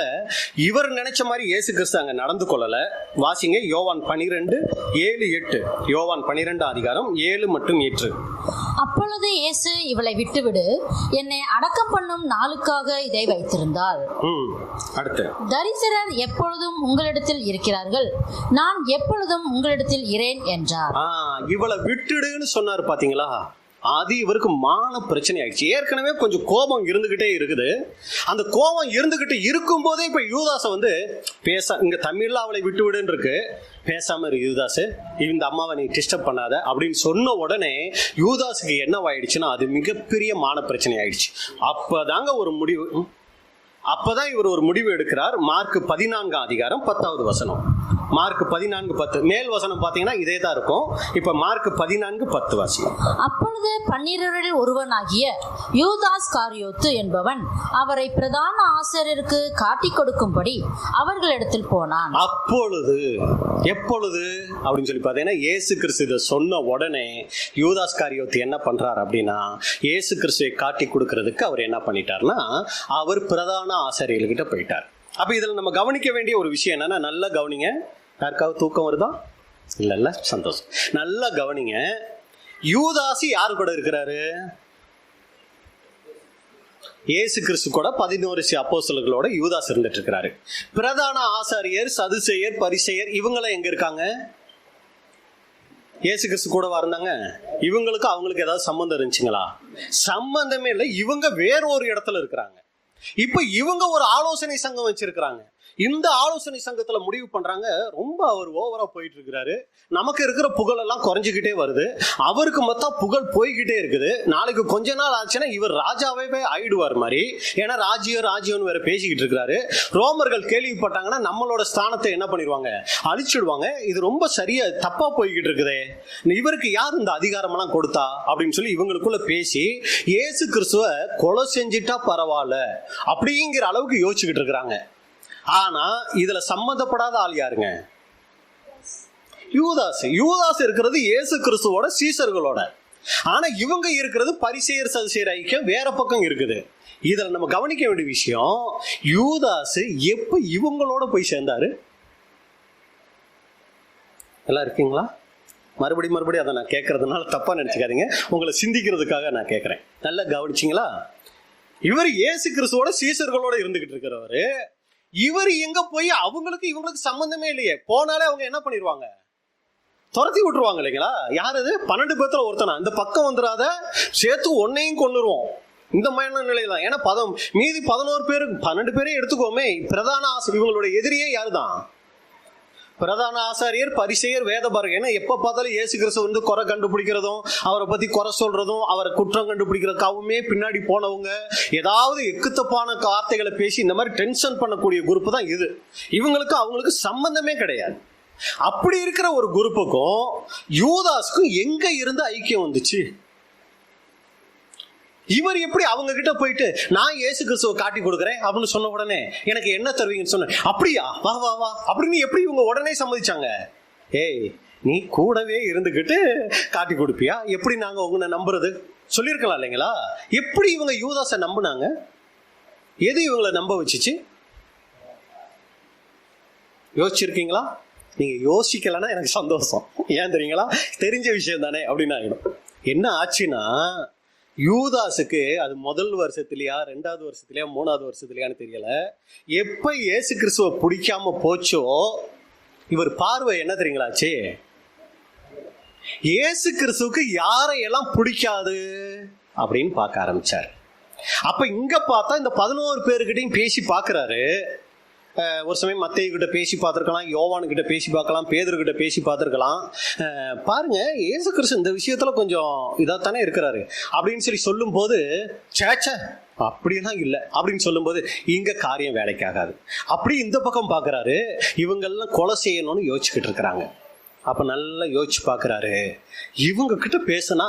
இவர் நினைச்ச மாதிரி இயேசு கிறிஸ்து அங்க நடந்து கொள்ளல. வாசிங்க யோவான் 12:7-8. யோவான் 12 மற்றும் 8. அப்பொழுது இயேசு, இவளை விட்டுவிடு, என்னை அடக்கம் பண்ணும் நாளுக்காக இதை வைத்திருந்தாள். அடுத்து, தரித்திரர் எப்பொழுதும் உங்களிடத்தில் இருக்கிறார்கள், நான் எப்பொழுதும் உங்களிடத்தில் இரேன் என்றார். இவளை விட்டுடுன்னு சொன்னாரு பாத்தீங்களா? அது இவருக்கு மான பிரச்சனை ஆயிடுச்சு. ஏற்கனவே கொஞ்சம் கோபம் இருந்துகிட்டே இருக்குது. அந்த கோபம் இருந்துகிட்டு இருக்கும் போதே இப்ப யூதாசை வந்து இங்க தமிழ்ல அவளை விட்டு விடுன்னு இருக்கு, பேசாம இருக்கு யூதாசு, இந்த அம்மாவை நீ டிஸ்டர்ப் பண்ணாத அப்படின்னு சொன்ன உடனே யூதாஸுக்கு என்னவாயிடுச்சுன்னா அது மிகப்பெரிய மான பிரச்சனை ஆயிடுச்சு. அப்பதான் இவர் ஒரு முடிவு எடுக்கிறார். மார்க் 14:10. மார்க் 14:10 மேல் வசனம் பாத்தீங்கன்னா இதே தான் இருக்கும். இப்ப மார்க் 14:10 வாசிக்கும். அப்பொழுது 12 ஒருவனாகிய யூதாஸ் காரியோத்து என்பவன் அவரை பிரதான ஆசாரியருக்கு காட்டிக் கொடுக்கும்படி அவர்களிடத்தில் போனான். அப்பொழுது, எப்பொழுது அப்படின்னு சொல்லி பாத்தீங்கன்னா இயேசு கிறிஸ்து இதை சொன்ன உடனே யூதாஸ் காரியோத்து என்ன பண்றார் அப்படின்னா, இயேசு கிறிஸ்துவை காட்டி கொடுக்கறதுக்கு அவர் என்ன பண்ணிட்டார்னா அவர் பிரதான ஆசாரியர்கிட்ட போயிட்டார். அப்ப இதுல நம்ம கவனிக்க வேண்டிய ஒரு விஷயம் என்னன்னா, நல்லா கவனிங்க. யாருக்காவது தூக்கம் வருதா? இல்ல, சந்தோஷம். நல்லா கவனிங்க. யூதாஸ் யாரு கூட இருக்கிறாரு? இயேசு கிறிஸ்து கூட 11 அப்போஸ்தலர்களோட யூதாஸ் இருந்துட்டு இருக்கிறாரு. பிரதான ஆசாரியர், சதுசேயர், பரிசேயர் இவங்களாம் எங்க இருக்காங்க? இயேசு கிறிஸ்து கூட இருந்தாங்க. இவங்களுக்கு அவங்களுக்கு ஏதாவது சம்பந்தம் இருந்துச்சுங்களா? சம்பந்தமே இல்லை. இவங்க வேற ஒரு இடத்துல இருக்கிறாங்க. இப்ப இவங்க ஒரு ஆலோசனை சங்கம் வச்சிருக்கிறாங்க. இந்த ஆலோசனை சங்கத்துல முடிவு பண்றாங்க, ரொம்ப அவர் ஓவரா போயிட்டு இருக்கிறாரு, நமக்கு இருக்கிற புகழ் எல்லாம் குறைஞ்சிக்கிட்டே வருது, அவருக்கு மொத்தம் புகழ் போய்கிட்டே இருக்குது, நாளைக்கு கொஞ்ச நாள் ஆச்சுன்னா இவர் ராஜாவே ஆயிடுவார் மாதிரி. ஏன்னா ராஜ்யம் வேற பேசிக்கிட்டு இருக்கிறாரு. ரோமர்கள் கேள்விப்பட்டாங்கன்னா நம்மளோட ஸ்தானத்தை என்ன பண்ணிடுவாங்க? அழிச்சிடுவாங்க. இது ரொம்ப சரியா தப்பா போய்கிட்டு இருக்குதே, இவருக்கு யார் இந்த அதிகாரம் எல்லாம் கொடுத்தா அப்படின்னு சொல்லி இவங்களுக்குள்ள பேசி இயேசு கிறிஸ்துவ கொலை செஞ்சிட்டா பரவாயில்ல அப்படிங்கிற அளவுக்கு யோசிச்சுக்கிட்டு இருக்கிறாங்க. ஆனா இதுல சம்பந்தப்படாத ஆள் யாருங்க? யூதாஸ் இருக்கிறது இயேசு கிறிஸ்துவோட சீசர்களோட. ஆனா இவங்க இருக்கிறது பரிசேயர் சதுசேயர் ஐக்கியம் வேற பக்கம் இருக்குது. இதுல நம்ம கவனிக்க வேண்டிய விஷயம், யூதாஸ் எப்ப இவங்களோட போய் சேர்ந்தாரு? எல்லாம் இருக்கீங்களா? மறுபடியும் அதை நான் கேட்கறதுனால தப்பா நினைச்சுக்காதீங்க, உங்களை சிந்திக்கிறதுக்காக நான் கேட்கிறேன். நல்லா கவனிச்சிங்களா? இவர் இயேசு கிறிஸ்துவோட சீசர்களோட இருந்துகிட்டு இருக்கிறவரு. இவர் எங்க போய் இவங்களுக்கு சம்பந்தமே இல்லையே, போனாலே அவங்க என்ன பண்ணிடுவாங்க? துரத்தி விட்டுருவாங்க இல்லைங்களா? யார் அது? 12 பேர்த்துல ஒருத்தனா, இந்த பக்கம் வந்துடாத, சேர்த்து ஒன்னையும் கொண்டுருவோம், இந்த மாதிரி நிலையில. ஏன்னா மீதி 11 பேரு 12 பேரே எடுத்துக்கோமே, பிரதான இவங்களுடைய எதிரியே யாருதான்? பிரதான ஆசாரியர், பரிசேயர், வேதபாரகர். ஏன்னா எப்ப பார்த்தாலும் இயேசு கிறிஸ்து வந்து குறை கண்டுபிடிக்கிறதும், அவரை பத்தி குறை சொல்றதும், அவரை குற்றம் கண்டுபிடிக்கிறதுக்காகவுமே பின்னாடி போனவங்க, ஏதாவது எக்குத்தப்பான வார்த்தைகளை பேசி இந்த மாதிரி டென்ஷன் பண்ணக்கூடிய குரூப் தான் இது. இவங்களுக்கு அவங்களுக்கு சம்பந்தமே கிடையாது. அப்படி இருக்கிற ஒரு குரூப்புக்கும் யூதாஸ்க்கும் எங்க இருந்து ஐக்கியம் வந்துச்சு? இவர் எப்படி அவங்க கிட்ட போயிட்டு நான் இயேசு கிறிஸ்துவை காட்டி கொடுக்குறேன் அப்படின்னு சொன்ன உடனே எனக்கு என்ன தருவீங்கன்னு சொன்ன, அப்படியா, வா வா வா அப்படின்னு எப்படி இவங்க உடனே சம்மதிச்சாங்க? ஏய், நீ கூடவே இருந்துகிட்டு காட்டி கொடுப்பியா, எப்படி நாங்க உங்களை நம்புறது? சொல்லியிருக்கலாம் இல்லைங்களா? எப்படி இவங்க யூதாஸை நம்பினாங்க? எது இவங்களை நம்ப வச்சுச்சு? யோசிச்சிருக்கீங்களா? நீங்க யோசிக்கலன்னா எனக்கு சந்தோஷம். ஏன் தெரியுங்களா? தெரிஞ்ச விஷயம் தானே அப்படின்னு ஆகிடும். என்ன ஆச்சுன்னா, யூதாஸுக்கு அது முதல் வருஷத்துலயா, 2வது வருஷத்துலயா, 3வது வருஷத்துலயான்னு தெரியல, எப்ப இயேசு கிறிஸ்துவ பிடிக்காம போச்சோ இவர் பார்வை என்ன தெரியுங்களாச்சு? இயேசு கிறிஸ்துவுக்கு யாரையெல்லாம் பிடிக்காது அப்படின்னு பார்க்க ஆரம்பிச்சார். அப்ப இங்க பார்த்தா இந்த 11 பேருக்கிட்டையும் பேசி பார்க்கிறாரு. ஒரு சமயம் மத்தேயு கிட்ட பேசி பார்த்துருக்கலாம், யோவானு கிட்ட பேசி பார்க்கலாம், பேதுருக்கிட்ட பேசி பார்த்துருக்கலாம். பாருங்க, இயேசு கிறிஸ்து இந்த விஷயத்துல கொஞ்சம் இதாத்தானே இருக்கிறாரு அப்படின்னு சொல்லி சொல்லும் போது, சேச்ச அப்படியெல்லாம் இல்லை அப்படின்னு சொல்லும் போது இங்க காரியம் வேலைக்காகாது. அப்படி இந்த பக்கம் பார்க்கறாரு, இவங்கெல்லாம் கொலை செய்யணும்னு யோசிச்சுக்கிட்டு இருக்கிறாங்க. அப்ப நல்லா யோசிச்சு பாக்குறாரு, இவங்க கிட்ட பேசினா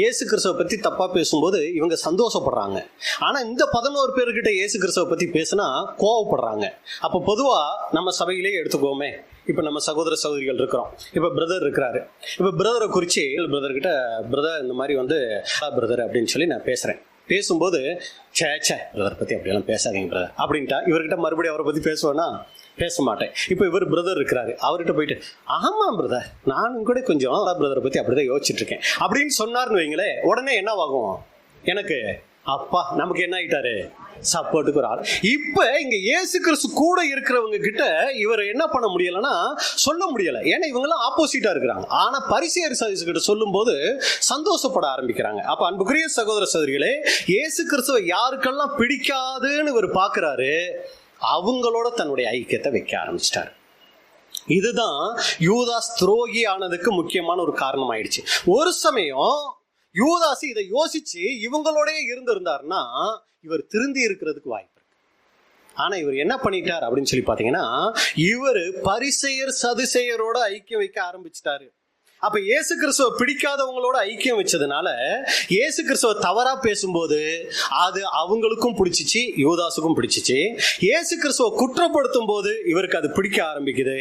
இயேசு கிறிஸ்துவை பத்தி தப்பா பேசும்போது இவங்க சந்தோஷப்படுறாங்க, ஆனா இந்த 11 பேர்கிட்ட இயேசு கிறிஸ்துவை பத்தி பேசினா கோவப்படுறாங்க. அப்ப பொதுவா நம்ம சபையிலே எடுத்துக்கோமே, இப்ப நம்ம சகோதர சகோதரிகள் இருக்கிறோம், இப்ப பிரதர் இருக்கிறாரு, இப்ப பிரதரை குறிச்சு பிரதர் கிட்ட, பிரதர் இந்த மாதிரி வந்து பிரதர் அப்படின்னு சொல்லி நான் பேசுறேன். பேசும்போது சே பிரதர் பத்தி அப்படியெல்லாம் பேசாதீங்க பிரதர் அப்படின்ட்டா, இவர்கிட்ட மறுபடியும் அவரை பத்தி பேசுவேன்னா பேச மாட்டேன். இப்போ இவர் பிரதர் இருக்கிறாரு, அவர்கிட்ட போயிட்டு ஆமா பிரதர் நானும் கூட கொஞ்சம் பிரதரை பத்தி அப்படிதான் யோசிச்சுட்டு இருக்கேன் அப்படின்னு சொன்னார்னு வைங்களேன், உடனே என்னவாகும், எனக்கு அப்பா நமக்கு என்ன ஆயிட்டாரு, சப்போர்ட்டுக்கு ஒரு ஆள். இப்ப இங்க இயேசு கிறிஸ்து கூட இருக்கிறவங்க கிட்ட இவர் என்ன பண்ண முடியலன்னா சொல்ல முடியல, ஏன்னா இவங்க எல்லாம் ஆப்போசிட்டா இருக்கிறாங்க. ஆனா பரிசேயர் சதுசேயர் கிட்ட சொல்லும் போது சந்தோஷப்பட ஆரம்பிக்கிறாங்க. அப்ப அன்புக்குரிய சகோதர சகோதரிகளே, இயேசு கிறிஸ்துவை யாருக்கெல்லாம் பிடிக்காதுன்னு இவர் பாக்குறாரு, அவங்களோட தன்னுடைய ஐக்கியத்தை வைக்க ஆரம்பிச்சிட்டாரு. இதுதான் யூதாஸ் துரோகி ஆனதுக்கு முக்கியமான ஒரு காரணம் ஆயிடுச்சு. ஒரு சமயம் யூதாஸ் இதை யோசிச்சு இவங்களோடய இருந்திருந்தாருன்னா இவர் திருந்தி இருக்கிறதுக்கு வாய்ப்பு இருக்கு. ஆனா இவர் என்ன பண்ணிட்டார் அப்படின்னு சொல்லி பாத்தீங்கன்னா, இவர் பரிசேயர் சதுசேயரோட ஐக்கியம் வைக்க ஆரம்பிச்சிட்டாரு. அப்ப இயேசு கிறிஸ்துவ பிடிக்காதவங்களோட ஐக்கியம் வச்சதுனால இயேசு கிறிஸ்துவ தவறா பேசும்போது அது அவங்களுக்கும் பிடிச்சிச்சு, யூதாஸுக்கும் பிடிச்சிச்சு. இயேசு கிறிஸ்துவ குற்றப்படுத்தும் போது இவருக்கு அது பிடிக்க ஆரம்பிக்குது.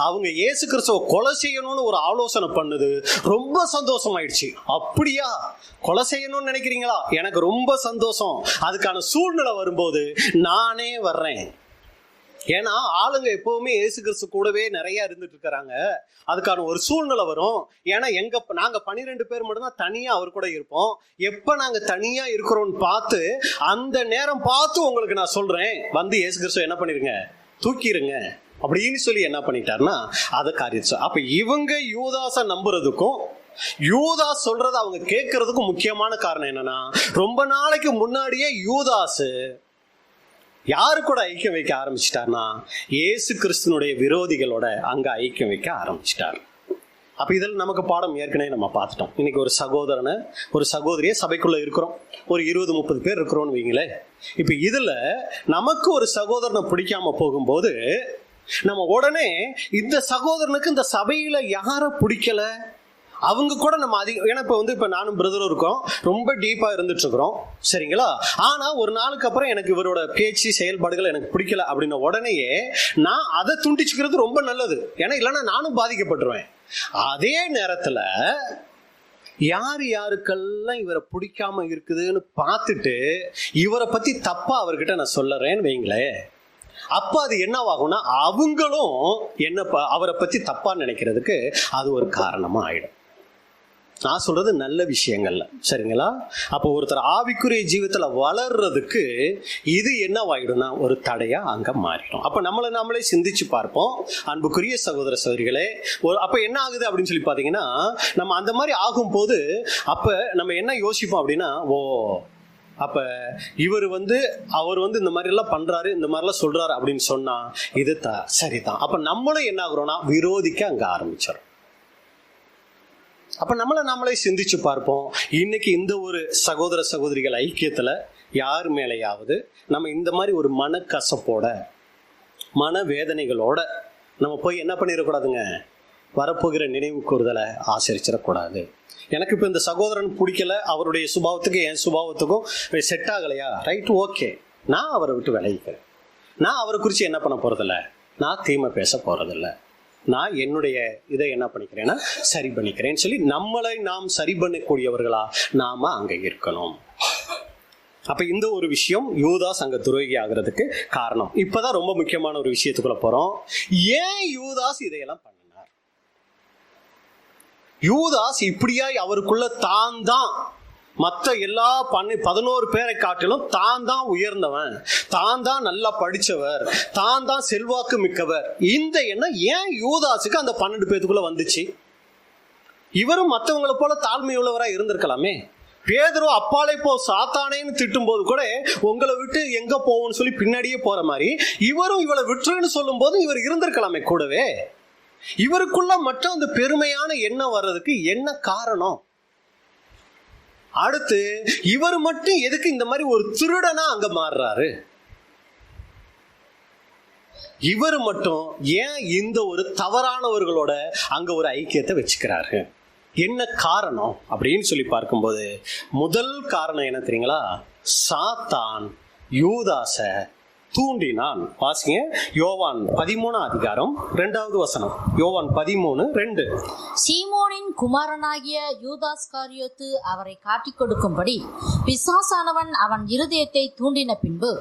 அவங்க இயேசு கிறிஸ்துவ கொலை செய்யணும்னு ஒரு ஆலோசனை பண்ணுது, ரொம்ப சந்தோஷமாயிடுச்சு. அப்படியா, கொலை செய்யணும்னு நினைக்கிறீங்களா, எனக்கு ரொம்ப சந்தோஷம், அதுக்கான சூழ்நிலை வரும்போது நானே வர்றேன். ஏன்னா ஆளுங்க எப்பவுமே இயேசு கிறிஸ்து கூடவே நிறைய இருந்துட்டு இருக்கிறாங்க, அதுக்கான ஒரு சூழ்நிலை வரும். ஏன்னா நாங்க 12 பேர் மட்டும்தான் தனியா அவர் கூட இருப்போம். எப்ப நாங்க தனியா இருக்கிறோம்னு பார்த்து அந்த நேரம் பார்த்து உங்களுக்கு நான் சொல்றேன், வந்து இயேசு கிறிஸ்து என்ன பண்ணிருங்க, தூக்கிருங்க அப்படின்னு சொல்லி என்ன பண்ணிட்டாருன்னா அதை காரியம். அப்ப இவங்க யூதாஸை நம்புறதுக்கும் யூதாஸ் சொல்றதை அவங்க கேட்கறதுக்கும் முக்கியமான காரணம் என்னன்னா, ரொம்ப நாளைக்கு முன்னாடியே யூதாஸ் யாரு கூட ஐக்கியம் வைக்க ஆரம்பிச்சிட்டார்னா இயேசு கிறிஸ்துனுடைய விரோதிகளோட அங்க ஐக்கியம் வைக்க ஆரம்பிச்சிட்டார். அப்ப இதில் நமக்கு பாடம் ஏற்கனவே நம்ம பார்த்துட்டோம். இன்னைக்கு ஒரு சகோதரனை ஒரு சகோதரியை சபைக்குள்ள இருக்கிறோம், ஒரு 20-30 பேர் இருக்கிறோம்னு வைங்களே. இப்ப இதுல நமக்கு ஒரு சகோதரனை பிடிக்காம போகும்போது நம்ம உடனே இந்த சகோதரனுக்கு இந்த சபையில யார பிடிக்கல அவங்க கூட நம்ம அதிகம், ஏன்னா இப்ப நானும் பிரதரும் இருக்கோம், ரொம்ப டீப்பா இருந்துட்டு இருக்கிறோம், சரிங்களா. ஆனா ஒரு நாளுக்கு அப்புறம் எனக்கு இவரோட பேச்சு செயல்பாடுகள் எனக்கு பிடிக்கல அப்படின்ன உடனேயே நான் அதை துண்டிச்சுக்கிறது ரொம்ப நல்லது, ஏன்னா இல்லைன்னா நானும் பாதிக்கப்பட்டுருவேன். அதே நேரத்துல யார் யாருக்கெல்லாம் இவரை பிடிக்காம இருக்குதுன்னு பார்த்துட்டு இவரை பத்தி தப்பா அவர்கிட்ட நான் சொல்லறேன்னு வைங்களேன், அப்ப அது என்னவாகும்னா அவங்களும் என்ன அவரை பத்தி தப்பா நினைக்கிறதுக்கு அது ஒரு காரணமா ஆயிடும். நான் சொல்றது நல்ல விஷயங்கள்ல, சரிங்களா. அப்போ ஒருத்தர் ஆவிக்குரிய ஜீவிதத்துல வளர்றதுக்கு இது என்னவாயிடும்னா ஒரு தடையா அங்க மாறிடும். அப்ப நம்மளே சிந்திச்சு பார்ப்போம் அன்புக்குரிய சகோதர சகோதரிகளே. அப்ப என்ன ஆகுது அப்படின்னு சொல்லி பாத்தீங்கன்னா, நம்ம அந்த மாதிரி ஆகும் போது அப்ப நம்ம என்ன யோசிப்போம் அப்படின்னா, அப்ப அவர் இந்த மாதிரி எல்லாம் பண்றாரு, இந்த மாதிரி எல்லாம் சொல்றாரு அப்படின்னு சொன்னா இது சரிதான். அப்ப நம்மளும் என்ன ஆகுறோம்னா விரோதிக்க அங்க ஆரம்பிச்சிடும். அப்ப நம்மளே சிந்திச்சு பார்ப்போம், இன்னைக்கு இந்த ஒரு சகோதர சகோதரிகள் ஐக்கியத்துல யார் மேலேயாவது நம்ம இந்த மாதிரி ஒரு மனக்கசப்போட மனவேதனைகளோட நம்ம போய் என்ன பண்ணிடக்கூடாதுங்க, வரப்போகிற நினைவு கூறுதலை ஆசரிச்சிடக்கூடாது. எனக்கு இப்ப இந்த சகோதரன் பிடிக்கல, அவருடைய சுபாவத்துக்கு என் சுபாவத்துக்கும் செட் ஆகலையா, ரைட், ஓகே, நான் அவரை விட்டு விலகிக்கிறேன். நான் அவரை குறித்து என்ன பண்ண போறதில்ல, நான் தீமை பேச போறதில்ல, நான் என்னுடைய இதை என்ன பண்ணிக்கிறேன்னா சரி பண்ணிக்கிறேன்னு சொல்லி நம்மளை நாம் சரி பண்ணக்கூடியவர்களா நாம அங்க இருக்கணும். அப்ப இந்த ஒரு விஷயம் யூதாஸ் அங்க துரோகி ஆகிறதுக்கு காரணம். இப்பதான் ரொம்ப முக்கியமான ஒரு விஷயத்துக்குள்ள போறோம். ஏன் யூதாஸ் இதையெல்லாம் பண்ணினார்? யூதாஸ் இப்படியாய் அவருக்குள்ள தான் மற்ற எல்லா 11 பேரை காட்டிலும் தான் உயர்ந்தவன், தான் நல்லா படிச்சவர், தான் செல்வாக்கு மிக்கவர், இந்த எண்ணம் ஏன் யூதாஸுக்கு அந்த 12 பேருக்குள்ள வந்துச்சு? இவரும் மற்றவங்களை போல தாழ்மை உள்ளவராக இருந்திருக்கலாமே. பேதுரு அப்பாலே போ சாத்தானேன்னு திட்டும் போது கூட உங்களை விட்டு எங்க போவோம்னு சொல்லி பின்னாடியே போற மாதிரி இவரும் இவளை விட்டுருன்னு சொல்லும் போது இவர் இருந்திருக்கலாமே கூடவே. இவருக்குள்ள மட்டும் அந்த பெருமையான எண்ணம் வர்றதுக்கு என்ன காரணம்? அடுத்து இவர் மட்டும் எதுக்கு இந்த மாதிரி ஒரு திருடனா அங்க மாறுறாரு? இவர் மட்டும் ஏன் இந்த ஒரு தவறானவர்களோட அங்க ஒரு ஐக்கியத்தை வச்சுக்கிறாரு? என்ன காரணம் அப்படின்னு சொல்லி பார்க்கும்போது முதல் காரணம் என்ன தெரியுங்களா? சாத்தான் யூதாசை தூண்டினான். வாசிங்க, யோவான் 13 அதிகாரம் 2வது வசனம். யோவான் 13:2. சீமோனின் குமாரனாகிய யூதாஸ்காரியோத்து அவரை காட்டிக் கொடுக்கும்படி பிசாசானவன் அவன் இருதயத்தை தூண்டின பின்பு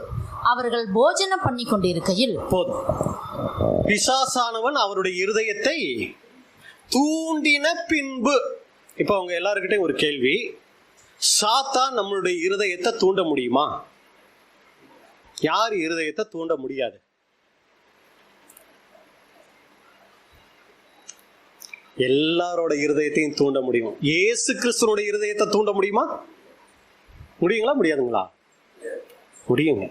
அவர்கள் போஜனம் பண்ணி கொண்டிருக்கையில். போதும். பிசாசானவன் அவருடைய இருதயத்தை தூண்டின பின்பு. இப்ப அவங்க எல்லாருக்கிட்டையும் ஒரு கேள்வி, சாத்தான் நம்மளுடைய இருதயத்தை தூண்ட முடியுமா? யார் இருதயத்தை தூண்ட முடியாது? எல்லாரோட இருதயத்தையும் தூண்ட முடியும். இயேசு கிறிஸ்துவோட இருதயத்தை தூண்ட முடியுமா? முடியுங்களா முடியாதுங்களா? முடியுங்க.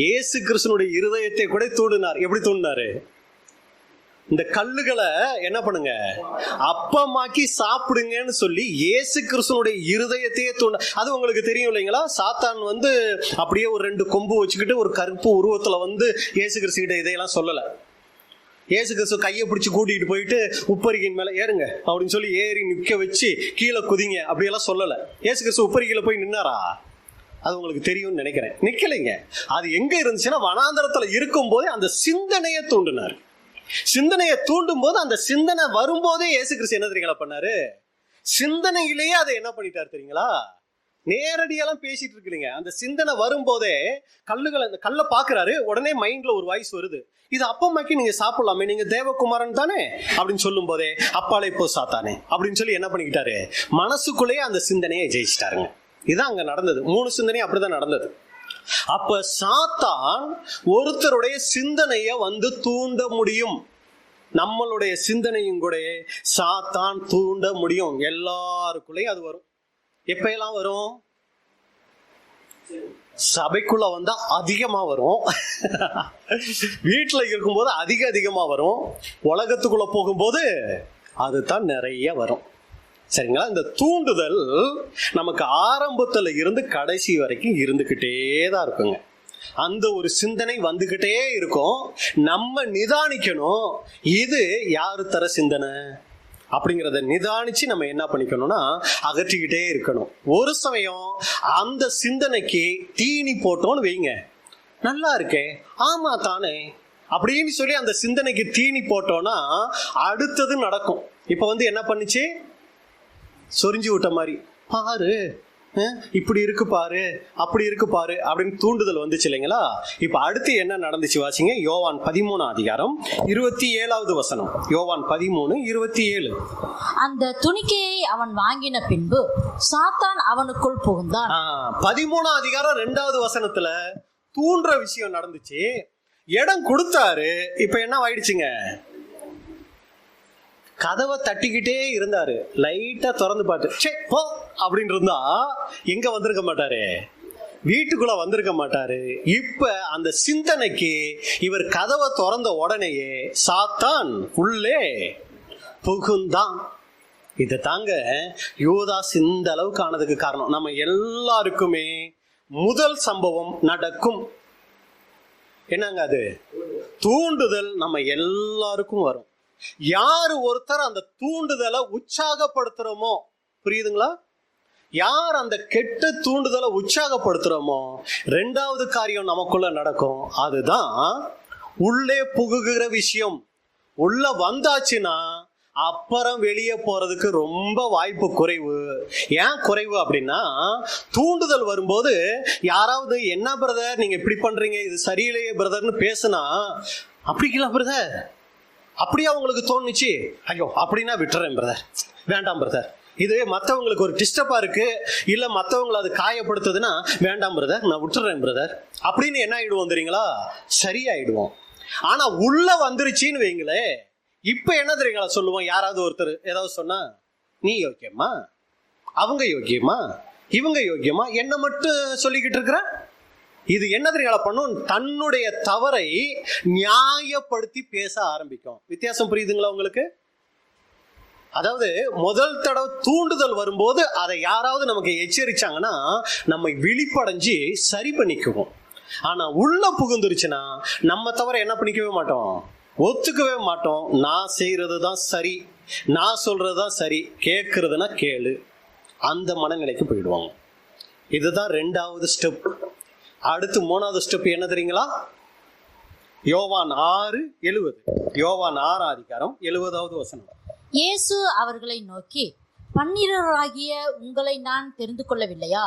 இயேசு கிறிஸ்துவோட இருதயத்தை கூட தூண்டினார். எப்படி தூண்டினாரு? இந்த கல்லுகளை என்ன பண்ணுங்க, அப்பமாக்கி சாப்பிடுங்கன்னு சொல்லி இயேசு கிறிஸ்துவோட இருதயத்தையே தூண்ட. அது உங்களுக்கு தெரியும் இல்லைங்களா? சாத்தான் அப்படியே ஒரு 2 கொம்பு வச்சுக்கிட்டு ஒரு கருப்பு உருவத்துல இயேசு கிறிஸ்து கிட்ட இதையெல்லாம் சொல்லல. இயேசு கிறிஸ்து கையை பிடிச்சி கூட்டிகிட்டு போயிட்டு உப்பரிகையின் மேல ஏறுங்க அப்படின்னு சொல்லி ஏறி நிற்க வச்சு கீழே குதிங்க அப்படியெல்லாம் சொல்லல. இயேசு கிறிஸ்து உப்பரிகையில போய் நின்னாரா? அது உங்களுக்கு தெரியும்னு நினைக்கிறேன். நிக்கலைங்க. அது எங்க இருந்துச்சுன்னா வனாந்தரத்துல இருக்கும் போதே அந்த சிந்தனையை தூண்டினார். சிந்தனையை தூண்டும் போது அந்த சிந்தனை வரும்போதே இயேசு கிறிஸ்து என்ன தெரியுங்களா பண்ணாரு? சிந்தனையிலேயே அதை என்ன பண்ணிட்டாரு தெரியுங்களா? நேரடியெல்லாம் பேசிட்டு இருக்குங்க. அந்த சிந்தனை வரும்போதே அந்த கல்லை பாக்குறாரு. உடனே மைண்ட்ல ஒரு வாய்ஸ் வருது, இது அப்பமாக்கி நீங்க சாப்பிடலாமே, நீங்க தேவகுமாரன் தானே அப்படின்னு சொல்லும் போதே அப்பாலே போ சாத்தானே அப்படின்னு சொல்லி என்ன பண்ணிக்கிட்டாரு? மனசுக்குள்ளேயே அந்த சிந்தனையை ஜெயிச்சிட்டாருங்க. இதுதான் அங்க நடந்தது. 3 சிந்தனையும் அப்படிதான் நடந்தது. அப்ப சாத்தான் ஒருத்தருடைய சிந்தனைய தூண்ட முடியும். நம்மளுடைய சிந்தனையும் கூட சாத்தான் தூண்ட முடியும். எல்லாருக்குள்ளேயும் அது வரும். எப்ப எல்லாம் வரும்? சபைக்குள்ள வந்தா அதிகமா வரும். வீட்டுல இருக்கும்போது அதிகமா வரும். உலகத்துக்குள்ள போகும்போது அதுதான் நிறைய வரும். சரிங்களா? இந்த தூண்டுதல் நமக்கு ஆரம்பத்துல இருந்து கடைசி வரைக்கும் இருந்துகிட்டே தான் இருக்குங்க. அந்த ஒரு சிந்தனை வந்துகிட்டே இருக்கும். நம்ம நிதானிக்கணும், இது யாரு தர சிந்தனை அப்படிங்கிறத நிதானிச்சு நம்ம என்ன பண்ணிக்கணும்னா அகற்றிக்கிட்டே இருக்கணும். ஒரு சமயம் அந்த சிந்தனைக்கு தீனி போட்டோன்னு வைங்க, நல்லா இருக்கே, ஆமா தானே அப்படின்னு சொல்லி அந்த சிந்தனைக்கு தீனி போட்டோம்னா அடுத்தது நடக்கும். இப்ப என்ன பண்ணுச்சு? சொரிஞ்சு விட்ட மாதிரி, பாரு இப்படி இருக்கு பாரு, அப்படி இருக்கு பாரு அப்படின்னு தூண்டுதல் வந்துச்சு இல்லைங்களா? இப்ப அடுத்து என்ன நடந்துச்சு வாசிங்க. யோவான் 13 அதிகாரம் 27வது வசனம். யோவான் 13:27. அந்த துணிக்கையை அவன் வாங்கின பின்பு சாத்தான் அவனுக்குள் புகுந்தான். 13 அதிகாரம் 2வது வசனத்துல தூண்டுற விஷயம் நடந்துச்சு. இடம் கொடுத்தாரு. இப்ப என்ன ஆயிடுச்சுங்க? கதவை தட்டிக்கிட்டே இருந்தாரு. லைட்டா திறந்து பாட்டு போ அப்படின்னு இருந்தா எங்க வந்திருக்க மாட்டாரு? வீட்டுக்குள்ள வந்திருக்க மாட்டாரு. இப்ப அந்த சிந்தனைக்கு இவர் கதவை திறந்த உடனேயே சாத்தான் உள்ளே புகுந்தான். இதை தாங்க யூதாஸ் இந்த அளவுக்கு ஆனதுக்கு காரணம். நம்ம எல்லாருக்குமே முதல் சம்பவம் நடக்கும். என்னங்க அது? தூண்டுதல் நம்ம எல்லாருக்கும் வரும். யாரு ஒருத்தர் அந்த தூண்டுதலை உற்சாகப்படுத்துறோமோ, புரியுதுங்களா? யார் அந்த கெட்ட தூண்டுதலை உற்சாகப்படுத்துறோமோ 2வது காரியம் நமக்குள்ள நடக்கும். அதுதான் உள்ளே புகுகிற விஷயம். உள்ள வந்தாச்சுன்னா அப்புறம் வெளியே போறதுக்கு ரொம்ப வாய்ப்பு குறைவு. ஏன் குறைவு அப்படின்னா, தூண்டுதல் வரும்போது யாராவது என்ன பிரதர் நீங்க இப்படி பண்றீங்க, இது சரியில்லையே பிரதர்னு பேசுனா, அப்படிங்களா பிரதர், அப்படியா உங்களுக்கு தோணுச்சு, ஐயோ அப்படின்னா விட்டுறேன் பிரதர், வேண்டாம் பிரதர், இது மற்றவங்களுக்கு ஒரு டிஸ்டர்பா இருக்கு, இல்ல மற்றவங்களை அது காயப்படுத்துதுன்னா வேண்டாம் பிரதர், நான் விட்டுறேன் பிரதர் அப்படின்னு என்ன ஆயிடுவோம் தெரியுங்களா? சரியாயிடுவோம். ஆனா உள்ள வந்துருச்சின்னு வைங்களே, இப்ப என்ன தெரியுங்களா சொல்லுவோம்? யாராவது ஒருத்தர் ஏதாவது சொன்னா, நீ யோக்கியமா, அவங்க யோக்கியமா, இவங்க யோக்கியமா, என்ன மட்டும் சொல்லிக்கிட்டு இருக்கிற. இது என்ன தெரியுங்களா பண்ணும்? தன்னுடைய தவறை நியாயப்படுத்தி பேச ஆரம்பிக்கும். வித்தியாசம் புரியுதுங்களா உங்களுக்கு? அதாவது முதல் தடவை தூண்டுதல் வரும்போது அதை யாராவது நமக்கு எச்சரிச்சாங்கன்னா நம்ம விழிப்படைஞ்சு சரி பண்ணிக்குவோம். ஆனா உள்ள புகுந்துருச்சுன்னா நம்ம தவிர என்ன பண்ணிக்கவே மாட்டோம், ஒத்துக்கவே மாட்டோம். நான் செய்யறது தான் சரி, நான் சொல்றது தான் சரி, கேட்கறதுனா கேளு, அந்த மனநிலைக்கு போயிடுவாங்க. இதுதான் 2வது ஸ்டெப். அடுத்து 3வது ஸ்டெப் என்ன தெரியுங்களா? யோவான் 6:70. யோவான் 6:70 வசனம். இயேசு அவர்களை நோக்கி, 12 உங்களை நான் தெரிந்து கொள்ளவில்லையா?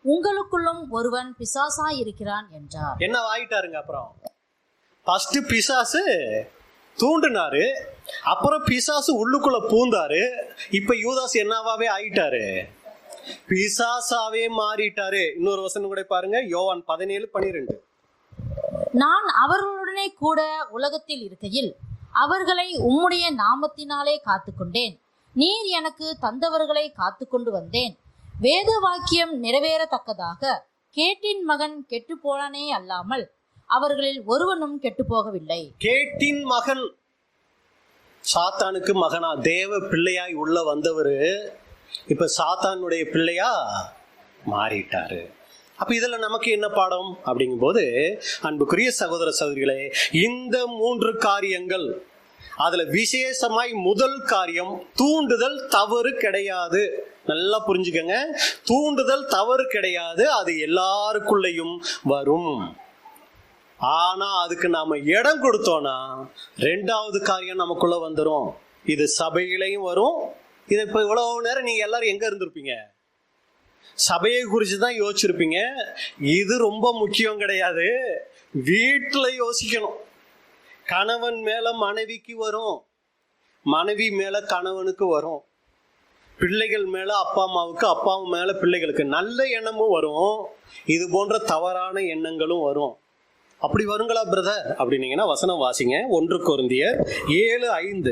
உங்களுக்குள்ளும் ஒருவன் பிசாசாய் இருக்கிறான் என்றார். என்ன ஆயிட்டாருங்க? அப்புறம் ஃபர்ஸ்ட் பிசாசு தூண்டினாரு, அப்புறம் பிசாசு உள்ளுக்குள்ள பூந்தாரு. இப்ப யூதாஸ் என்னவாவே ஆயிட்டாரு, பிசாசாவே மாறிட்டாரு. இன்னொரு வசனம் கூட பாருங்க, யோவான் 17:12. நான் அவர்களுடனே கூட உலகத்தில் இருக்கையில் அவர்களை உம்முடைய நாமத்தினாலே காத்துக்கொண்டேன். நீர் எனக்கு தந்தவர்களை காத்துக்கொண்டு வந்தேன். வேத வாக்கியம் நிறைவேறத்தக்கதாக கேட்டின் மகன் கெட்டு போனானே அல்லாமல் அவர்களில் ஒருவனும் கெட்டு போகவில்லை. கேட்டின் மகன், சாத்தானுக்கு மகனா, தேவ பிள்ளையாய் உள்ள வந்தவரு இப்ப சாத்தானுடைய பிள்ளையா மாறிட்டாரு. அப்ப இதுல நமக்கு என்ன பாடம் அப்படிங்கும் போது, அன்புக்குரிய சகோதர சகோதரிகளே, இந்த 3 காரியங்கள், அதுல விசேஷமாய் முதல் காரியம் தூண்டுதல் தவறு கிடையாது. நல்லா புரிஞ்சுக்கங்க, தூண்டுதல் தவறு கிடையாது, அது எல்லாருக்குள்ளேயும் வரும். ஆனா அதுக்கு நாம இடம் கொடுத்தோம்னா 2வது காரியம் நமக்குள்ள வந்துடும். இது சபையிலையும் வரும். இது இப்ப இவ்வளவு நேரம் நீங்க எல்லாரும் எங்க இருந்திருப்பீங்க? சபையை குறித்து தான் யோசிச்சிருப்பீங்க. இது ரொம்ப முக்கியம் கிடையாது, வீட்டுல யோசிக்கணும். கணவன் மேல மனைவிக்கு வரும், மனைவி மேல கணவனுக்கு வரும், பிள்ளைகள் மேல அப்பா அம்மாவுக்கு, அப்பா அம்மா மேல பிள்ளைகளுக்கு. நல்ல எண்ணமும் வரும், இது போன்ற தவறான எண்ணங்களும் வரும். அப்படி வருங்களா பிரதர் அப்படின்னீங்கன்னா வசனம் வாசிங்க. 1 கொரிந்தியர் 7:5.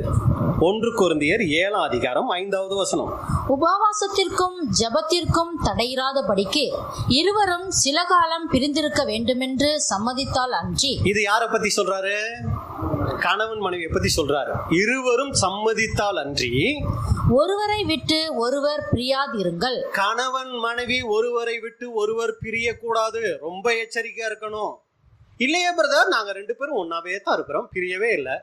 1 கொரிந்தியர் 7:5 வசனம். உபவாசத்திற்கும் ஜெபத்திற்கும் தடையிராதபடிக்கு இருவரும் சில காலம் பிரிந்திருக்க வேண்டுமென்று சம்மதித்தால் அன்றி. இது யாரை பத்தி சொல்றாரு? கணவன் மனைவியை பத்தி சொல்றாரு. இருவரும் சம்மதித்தால் அன்றி ஒருவரை விட்டு ஒருவர் பிரியாதிருங்கள். கணவன் மனைவி ஒருவரை விட்டு ஒருவர் பிரிய கூடாது. ரொம்ப எச்சரிக்கையா இருக்கணும். இல்லையா பிரதர், நாங்க 2 பேரும் ஒன்னாவே தான் இருக்கிறோம், பிரியவே இல்லை.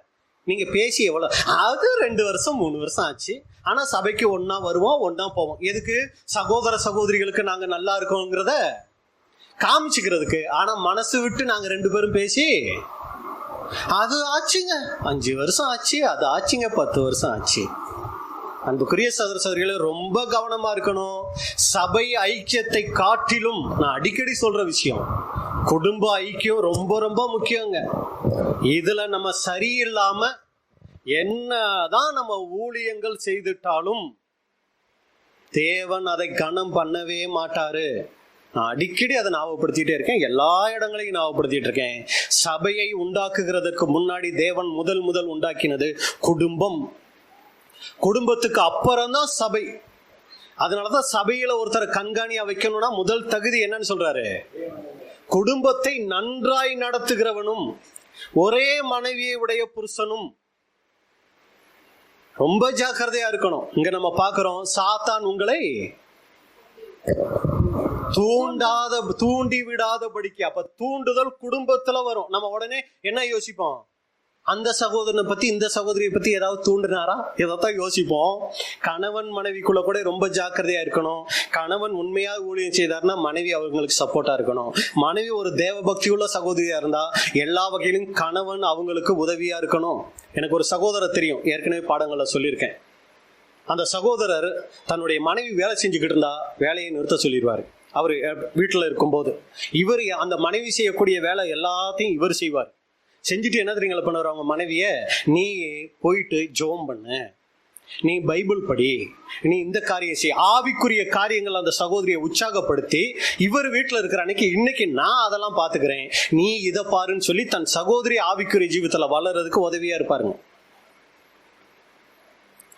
நீங்க பேசி எவ்வளவு, அது 2 வருஷம் 3 வருஷம் ஆச்சு. ஆனா சபைக்கு ஒன்னா வருவோம், ஒன்னா போவோம். எதுக்கு? சகோதர சகோதரிகளுக்கு நாங்க நல்லா இருக்கோங்கிறத காமிச்சுக்கிறதுக்கு. ஆனா மனசு விட்டு நாங்க 2 பேரும் பேசி, அது ஆச்சுங்க 5 வருஷம் ஆச்சு, அது ஆச்சுங்க 10 வருஷம் ஆச்சு. அன்புக்குரிய சகோதர சகோதரிகளை ரொம்ப கவனமா இருக்கணும். சபை ஐக்கியத்தை காட்டிலும் நான் அடிக்கடி சொல்ற விஷயம், குடும்ப ஐக்கியம் ரொம்ப ரொம்ப முக்கியங்க. இதுல நம்ம சரியில்லாம என்னதான் நம்ம ஊழியங்கள் செய்துட்டாலும் தேவன் அதை கனம் பண்ணவே மாட்டாரு. நான் அடிக்கடி அதை ஞாபகப்படுத்திட்டே இருக்கேன், எல்லா இடங்களையும் ஞாபகப்படுத்திட்டு இருக்கேன். சபையை உண்டாக்குகிறதுக்கு முன்னாடி தேவன் முதல் உண்டாக்கினது குடும்பம். குடும்பத்துக்கு அப்புறம்தான் சபை. அதனாலதான் சபையில ஒருத்தரை கண்காணியா வைக்கணும்னா முதல் தகுதி என்னன்னு சொல்றாரு? குடும்பத்தை நன்றாய் நடத்துகிறவனும் ஒரே மனைவியை உடைய புருஷனும். ரொம்ப ஜாக்கிரதையா இருக்கணும். இங்க நம்ம பாக்குறோம், சாத்தான் உங்களை தூண்டி விடாதபடிக்கு. அப்ப தூண்டுதல் குடும்பத்துல வரும். நம்ம உடனே என்ன யோசிப்போம்? அந்த சகோதரனை பத்தி இந்த சகோதரியை பத்தி ஏதாவது தூண்டினாரா, இதைத்தான் யோசிப்போம். கணவன் மனைவிக்குள்ள கூட ரொம்ப ஜாக்கிரதையா இருக்கணும். கணவன் உண்மையா ஊழியம் செய்தார்னா மனைவி அவங்களுக்கு சப்போர்ட்டா இருக்கணும். மனைவி ஒரு தேவ பக்தி உள்ள சகோதரியா இருந்தா எல்லா வகையிலும் கணவன் அவங்களுக்கு உதவியா இருக்கணும். எனக்கு ஒரு சகோதரர் தெரியும், ஏற்கனவே பாடங்கள்ல சொல்லியிருக்கேன். அந்த சகோதரர் தன்னுடைய மனைவி வேலை செஞ்சுக்கிட்டு இருந்தா வேலையை நிறுத்த சொல்லிடுவாரு. அவர் வீட்டுல இருக்கும்போது இவர் அந்த மனைவி செய்யக்கூடிய வேலை எல்லாத்தையும் இவர் செய்வார். செஞ்சுட்டு என்ன தெரியுங்களா பண்ணுவார்? அவங்க மனைவிய, நீ போயிட்டு ஜெபம் பண்ணு, நீ பைபிள் படி, நீ இந்த காரியம் செய், ஆவிக்குரிய காரியங்கள் அந்த சகோதரியை உற்சாகப்படுத்தி, இவர் வீட்டில் இருக்கிற அன்னைக்கு இன்னைக்கு நான் அதெல்லாம் பார்த்துக்கிறேன், நீ இதை பாருன்னு சொல்லி தன் சகோதரி ஆவிக்குரிய ஜீவிதத்தில் வளர்றதுக்கு உதவியா இருப்பாருங்க.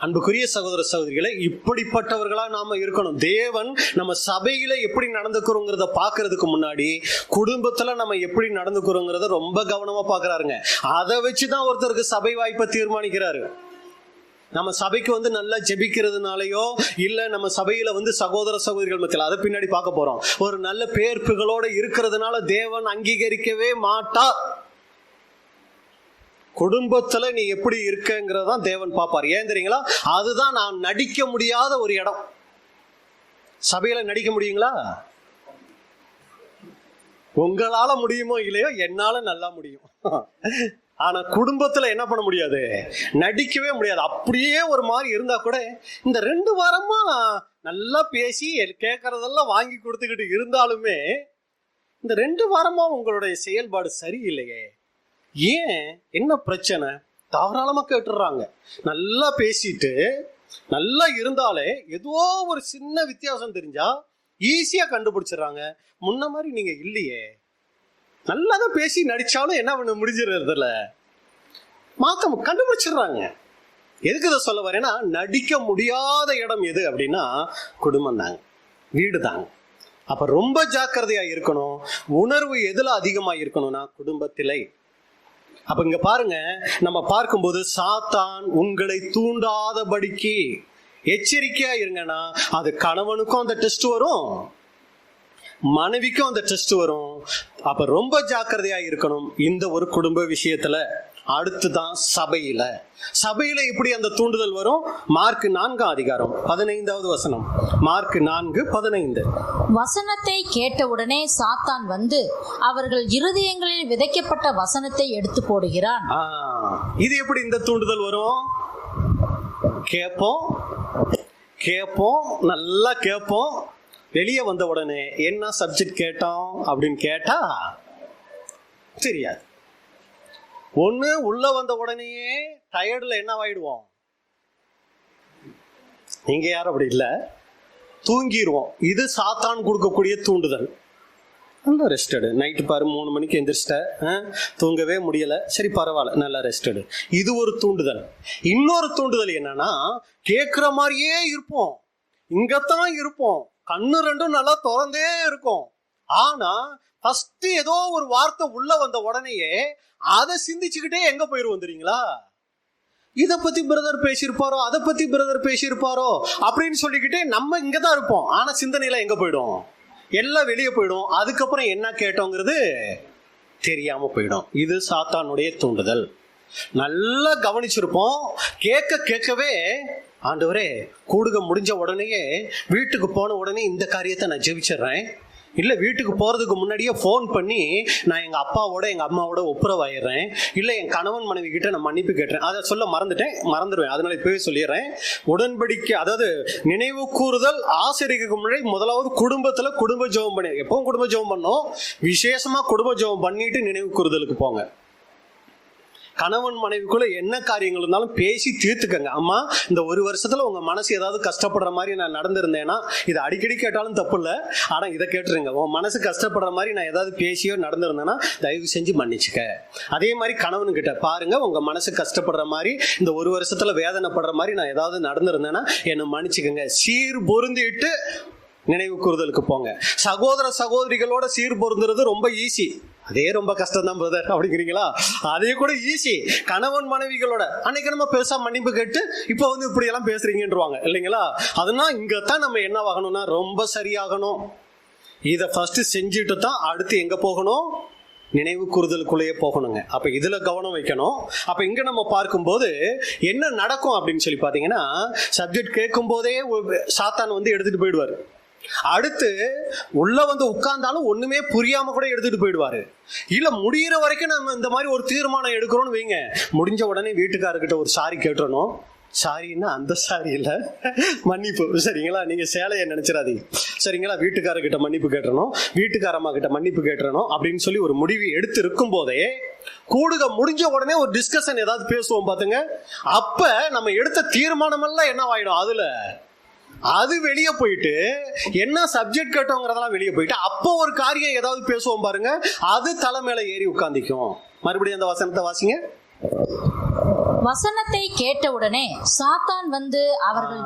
அன்புக்குரிய சகோதர சகோதரிகளை, இப்படிப்பட்டவர்களா நாம இருக்கணும். தேவன் நம்ம சபையில எப்படி நடந்துக்கிறோங்கிறத பாக்குறதுக்கு முன்னாடி குடும்பத்துல நம்ம எப்படி நடந்துக்கிறோங்கிறத ரொம்ப கவனமா பாக்குறாருங்க. அதை வச்சுதான் ஒருத்தருக்கு சபை வாய்ப்பை தீர்மானிக்கிறாரு. நம்ம சபைக்கு வந்து நல்லா ஜெபிக்கிறதுனாலயோ இல்ல நம்ம சபையில வந்து சகோதர சகோதரிகள் மத்தியில் அதை பின்னாடி பார்க்க போறோம், ஒரு நல்ல பேர்ப்புகளோட இருக்கிறதுனால தேவன் அங்கீகரிக்கவே மாட்டார். குடும்பத்துல நீ எப்படி இருக்கங்கிறதான் தேவன் பார்ப்பார். ஏன் தெரியுங்களா? அதுதான் நான் நடிக்க முடியாத ஒரு இடம். சபையில நடிக்க முடியுங்களா? உங்களால முடியுமோ இல்லையோ, என்னால நல்லா முடியும். ஆனா குடும்பத்துல என்ன பண்ண முடியாது, நடிக்கவே முடியாது. அப்படியே ஒரு மாதிரி இருந்தா கூட இந்த 2 வாரமா நல்லா பேசி கேட்கறதெல்லாம் வாங்கி கொடுத்துக்கிட்டு இருந்தாலுமே இந்த 2 வாரமா உங்களுடைய செயல்பாடு சரியில்லையே. ஏன், என்ன பிரச்சனை? தாராளமா கேட்டுடுறாங்க. நல்லா பேசிட்டு நல்லா இருந்தாலே ஏதோ ஒரு சின்ன வித்தியாசம் தெரிஞ்சா ஈஸியா கண்டுபிடிச்சிடறாங்க. முன்ன மாதிரி நீங்க இல்லையே. நல்லாதான் பேசி நடிச்சாலும் என்ன பண்ண முடிஞ்சிடறதுல மாத்தம் கண்டுபிடிச்சிடுறாங்க. எதுக்கு இதை சொல்ல வரேன்னா, நடிக்க முடியாத இடம் எது அப்படின்னா குடும்பம் தாங்க, வீடு தாங்க. அப்ப ரொம்ப ஜாக்கிரதையா இருக்கணும். உணர்வு எதுல அதிகமா இருக்கணும்னா குடும்பத்திலே. அப்ப இங்க பாருங்க, நம்ம பார்க்கும்போது சாத்தான் உங்களை தூண்டாதபடிக்கு எச்சரிக்கையா இருங்கன்னா, அது கணவனுக்கும் அந்த டெஸ்ட் வரும், மனைவிக்கும் அந்த டெஸ்ட் வரும். அப்ப ரொம்ப ஜாக்கிரதையா இருக்கணும் இந்த ஒரு குடும்ப விஷயத்துல. அடுத்துதான் சபையில. சபையில எப்படி அந்த தூண்டுதல் வரும்? மார்க் 4 அதிகாரம் 15வது வசனம். மார்க் 4:15. வசனத்தை கேட்டவுடனே சாத்தான் வந்து அவர்கள் இருதயங்களில் விதைக்கப்பட்ட வசனத்தை எடுத்து போடுகிறான். இது எப்படி இந்த தூண்டுதல் வரும்? கேட்போம், நல்லா கேட்போம். வெளியே வந்த உடனே என்ன சப்ஜெக்ட் கேட்டோம் அப்படின்னு கேட்டா தெரியாது. ஒண்ணு உள்ள வந்த உடனேயே டயர்டுல என்ன ஆயிடுவோம், நீங்க யாரும் அப்படி இல்லை, தூங்கிடுவோம். இது சாத்தான் கொடுக்கக்கூடிய தூண்டுதல். நல்லா ரெஸ்டடு, நைட்டு பாரு 3 மணிக்கு எந்திரிச்சிட்ட, தூங்கவே முடியல, சரி பரவாயில்ல, நல்லா ரெஸ்டடு. இது ஒரு தூண்டுதல். இன்னொரு தூண்டுதல் என்னன்னா, கேட்குற மாதிரியே இருப்போம், இங்கத்தான் இருப்போம், கண்ணு 2 நல்லா திறந்தே இருக்கும். ஆனா ஃபர்ஸ்ட் ஏதோ ஒரு வார்த்தை உள்ள வந்த உடனேயே அதை சிந்திச்சுக்கிட்டே எங்க போயிருவோம் தெரியுங்களா? இதை பத்தி பிரதர் பேசியிருப்பாரோ, அதை பத்தி பிரதர் பேசியிருப்பாரோ அப்படின்னு சொல்லிக்கிட்டே நம்ம இங்கதான் இருப்போம். ஆனா சிந்தனையில எங்க போயிடும், எல்லாம் வெளியே போயிடும். அதுக்கப்புறம் என்ன கேட்டோங்கிறது தெரியாம போயிடும். இது சாத்தானுடைய தூண்டுதல். நல்லா கவனிச்சிருப்போம். கேட்கவே ஆண்டவரே, கூடுக முடிஞ்ச உடனேயே வீட்டுக்கு போன உடனே இந்த காரியத்தை நான் ஜெபிச்சிடுறேன், இல்ல வீட்டுக்கு போறதுக்கு முன்னாடியே போன் பண்ணி நான் எங்க அப்பாவோட எங்க அம்மாவோட ஒப்புரவாயிடுறேன், இல்ல என் கணவன் மனைவி கிட்ட நான் மன்னிப்பு கேட்டேன். அதை சொல்ல மறந்துடுவேன், அதனால இப்பவே சொல்லிடுறேன். உடன்படிக்கை, அதாவது நினைவு கூறுதல் ஆசிரியருக்கு முன்னாடி முதலாவது குடும்பத்துல குடும்ப ஜெபம் பண்ணி, எப்பவும் குடும்ப ஜெபம் பண்ணோம், விசேஷமா குடும்ப ஜெபம் பண்ணிட்டு நினைவு கூறுதலுக்கு போங்க. கணவன் மனைவிக்குள்ள என்ன காரியங்கள் இருந்தாலும் பேசி தீர்த்துக்கங்க. அம்மா, இந்த 1 வருஷத்துல உங்க மனசு ஏதாவது கஷ்டப்படுற மாதிரி நான் நடந்திருந்தேன்னா, இது அடிக்கடி கேட்டாலும் தப்பு இல்லை, ஆனா இதை கேட்டுருங்க. உன் மனசு கஷ்டப்படுற மாதிரி நான் ஏதாவது பேசியோ நடந்திருந்தேன்னா தயவு செஞ்சு மன்னிச்சுக்க. அதே மாதிரி கணவனுக்கிட்ட பாருங்க, உங்க மனசு கஷ்டப்படுற மாதிரி இந்த 1 வருஷத்துல வேதனைப்படுற மாதிரி நான் ஏதாவது நடந்திருந்தேன்னா என்னை மன்னிச்சுக்கங்க. சீர் பொருந்திட்டு நினைவு கூறுதலுக்கு போங்க. சகோதர சகோதரிகளோட சீர் பொருந்துறது ரொம்ப ஈஸி, அதே ரொம்ப கஷ்டம் தான் பிரதர் அப்படிங்கிறீங்களா? அதே கூட ஈஸி. கணவன் மனைவிகளோட அன்னைக்கு நம்ம பெருசா மன்னிப்பு கேட்டு இப்போ வந்து இப்படி எல்லாம் பேசுறீங்கன்றுவாங்க இல்லைங்களா? அதனால இங்கத்தான் நம்ம என்ன ஆகணும்னா ரொம்ப சரியாகணும். இதை ஃபர்ஸ்ட் செஞ்சுட்டு தான் அடுத்து எங்க போகணும், நினைவு கூறுதலுக்குள்ளேயே போகணுங்க. அப்ப இதுல கவனம் வைக்கணும். அப்ப இங்க நம்ம பார்க்கும்போது என்ன நடக்கும் அப்படின்னு சொல்லி பாத்தீங்கன்னா, சப்ஜெக்ட் கேட்கும் போதே சாத்தான் வந்து எடுத்துட்டு போயிடுவாரு. அடுத்து உள்ள வந்து உட்கார்ந்தாலும் ஒண்ணுமே புரியாம கூட எடுத்துட்டு போயிடுவாரு. இல்ல முடிகிற வரைக்கும் நம்ம இந்த மாதிரி ஒரு தீர்மானம் எடுக்கிறோம்னு வைங்க, முடிஞ்ச உடனே வீட்டுக்காரர்கிட்ட ஒரு சாரி கேட்டுறணும். சாரின்னா அந்த சாரி இல்ல, மன்னிப்பு, சரிங்களா? நீங்க சேலையை நினைச்சிடாதீங்க, சரிங்களா? வீட்டுக்காரர்கிட்ட மன்னிப்பு கேட்டுறணும், வீட்டுக்காரம்மா கிட்ட மன்னிப்பு கேட்டுறணும் அப்படின்னு சொல்லி ஒரு முடிவு எடுத்து இருக்கும் போதே கூடுக முடிஞ்ச உடனே ஒரு டிஸ்கஷன் ஏதாவது பேசுவோம் பாத்துங்க. அப்ப நம்ம எடுத்த தீர்மானம் எல்லாம் என்னவாயிடும், அது வெளியே போயிட்டு என்ன சப்ஜெக்ட் கேட்டோங்கிறதெல்லாம் வெளியே போயிட்டு அப்போ ஒரு காரியம் ஏதாவது பேசுவோம் பாருங்க, அது தலை மேல ஏறி உட்கார்ந்திக்கும். மறுபடியும் அந்த வசனத்தை வாசிங்க. வசனத்தை கேட்டவுடனே சாத்தான் வந்து அவர்கள்,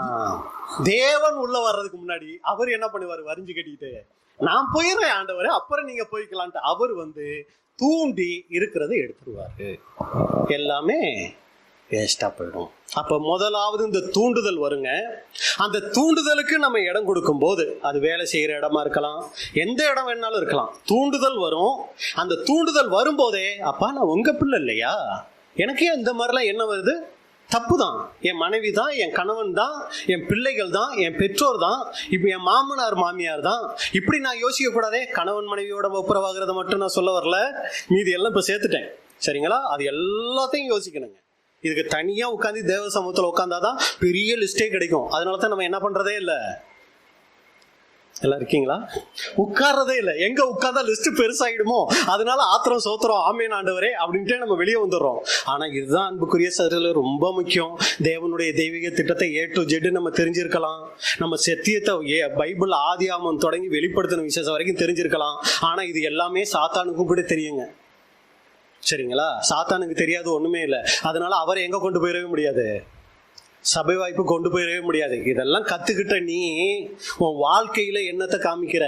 தேவன் உள்ள வர்றதுக்கு முன்னாடி அவர் என்ன பண்ணுவாரு, வரிஞ்சு கட்டிட்டு நான் போயிடுறேன் ஆண்டவரே, அப்புறம் நீங்க போய்க்கலான்ட்டு அவர் வந்து தூண்டி இருக்கிறத எடுத்துருவாரு. எல்லாமே வேஸ்டா போயிடும். அப்ப முதலாவது இந்த தூண்டுதல் வருங்க. அந்த தூண்டுதலுக்கு நம்ம இடம் கொடுக்கும் போது, அது வேலை செய்யற இடமா இருக்கலாம், எந்த இடம் வேணாலும் இருக்கலாம், தூண்டுதல் வரும். அந்த தூண்டுதல் வரும்போதே, அப்பா நான் உங்க பிள்ளை இல்லையா, எனக்கே இந்த மாதிரிலாம் என்ன வருது, தப்பு தான், என் மனைவி தான், என் கணவன் தான், என் பிள்ளைகள் தான், என் பெற்றோர் தான், இப்போ என் மாமனார் மாமியார் தான், இப்படி நான் யோசிக்க கூடாதே. கணவன் மனைவியோட ஒப்புரவாகிறத மட்டும் நான் சொல்ல வரல, மீதி எல்லாம் இப்போ சேர்த்துட்டேன், சரிங்களா? அது எல்லாத்தையும் யோசிக்கணுங்க. இதுக்கு தனியா உட்காந்து தேவ சமூகத்தில் உட்காந்தாதான் பெரிய லிஸ்டே கிடைக்கும். அதனால தான் நம்ம என்ன பண்றதே இல்லை. எல்லாம் இருக்கீங்களா? உட்கார்றதே இல்லை. எங்க உட்கார்ந்தா லிஸ்ட் பெருசாயிடுமோ, அதனால ஆத்திரம் சோத்திரம் ஆமேன் ஆண்டவரே அப்படின்ட்டு நம்ம வெளியே வந்துடுறோம். ஆனா இதுதான் அன்புக்குரிய சகோதரர்களே ரொம்ப முக்கியம். தேவனுடைய தெய்வீக திட்டத்தை A to Z நம்ம தெரிஞ்சிருக்கலாம். நம்ம சத்தியத்தை பைபிள் ஆதியாகமம் தொடங்கி வெளிப்படுத்தின விசேஷம் வரைக்கும் தெரிஞ்சிருக்கலாம். ஆனா இது எல்லாமே சாத்தானுக்கும் கூட தெரியுங்க, சரிங்களா? சாத்தானுக்கு தெரியாது ஒண்ணுமே இல்லை. அதனால அவரை எங்க கொண்டு போயிடவே முடியாது, சபை வாய்ப்பு கொண்டு போயிடவே முடியாது. இதெல்லாம் கத்துக்கிட்ட நீ உன் வாழ்க்கையில என்னத்தை காமிக்கிற,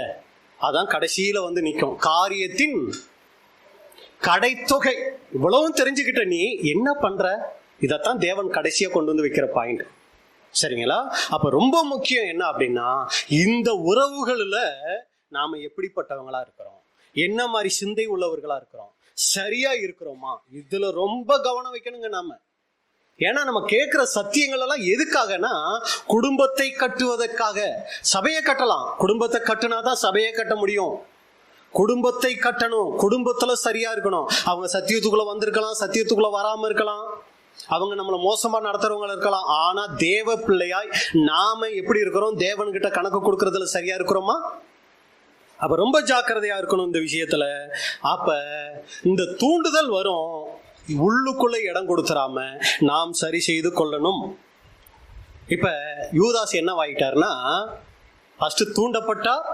அதான் கடைசியில வந்து நிற்கும். காரியத்தின் கடைத்தொகை இவ்வளவும் தெரிஞ்சுக்கிட்ட நீ என்ன பண்ற, இதைத்தான் தேவன் கடைசியா கொண்டு வந்து வைக்கிற பாயிண்ட், சரிங்களா? அப்ப ரொம்ப முக்கியம் என்ன அப்படின்னா, இந்த உறவுகள்ல நாம எப்படிப்பட்டவங்களா இருக்கிறோம், என்ன மாதிரி சிந்தை உள்ளவர்களா இருக்கிறோம், சரியா இருக்கிறோமா, இதுல ரொம்ப கவனம் வைக்கணுங்க நாம. ஏன்னா நம்ம கேட்கிற சத்தியங்கள் எல்லாம் எதுக்காகனா, குடும்பத்தை கட்டுவதற்காக. சபையை கட்டலாம், குடும்பத்தை கட்டுனாதான் சபையை கட்ட முடியும். குடும்பத்தை கட்டணும், குடும்பத்துல சரியா இருக்கணும். அவங்க சத்தியத்துக்குள்ள வந்திருக்கலாம், சத்தியத்துக்குள்ள வராம இருக்கலாம், அவங்க நம்மளை மோசமா நடத்துறவங்க இருக்கலாம். ஆனா தேவ பிள்ளையாய் நாம எப்படி இருக்கிறோம், தேவன்கிட்ட கணக்கு கொடுக்கறதுல சரியா இருக்கிறோமா? அப்ப ரொம்ப ஜாக்கிரதையா இருக்கணும் இந்த விஷயத்துல. அப்ப இந்த தூண்டுதல் வரும், உள்ளுக்குள்ள இடம் கொடுத்துறாம நாம் சரி செய்து கொள்ளணும். இப்ப யூதாஸ் என்ன ஆயிட்டார்னா, ஃபர்ஸ்ட் தூண்டப்பட்டார்,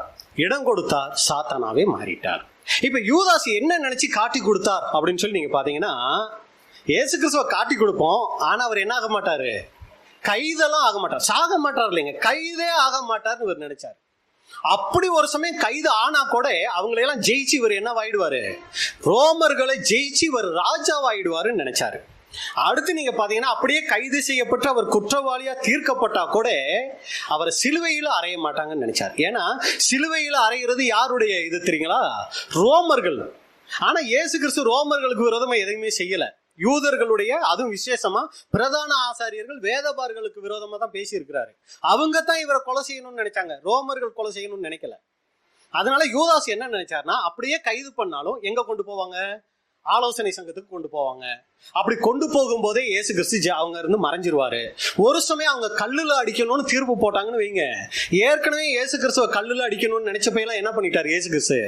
இடம் கொடுத்தார், சாத்தானாவே மாறிட்டார். இப்ப யூதாஸ் என்ன நினைச்சு காட்டி கொடுத்தார் அப்படின்னு சொல்லி நீங்க பாத்தீங்கன்னா, இயேசு கிறிஸ்துவ காட்டி கொடுப்போம், ஆனா அவர் என்ன ஆக மாட்டாரு, கைதெல்லாம் ஆக மாட்டார், சாக மாட்டார் இல்லைங்க, கைதே ஆக மாட்டார்னு இவர் நினைச்சார். அப்படி ஒரு சமயம் கைது ஆனா கூட அவங்களையெல்லாம் ஜெயிச்சு இவர் என்ன ஆயிடுவாரு, ரோமர்களை ஜெயிச்சு இவர் ராஜாவாயிடுவாருன்னு நினைச்சாரு. அடுத்து நீங்க பாத்தீங்கன்னா, அப்படியே கைது செய்யப்பட்டு அவர் குற்றவாளியா தீர்க்கப்பட்டா கூட அவரை சிலுவையில அறைய மாட்டாங்கன்னு நினைச்சார். ஏன்னா சிலுவையில அறையிறது யாருடைய இது தெரியுங்களா, ரோமர்கள். ஆனா இயேசு கிறிஸ்து ரோமர்களுக்கு விரோதமா எதையுமே செய்யல. யூதர்களுடைய, அதுவும் விசேஷமா பிரதான ஆசாரியர்கள் வேதபார்களுக்கு விரோதமா தான் பேசி இருக்கிறாரு. அவங்க தான் இவரை கொலை செய்யணும்னு நினைச்சாங்க, ரோமர்கள் கொலை செய்யணும்னு நினைக்கல. அதனால யூதாஸ் என்ன நினைச்சாருன்னா, அப்படியே கைது பண்ணாலும் எங்க கொண்டு போவாங்க, ஆலோசனை சங்கத்துக்கு கொண்டு போவாங்க. அப்படி கொண்டு போகும்போதே இயேசு கிறிஸ்து அவங்க இருந்து மறைஞ்சிருவாரு. ஒரு சமயம் அவங்க கல்லுல அடிக்கணும்னு தீர்ப்பு போட்டாங்கன்னு வைங்க, ஏற்கனவே இயேசு கிறிஸ்துவ கல்லுல அடிக்கணும்னு நினைச்சப்பெல்லாம் என்ன பண்ணிட்டாரு, இயேசு கிறிஸ்து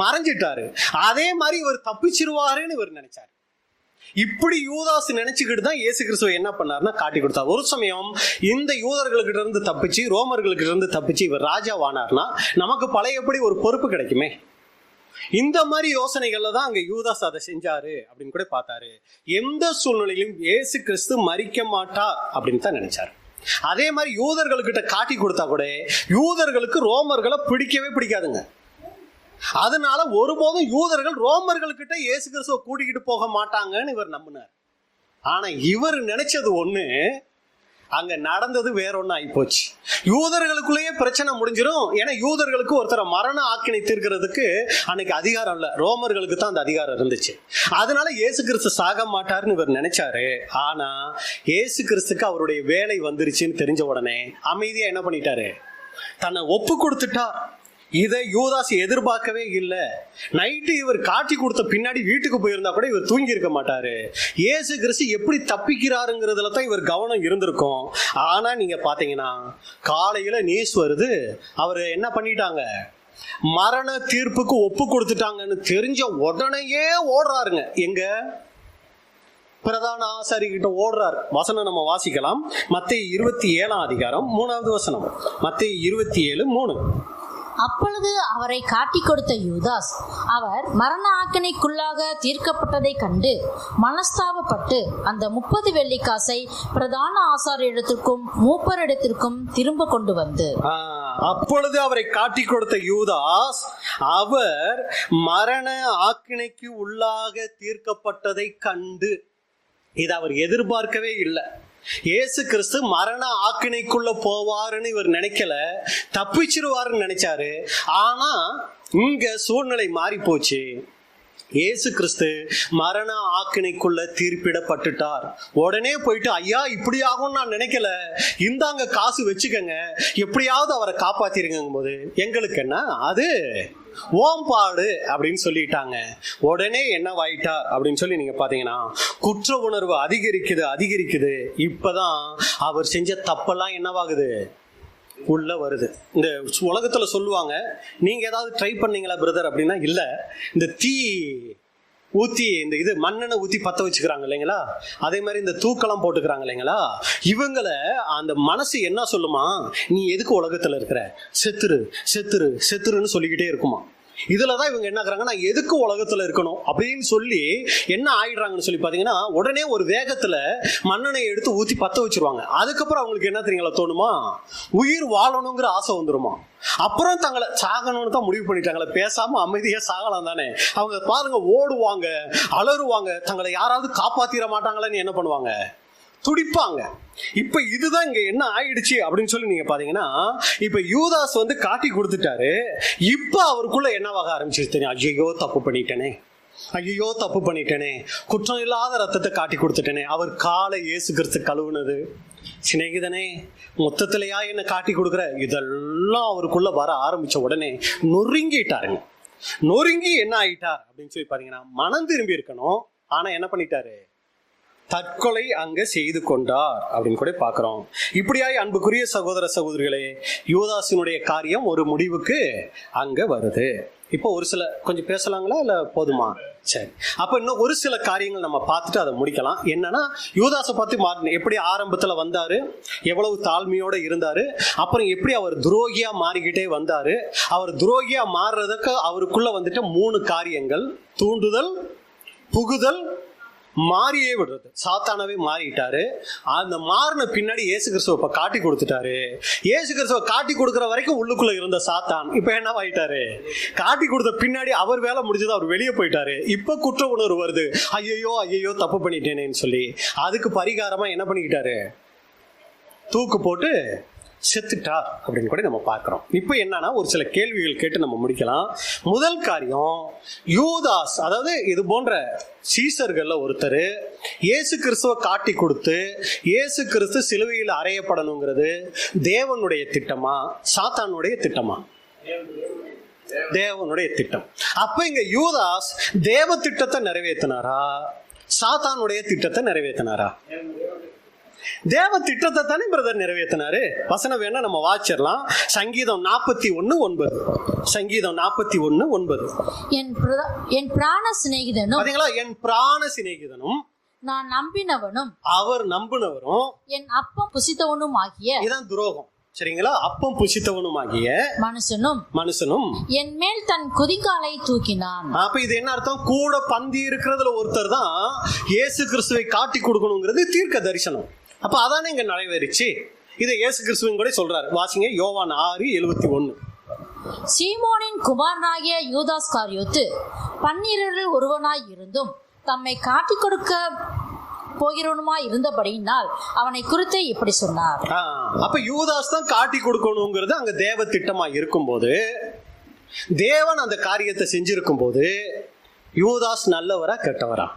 மறைஞ்சிட்டாரு. அதே மாதிரி இவர் தப்பிச்சிருவாருன்னு இவர் நினைச்சாரு. இப்படி யூதாஸ் நினைச்சுக்கிட்டு தான் இயேசு கிறிஸ்துவ என்ன பண்ணாருன்னா காட்டி கொடுத்தார். ஒரு சமயம் இந்த யூதர்களுக்கிட்ட இருந்து தப்பிச்சு, ரோமர்களுக்கிட்ட இருந்து தப்பிச்சு இவர் ராஜாவானார்னா நமக்கு பழையபடி ஒரு பொறுப்பு கிடைக்குமே. இந்த மாதிரி யோசனைகள்ல தான் அங்க யூதாஸ் அதை செஞ்சாரு அப்படின்னு கூட பார்த்தாரு. எந்த சூழ்நிலையிலும் இயேசு கிறிஸ்து மரிக்க மாட்டார் அப்படின்னு தான் நினைச்சாரு. அதே மாதிரி யூதர்களுக்கிட்ட காட்டி கொடுத்தா கூட யூதர்களுக்கு ரோமர்களை பிடிக்கவே பிடிக்காதுங்க. அதனால ஒருபோதும் யூதர்கள் ரோமர்கள்கிட்ட இயேசு கிறிஸ்துவ கூட்டிக்கிட்டு போக மாட்டாங்கன்னு இவர் நம்பினார். ஆனா இவர் நினைச்சது ஒண்ணு, அங்க நடந்தது வேற ஒண்ணு ஆயிப்போச்சு. யூதர்களுக்குள்ளேயே பிரச்சனை முடிஞ்சிடும். ஏன்னா யூதர்களுக்கு ஒருத்தர மரண ஆக்கினை தீர்க்கிறதுக்கு அன்னைக்கு அதிகாரம் இல்ல, ரோமர்களுக்கு தான் அந்த அதிகாரம் இருந்துச்சு. அதனால இயேசு கிறிஸ்து சாக மாட்டாருன்னு இவர் நினைச்சாரு. ஆனா இயேசு கிறிஸ்துக்கு அவருடைய வேலை வந்துருச்சுன்னு தெரிஞ்ச உடனே அமைதியா என்ன பண்ணிட்டாரு, தன்னை ஒப்பு கொடுத்துட்டார். இதை யூதாஸ் எதிர்பார்க்கவே இல்லை. நைட்டு இவர் காட்டி கொடுத்த பின்னாடி வீட்டுக்கு போயிருந்தா கூட இவர் தூங்கி இருக்க மாட்டாரு. இயேசு கிறிஸ்து எப்படி தப்பிக்கிறாருங்கிறதுல தான் இவர் கவனம் இருந்திருக்கும். ஆனா நீங்க பாத்தீங்கன்னா காலையில நியூஸ் வருது, அவர் என்ன பண்ணிட்டாங்க, மரண தீர்ப்புக்கு ஒப்பு கொடுத்துட்டாங்கன்னு தெரிஞ்ச உடனேயே ஓடுறாருங்க. எங்க பிரதான ஆசாரிகிட்ட ஓடுறார். வசனம் நம்ம வாசிக்கலாம். மத்தேயு 27ஆம் அதிகாரம் 3வது வசனம். மத்தேயு 27:3. அப்பொழுது அவரை காட்டிக் கொடுத்த யூதாஸ் அவர் மரண ஆக்கினைக்குள்ளாக தீர்க்கப்பட்டதை கண்டு மனஸ்தாபப்பட்டு அந்த 30 வெள்ளிக்காசை பிரதான ஆசாரியரிடத்திற்கும் மூப்பரிடத்திற்கும் திரும்ப கொண்டு வந்து, அப்பொழுது அவரை காட்டிக் கொடுத்த யூதாஸ் அவர் மரண ஆக்கினைக்கு உள்ளாக தீர்க்கப்பட்டதை கண்டு, இதை அவர் எதிர்பார்க்கவே இல்லை. இயேசு கிறிஸ்து மரண ஆக்கினைக்குள்ள போவாருன்னு இவர் நினைக்கல, தப்பிச்சிருவாருன்னு நினைச்சாரு. ஆனா இங்க சூழ்நிலை மாறி போச்சு. இயேசு கிறிஸ்து மரண ஆக்கினைக்குள்ள தீர்ப்பிடப்பட்டுட்டார். உடனே போயிட்டு, ஐயா இப்படி ஆகும்னு நான் நினைக்கல, இந்தாங்க காசு வச்சுக்கங்க, எப்படியாவது அவரை காப்பாத்திருங்கும் போது எங்களுக்கு என்ன, அது ஓம்பாடு அப்படின்னு சொல்லிட்டாங்க. உடனே என்னவாயிட்டார் அப்படின்னு சொல்லி நீங்க பாத்தீங்கன்னா, குற்ற உணர்வு அதிகரிக்குது. இப்பதான் அவர் செஞ்ச தப்பெல்லாம் என்னவாகுது, உள்ள வருது. இந்த உலகத்துல சொல்லுவாங்க, நீங்க ஏதாவது ட்ரை பண்ணீங்களா பிரதர் அப்படின்னா, இல்ல, இந்த தீ ஊத்தி இந்த மண்ணெண்ணெய் ஊத்தி பத்த வச்சுக்கிறாங்க இல்லைங்களா, அதே மாதிரி இந்த தூக்கெல்லாம் போட்டுக்கிறாங்க இல்லைங்களா, இவங்களை அந்த மனசு என்ன சொல்லுமா, நீ எதுக்கு உலகத்துல இருக்கிற, செத்துருன்னு சொல்லிக்கிட்டே இருக்குமா. இதுலதான் இவங்க என்ன ஆகுறாங்க, நான் எதுக்கு உலகத்துல இருக்கணும் அப்படின்னு சொல்லி என்ன ஆயிடுறாங்கன்னு சொல்லி பாத்தீங்கன்னா, உடனே ஒரு வேகத்துல மண்ணெண்ணெயை எடுத்து ஊத்தி பத்த வச்சிருவாங்க. அதுக்கப்புறம் அவங்களுக்கு என்ன தெரியுங்களா தோணுமா, உயிர் வாழணுங்கிற ஆசை வந்துருமா. அப்புறம் தங்களை சாகணும்னு தான் முடிவு பண்ணிட்டாங்களே, பேசாம அமைதியா சாகலாம் தானே. அவங்க பாருங்க, ஓடுவாங்க, அலறுவாங்க, தங்களை யாராவது காப்பாத்திர மாட்டாங்களேன்னு என்ன பண்ணுவாங்க, துடிப்பாங்க. இப்ப இதுதான் இங்க என்ன ஆயிடுச்சு அப்படின்னு சொல்லி நீங்க பாத்தீங்கன்னா, இப்ப யூதாஸ் காட்டி கொடுத்துட்டாரு. இப்ப அவருக்குள்ள என்னவாக ஆரம்பிச்சிருச்சு தெரியும், ஐயோ தப்பு பண்ணிட்டேனே, குற்றம் இல்லாத ரத்தத்தை காட்டி கொடுத்துட்டேனே. அவர் காலை இயேசு கிறிஸ்து கழுவுனது, சிநேகிதனே மொத்தத்திலேயா என்ன காட்டி கொடுக்குற, இதெல்லாம் அவருக்குள்ள வர ஆரம்பிச்ச உடனே நொறுங்கிட்டாருங்க. நொறுங்கி என்ன ஆயிட்டார் அப்படின்னு சொல்லி பாத்தீங்கன்னா, மனம் திரும்பி இருக்கணும், ஆனா என்ன பண்ணிட்டாரு, தற்கொலை அங்க செய்து கொண்டார் அப்படின்னு கூட பாக்குறோம். இப்படியாய் அன்புக்குரிய சகோதர சகோதரிகளே, யூதாசினுடைய காரியம் ஒரு முடிவுக்கு அங்க வருது. இப்போ ஒரு சில கொஞ்சம் பேசலாங்களா இல்ல போதுமா? சரி, அப்ப இன்னும் ஒரு சில காரியங்கள் நம்ம பார்த்துட்டு அதை முடிக்கலாம். என்னன்னா, யூதாசை பத்தி எப்படி ஆரம்பத்துல வந்தாரு, எவ்வளவு தாழ்மையோட இருந்தாரு, அப்புறம் எப்படி அவர் துரோகியா மாறிக்கிட்டே வந்தாரு. அவர் துரோகியா மாறுறதுக்கு அவருக்குள்ள 3 காரியங்கள்: தூண்டுதல், புகுதல், மாறியே விடுறது. சாத்தானவே மாறிட்டாரு. அந்த மாறின பின்னாடி இயேசு கிறிஸ்துவ காட்டி கொடுத்துட்டாரு. இயேசு கிறிஸ்துவ காட்டி கொடுக்கிற வரைக்கும் உள்ளுக்குள்ள இருந்த சாத்தான் இப்ப என்ன ஆயிட்டாரு, காட்டி கொடுத்த பின்னாடி அவர் வேலை முடிஞ்சது, அவர் வெளியே போயிட்டாரு. இப்ப குற்ற உணர்வு வருது, ஐயோ தப்பு பண்ணிட்டேனேன்னு சொல்லி. அதுக்கு பரிகாரமா என்ன பண்ணிக்கிட்டாரு, தூக்கு போட்டு செத்துட்டார் அப்படின்னு கூட நம்ம பார்க்கிறோம். இப்போ என்னன்னா, ஒரு சில கேள்விகள் கேட்டு நம்ம முடிக்கலாம். முதல் காரியம், யூதாஸ், அதாவது இது போன்ற சீசர்கள்ல ஒருத்தர் இயேசு கிறிஸ்துவ காட்டி கொடுத்து இயேசு கிறிஸ்து சிலுவையில் அறையப்படணுங்கிறது தேவனுடைய திட்டமா, சாத்தானுடைய திட்டமா? தேவனுடைய திட்டம். அப்ப இங்க யூதாஸ் தேவ திட்டத்தை நிறைவேற்றினாரா, சாத்தானுடைய திட்டத்தை நிறைவேற்றினாரா? தேவ திட்டத்தை தானே பிரதர் நிறைவேற்றினாரு. வசனம் வேணா நம்ம வாசிச்சிடலாம். சங்கீதம் 41:9. சங்கீதம் 41:9. என் பிராண சிநேகிதனும், பாத்தீங்களா, என் பிராண சிநேகிதனும், நான் நம்பினவனும், அவர் நம்பினவரும், என் அப்பம் புசித்தவனும் ஆகிய, இதான் துரோகம், சரிங்களா, அப்பம் புசித்தவனும் ஆகிய மனுஷனும் என் மேல் தன் குதிகாலை தூக்கினான். அப்ப இது என்ன அர்த்தம், கூட பந்தி இருக்கிறதுல ஒருத்தர் தான் இயேசு கிறிஸ்துவை காட்டி கொடுக்கணுங்கிறது தீர்க்க தரிசனம். அப்ப அதானே இங்க நிறைவேறிச்சு. இதை இயேசு கிறிஸ்துவின் கூட சொல்றாரு. வாசிங்க, யோவான் 6:71. சீமோனின் குமாரனாகிய யூதாஸ் காரியோத்து 12 ஒருவனாய் இருந்தும் தம்மை காட்டி கொடுக்க போகிறவனுமாய் இருந்தபடியினால் அவனை குறித்து இப்படி சொன்னார். அப்ப யூதாஸ் தான் காட்டி கொடுக்கணுங்கிறது அங்க தேவ திட்டமா இருக்கும்போது, தேவன் அந்த காரியத்தை செஞ்சிருக்கும் போது, யூதாஸ் நல்லவரா கெட்டவரா?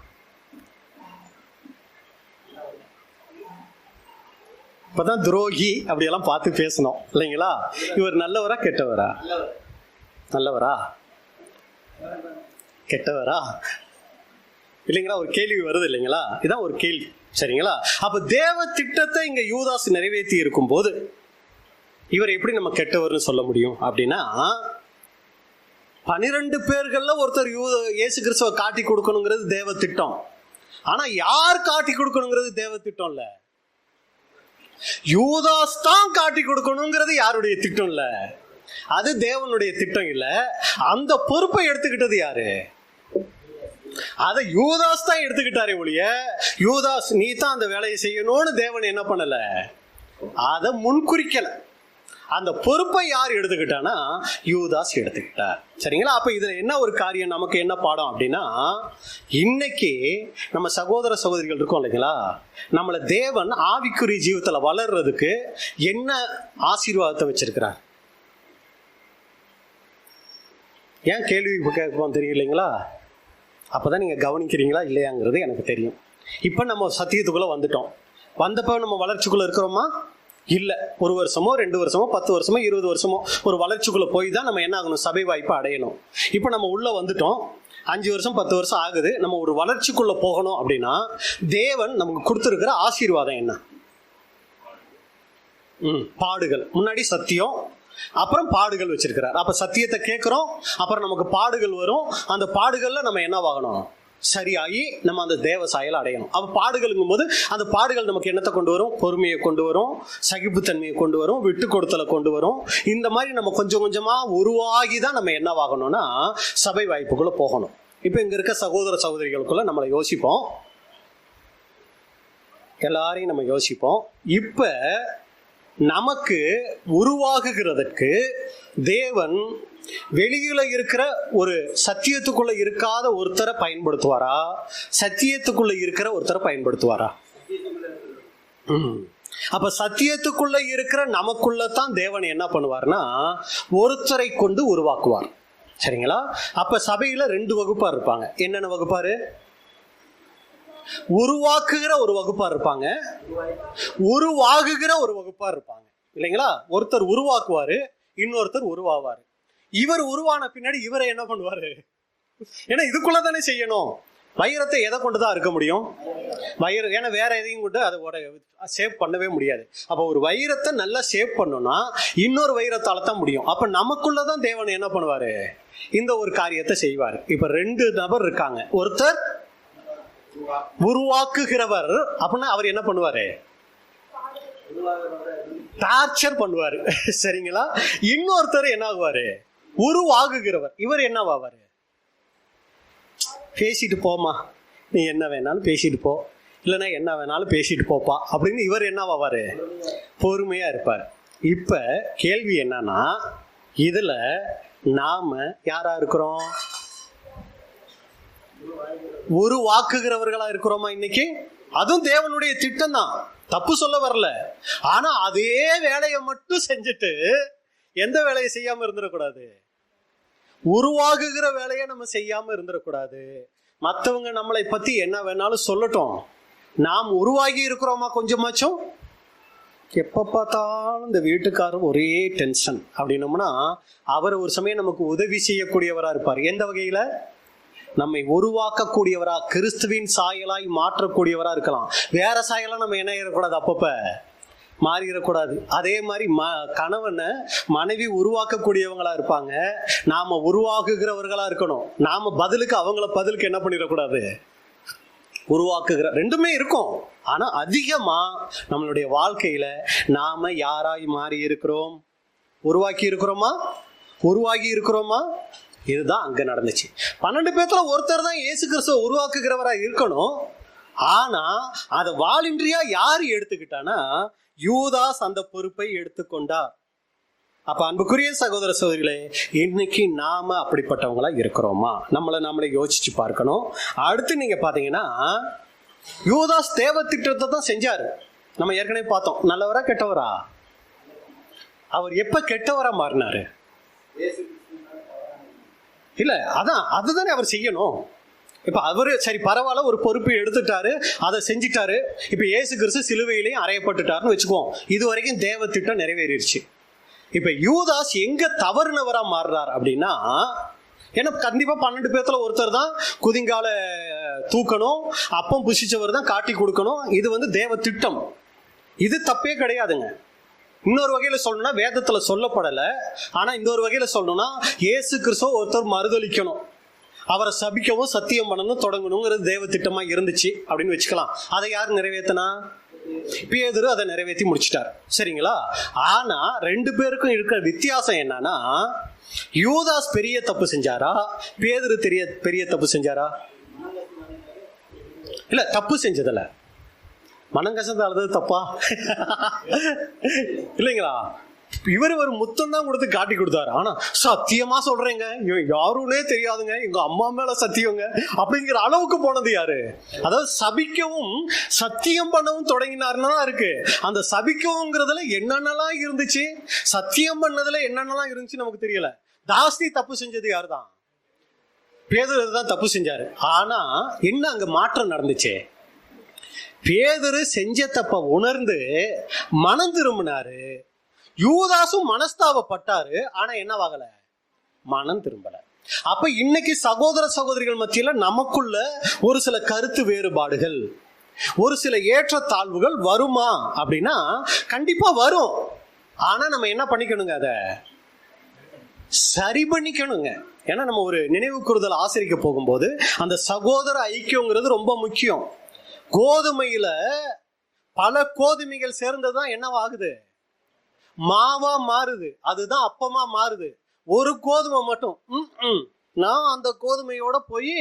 இப்பதான் துரோகி அப்படியெல்லாம் பார்த்து பேசணும் இல்லைங்களா. இவர் நல்லவரா கெட்டவரா? நல்லவரா கெட்டவரா இல்லைங்களா, ஒரு கேள்வி வருது இல்லைங்களா. இதான் ஒரு கேள்வி, சரிங்களா. அப்ப தேவ திட்டத்தை இங்க யூதாஸ் நிறைவேற்றி இருக்கும் போது இவர் எப்படி நம்ம கெட்டவர்னு சொல்ல முடியும் அப்படின்னா, 12 பேர்கள்ல ஒருத்தர் இயேசு கிறிஸ்துவ காட்டி கொடுக்கணுங்கிறது தேவ திட்டம். ஆனா யார் காட்டி கொடுக்கணுங்கிறது தேவ திட்டம் இல்ல. யூதாஸ் தான் காட்டி கொடுக்கணுங்கிறது யாருடைய திட்டம் இல்ல, அது தேவனுடைய திட்டம் இல்ல. அந்த பொறுப்பை எடுத்துக்கிட்டது யாரு? அதை யூதாஸ் தான் எடுத்துக்கிட்டாரே ஒழிய, யூதாஸ் நீ தான் அந்த வேலையை செய்யணும்னு தேவன் என்ன பண்ணல, அதை முன்குறிக்கல. அந்த பொறுப்பை யார் எடுத்துக்கிட்டானா யூதாஸ் எடுத்துக்கிட்டார். சரிங்களா? அப்ப இதுல என்ன ஒரு காரியம், நமக்கு என்ன பாடம் அப்படின்னா, இன்னைக்கு நம்ம சகோதர சகோதரிகள் இருக்கோம் இல்லைங்களா, நம்மள தேவன் ஆவிக்குரிய ஜீவிதத்துல வளர்றதுக்கு என்ன ஆசீர்வாதத்தை வச்சிருக்கிறார். ஏன் கேள்வி கேட்போம் தெரியலைங்களா? அப்பதான் நீங்க கவனிக்கிறீங்களா இல்லையாங்கிறது எனக்கு தெரியும். இப்ப நம்ம சத்தியத்துக்குள்ள வந்துட்டோம். வந்தப்ப நம்ம வளர்ச்சிக்குள்ள இருக்கிறோமா? இல்ல. 1 வருஷமோ 2 வருஷமோ 10 வருஷமோ 20 வருஷமோ ஒரு வளர்ச்சிக்குள்ள போய் தான் நம்ம என்ன ஆகணும், சபை வாய்ப்பை அடையணும். இப்ப நம்ம உள்ள வந்துட்டோம், 5 வருஷம் 10 வருஷம் ஆகுது. நம்ம ஒரு வளர்ச்சிக்குள்ள போகணும் அப்படின்னா தேவன் நமக்கு கொடுத்திருக்கிற ஆசீர்வாதம் என்ன? பாடுகள். முன்னாடி சத்தியம், அப்புறம் பாடுகள் வச்சிருக்கிறார். அப்ப சத்தியத்தை கேட்கிறோம், அப்புறம் நமக்கு பாடுகள் வரும். அந்த பாடுகள்ல நம்ம என்னவாகணும், சரியாகி நம்ம அந்த தேவ சாயலை அடையணும். அப்ப பாடுகளுங்கும் போது அந்த பாடுகள் நமக்கு என்னத்தை கொண்டு வரும், பொறுமையை கொண்டு வரும், சகிப்புத்தன்மையை கொண்டு வரும், விட்டு கொடுத்தலை கொண்டு வரும். இந்த மாதிரி நம்ம கொஞ்சம் கொஞ்சமா உருவாகி தான் நம்ம என்னவாகணும்னா சபை வாய்ப்புக்குள்ள போகணும். இப்ப இங்க இருக்க சகோதர சகோதரிகளுக்குள்ள நம்மளை யோசிப்போம், எல்லாரையும் நம்ம யோசிப்போம். இப்ப நமக்கு உருவாகுகிறதற்கு தேவன் வெளியில இருக்கிற ஒரு சத்தியத்துக்குள்ள இருக்காத ஒருத்தரை பயன்படுத்துவாரா, சத்தியத்துக்குள்ள இருக்கிற ஒருத்தரை பயன்படுத்துவாரா? அப்ப சத்தியத்துக்குள்ள இருக்கிற நமக்குள்ளதான் தேவன் என்ன பண்ணுவார்னா ஒருத்தரை கொண்டு உருவாக்குவார். சரிங்களா? அப்ப சபையில 2 வகுப்பார் இருப்பாங்க. என்னென்ன வகுப்பாரு? உருவாக்குகிற ஒரு வகுப்பார் இருப்பாங்க, உருவாகுகிற ஒரு வகுப்பார் இருப்பாங்க இல்லைங்களா? ஒருத்தர் உருவாக்குவாரு, இன்னொருத்தர் உருவாவாரு. இவர் உருவான பின்னாடி இவரை என்ன பண்ணுவாரு? ஏன்னா இதுக்குள்ள தானே செய்யணும். வைரத்தை எதை கொண்டுதான் இருக்க முடியும்? வைரம். ஏன்னா வேற எதையும் கொண்டு அதை ஷேப் பண்ணவே முடியாது. அப்ப ஒரு வைரத்தை நல்லா ஷேப் பண்ணணும்னா இன்னொரு வைரத்தால தான் முடியும். அப்ப நமக்குள்ளதான் தேவன் என்ன பண்ணுவாரு, இந்த ஒரு காரியத்தை செய்வாரு. இப்ப 2 நபர் இருக்காங்க. ஒருத்தர் உருவாக்குகிறவர், அப்படின்னா அவர் என்ன பண்ணுவாரு, டார்ச்சர் பண்ணுவாரு. சரிங்களா? இன்னொருத்தர் என்ன ஆகுவாரு, உருவாகுகிறவர். இவர் என்னவாவாரு, பேசிட்டு போமா, நீ என்ன வேணாலும் பேசிட்டு போ, இல்லைன்னா என்ன வேணாலும் பேசிட்டு போப்பா அப்படின்னு இவர் என்னவாவாரு, பொறுமையா இருப்பார். இப்ப கேள்வி என்னன்னா, இதுல நாம யாரா இருக்கிறோம், உருவாக்குகிறவர்களா இருக்கிறோமா இன்னைக்கு? அதுவும் தேவனுடைய திட்டம் தான், தப்பு சொல்ல வரல. ஆனா அதே வேலையை மட்டும் செஞ்சுட்டு எந்த வேலையை செய்யாம இருந்துடக்கூடாது, உருவாகுகிற வேலையை நம்ம செய்யாம இருந்துடக்கூடாது. மற்றவங்க நம்மளை பத்தி என்ன வேணாலும் சொல்லட்டும், நாம் உருவாகி இருக்கிறோமா கொஞ்சமாச்சும்? எப்ப பார்த்தாலும் இந்த வீட்டுக்காரர் ஒரே டென்ஷன் அப்படின்னோம்னா அவர் ஒரு சமயம் நமக்கு உதவி செய்யக்கூடியவரா இருப்பார். எந்த வகையில? நம்மை உருவாக்கக்கூடியவரா, கிறிஸ்துவின் சாயலாய் மாற்றக்கூடியவரா இருக்கலாம். வேற சாயலா நம்ம என்ன இருக்கக்கூடாது, அப்பப்ப மாறிடக்கூடாது. அதே மாதிரி கணவனை மனைவி உருவாக்கக்கூடியவங்களா இருப்பாங்க, நாம உருவாக்குகிறவர்களா இருக்கணும். நாம பதிலுக்கு என்ன பண்ணிடக்கூடாது, உருவாக்குகிற. 2மே இருக்கும். ஆனா அதிகமா நம்மளுடைய வாழ்க்கையில நாம யாராய் மாறி இருக்கிறோம், உருவாக்கி இருக்கிறோமா, உருவாகி இருக்கிறோமா? இதுதான் அங்க நடந்துச்சு. 12 பேர்ல ஒருத்தர் தான் இயேசு கிறிஸ்துவ உருவாக்குகிறவரா இருக்கணும். ஆனா அதை வாலின்றியா யாரு எடுத்துக்கிட்டானா யூதாஸ் அந்த பொறுப்பை எடுத்துக்கொண்டார். அப்ப அன்புக்குரிய சகோதர சகோதரிகளே, இன்னைக்கு நாம அப்படிப்பட்டவங்களா இருக்கிறோமா, நம்மளை யோசிச்சு பார்க்கணும். அடுத்து நீங்க பாத்தீங்கன்னா யூதாஸ் தேவ திட்டத்தை தான் செஞ்சாரு. நம்ம ஏற்கனவே பார்த்தோம், நல்லவரா கெட்டவரா? அவர் எப்ப கெட்டவரா மாறினாரு? இல்ல, அதுதானே அவர் செய்யணும். இப்ப அவரு சரி பரவாயில்ல, ஒரு பொறுப்பு எடுத்துட்டாரு, அதை செஞ்சுட்டாரு. இப்ப இயேசு கிறிஸ்து சிலுவையிலையும் அறையப்பட்டுட்டாருன்னு வச்சுக்குவோம். இது வரைக்கும் தேவ திட்டம் நிறைவேறிடுச்சு. இப்ப யூதாஸ் எங்க தவறுனவரா மாறுறார் அப்படின்னா, ஏன்னா கண்டிப்பா 12 பேர்ல ஒருத்தர் தான் குதிங்கால தூக்கணும், அப்பம் புசிச்சவர் தான் காட்டி கொடுக்கணும். இது தேவ திட்டம், இது தப்பே கிடையாதுங்க. இன்னொரு வகையில சொல்லணும்னா வேதத்துல சொல்லப்படல, ஆனா இன்னொரு வகையில சொல்லணும்னா இயேசு கிறிஸ்துவ ஒருத்தர் மறுதலிக்கணும், அவரை சபிக்கவும் சத்தியம் பண்ணணும் தொடங்கணுங்கிறது தேவ திட்டமா இருந்துச்சு அப்படின்னு வச்சுக்கலாம். அதை யார் நிறைவேற்றினா? பேதுரு அதை நிறைவேற்றி முடிச்சிட்டார். சரிங்களா? ஆனா 2 பேருக்கும் இருக்கிற வித்தியாசம் என்னன்னா, யூதாஸ் பெரிய தப்பு செஞ்சாரா, பேதுரு பெரிய தப்பு செஞ்சாரா? இல்ல, தப்பு செஞ்சதில்ல, மனங்கசந்து அழுது தப்பா இல்லைங்களா? இவர் ஒரு முத்தம் தான் கொடுத்து காட்டி கொடுத்தாரு. ஆனா சத்தியமா சொல்றேங்க, இவன் யாருன்னே தெரியாதுங்க, எங்க அம்மா மேல சத்தியங்க அப்படிங்கிற அளவுக்கு போனது யாரு? அதாவது சபிக்கவும் சத்தியம் பண்ணவும் தொடங்கினாருன்னா இருக்கு. அந்த சபிக்கவுங்கிறதுல என்னென்னலாம் இருந்துச்சு, சத்தியம் பண்ணதுல என்னென்னலாம் இருந்துச்சு நமக்கு தெரியல. ஜாஸ்தி தப்பு செஞ்சது யாரு தான்? பேதுரு தான் தப்பு செஞ்சாரு. ஆனா என்ன அங்க மாற்றம் நடந்துச்சு? பேதுரு செஞ்ச தப்ப உணர்ந்து மனம் திரும்பினாரு. யூதாசும் மனஸ்தாபப்பட்டாரு. ஆனா என்னவாகல? மனம் திரும்பல. அப்ப இன்னைக்கு சகோதர சகோதரிகள் மத்தியில நமக்குள்ள ஒரு சில கருத்து வேறுபாடுகள், ஒரு சில ஏற்றத்தாழ்வுகள் வருமா அப்படின்னா கண்டிப்பா வரும். ஆனா நம்ம என்ன பண்ணிக்கணுங்க? அத சரி பண்ணிக்கணுங்க. ஏன்னா நம்ம ஒரு நினைவு கூறுதல் ஆசிரிக்க போகும்போது அந்த சகோதர ஐக்கியங்கிறது ரொம்ப முக்கியம். கோதுமையில பல கோதுமைகள் சேர்ந்ததுதான் என்னவாகுது? மாவா மாறுது. அதுதான் அப்பமா மாறுது. ஒரு கோதுமை மட்டும் நான் அந்த கோதுமையோட போய்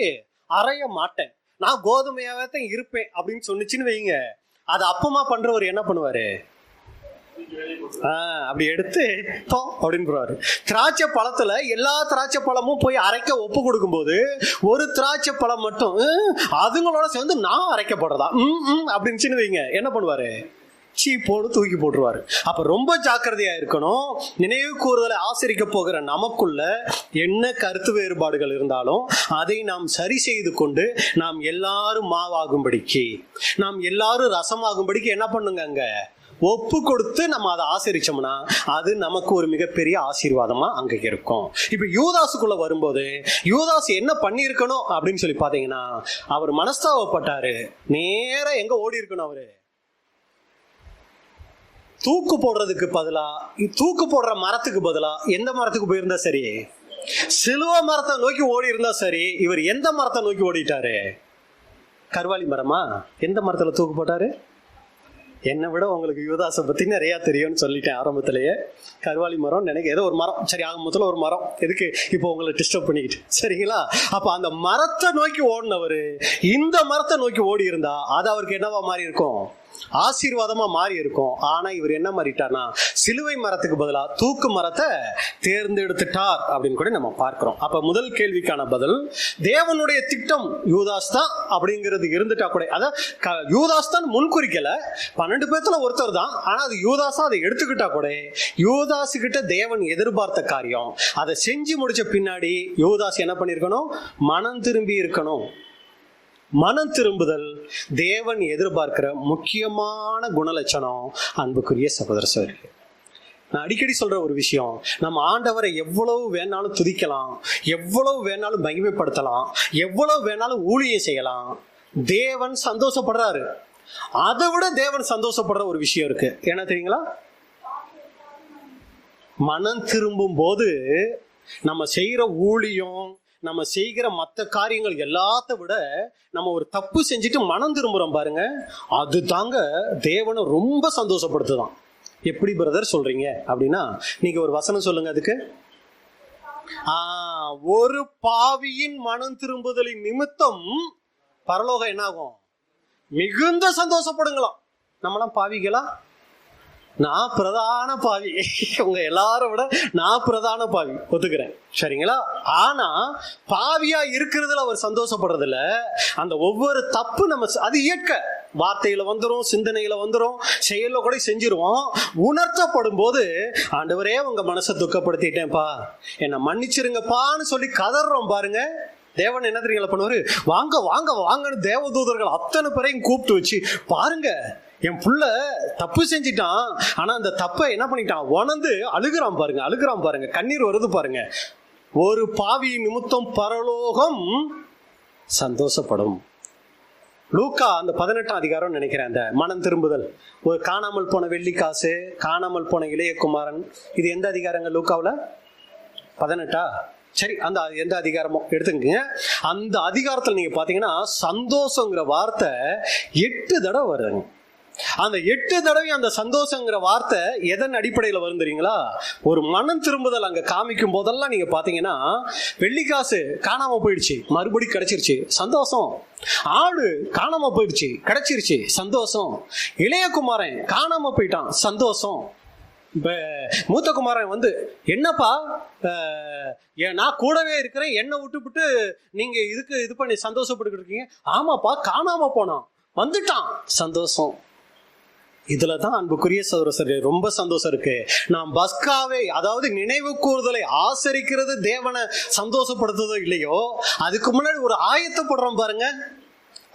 அரைய மாட்டேன், நான் கோதுமையாவே தான் இருப்பேன் அப்படின்னு சொன்னிச்சுன்னு வைங்க, அது அப்பமா பண்றவர் என்ன பண்ணுவாரு? அப்படி எடுத்து அப்படின்னு. திராட்சை பழத்துல எல்லா திராட்சை பழமும் போய் அரைக்க ஒப்பு கொடுக்கும் போது ஒரு திராட்சை பழம் மட்டும் அதுங்களோட சேர்ந்து நான் அரைக்கப்படுறதா அப்படின்னு வைங்க, என்ன பண்ணுவாரு? சீப்போடு தூக்கி போட்டுருவாரு. அப்ப ரொம்ப ஜாக்கிரதையா இருக்கணும். நினைவு கூறுதலை ஆசிரிக்க போகிற நமக்குள்ள என்ன கருத்து வேறுபாடுகள் இருந்தாலும் அதை நாம் சரி செய்து கொண்டு நாம் எல்லாரும் மாவாகும்படிக்கு, நாம் எல்லாரும் ரசமாகும்படிக்கு என்ன பண்ணுங்க? அங்க ஒப்பு கொடுத்து நம்ம அதை ஆசிரிச்சோம்னா அது நமக்கு ஒரு மிகப்பெரிய ஆசீர்வாதமா அங்க இருக்கும். இப்ப யூதாசுக்குள்ள வரும்போது யூதாசு என்ன பண்ணிருக்கணும் அப்படின்னு சொல்லி பாத்தீங்கன்னா, அவர் மனஸ்தாபப்பட்டாரு. நேர எங்க ஓடி இருக்கணும்? அவரு தூக்கு போடுறதுக்கு பதிலா, தூக்கு போடுற மரத்துக்கு பதிலா எந்த மரத்துக்கு போயிருந்தா சரி? சிலுவை மரத்தை நோக்கி ஓடி இருந்தா சரி. இவர் எந்த மரத்தை நோக்கி ஓடிட்டாரு? கர்வாலி மரமா? எந்த மரத்துல தூக்கு போட்டாரு? என்னை விட உங்களுக்கு யூதாசை பத்தி நிறைய தெரியும்னு சொல்லிட்டேன் ஆரம்பத்திலேயே. கர்வாலி மரம் நினைக்க ஏதோ ஒரு மரம், சரி ஆக மொத்தத்தில் ஒரு மரம், எதுக்கு இப்போ உங்களை டிஸ்டர்ப் பண்ணிக்கிட்டு, சரிங்களா? அப்ப அந்த மரத்தை நோக்கி ஓடினவரு இந்த மரத்தை நோக்கி ஓடி இருந்தா அது அவருக்கு என்னவா மாறி இருக்கும்? ஆசீர்வாதமா மாறி இருக்கும். ஆனா இவர் என்ன மாறிட்டார்னா சிலுவை மரத்துக்கு பதிலா தூக்கு மரத்தை தேர்ந்தெடுத்துட்டார் அப்படின்னு கூட நம்ம பார்க்கிறோம். அப்ப முதல் கேள்விக்கான பதில், தேவனுடைய திட்டம் யூதாஸ் தான் அப்படிங்கிறது இருந்துட்டா கூட, அதான் யூதாஸ் தான் முன்குறிக்கல, 12 பேர்த்துல ஒருத்தர் தான், ஆனா அது யூதாஸா அதை எடுத்துக்கிட்டா கூட யூதாசு கிட்ட தேவன் எதிர்பார்த்த காரியம் அதை செஞ்சு முடிச்ச பின்னாடி யூதாஸ் என்ன பண்ணிருக்கணும்? மனம் திரும்பி இருக்கணும். மனம் திரும்புதல் தேவன் எதிர்பார்க்கிற முக்கியமான குணலட்சணம். அன்புக்குரிய சகோதர சகோதரிகளே, நான் அடிக்கடி சொல்ற ஒரு விஷயம், நம்ம ஆண்டவரை எவ்வளவு வேணாலும் துதிக்கலாம், எவ்வளவு வேணாலும் மகிமைப்படுத்தலாம், எவ்வளவு வேணாலும் ஊழியம் செய்யலாம், தேவன் சந்தோஷப்படுறாரு. அதை விட தேவன் சந்தோஷப்படுற ஒரு விஷயம் இருக்கு. என்ன தெரியுங்களா? மனம் திரும்பும் போது நம்ம செய்யற ஊழியம், நம்ம செய்கிற மற்ற காரியங்கள் எல்லாத்த விட நம்ம ஒரு தப்பு செஞ்சுட்டு மனம் திரும்புறோம் பாருங்க, அது தாங்க தேவனை ரொம்ப சந்தோஷப்படுத்துதான். எப்படி பிரதர் சொல்றீங்க அப்படின்னா, நீங்க ஒரு வசனம் சொல்லுங்க அதுக்கு. ஒரு பாவியின் மனம் திரும்புதலின் நிமித்தம் பரலோகம் என்ன ஆகும்? மிகுந்த சந்தோஷப்படுங்களாம். நம்மளாம் பாவிகளா? நான் பிரதான பாவி, உங்க எல்லாரும் விட நான் பிரதான பாவி, ஒத்துக்கிறேன், சரிங்களா? ஆனா பாவியா இருக்கிறதுல அவர் சந்தோஷப்படுறதுல அந்த ஒவ்வொரு தப்பு நம்ம அது இயற்க வார்த்தையில வந்துரும், சிந்தனையில வந்துரும், செயல கூட செஞ்சிருவோம். உணர்த்தப்படும் போது ஆண்டவரே உங்க மனசை துக்கப்படுத்திட்டேன்ப்பா, என்னை மன்னிச்சிருங்கப்பான்னு சொல்லி கதறோம் பாருங்க. தேவன் என்ன தெரியுங்களா பண்ணுவாரு? வாங்க வாங்க வாங்கன்னு தேவதூதர்கள் அத்தனை பேரையும் கூப்பிட்டு வச்சு, பாருங்க என் புள்ள தப்பு செஞ்சிட்டான், ஆனா அந்த தப்பை என்ன பண்ணிட்டான்? உணர்ந்து அழுகிறான் பாருங்க, அழுகிறான் பாருங்க, கண்ணீர் வருது பாருங்க. ஒரு பாவி நிமித்தம் பரலோகம் சந்தோஷப்படும். லூக்கா அந்த 18ஆம் அதிகாரம் நினைக்கிறேன், அந்த மனம் திரும்புதல், ஒரு காணாமல் போன வெள்ளிக்காசு, காணாமல் போன இளையகுமாரன், இது எந்த அதிகாரங்க லூக்காவில்? 18ஆ? சரி, அந்த எந்த அதிகாரமோ எடுத்துக்கங்க. அந்த அதிகாரத்தில் நீங்க பாத்தீங்கன்னா சந்தோஷங்கிற வார்த்தை 8 தடவை வருதுங்க. அந்த 8 தடவை அந்த சந்தோஷங்கிற வார்த்தை எதன் அடிப்படையில் வரும் தெரியுங்களா? ஒரு மனம் திரும்புதல் அங்க காமிக்கும் போதெல்லாம் நீங்க பாத்தீங்கன்னா, வெள்ளிக்காசு காணாம போயிடுச்சு, மறுபடி கிடைச்சிருச்சு, சந்தோஷம். ஆடு காணாம போயிடுச்சு, கிடைச்சிருச்சு, சந்தோஷம். இளையகுமாரன் காணாம போயிட்டான், சந்தோஷம். இப்போ மூத்த குமாரன் வந்து, என்னப்பா நான் கூடவே இருக்கிறேன், என்னை விட்டுவிட்டு நீங்க இதுக்கு இது பண்ணி சந்தோஷப்பட்டு இருக்கீங்க. ஆமாப்பா, காணாம போனான், வந்துட்டான், சந்தோஷம். இதுலதான் அன்புக்குரிய சகோதரரே ரொம்ப சந்தோஷம் இருக்கு. நாம் பஸ்காவை, அதாவது நினைவு கூறுதலை ஆசரிக்கிறது தேவனை சந்தோஷப்படுத்துதோ இல்லையோ, அதுக்கு முன்னாடி ஒரு ஆயத்தப்படுறோம் பாருங்க.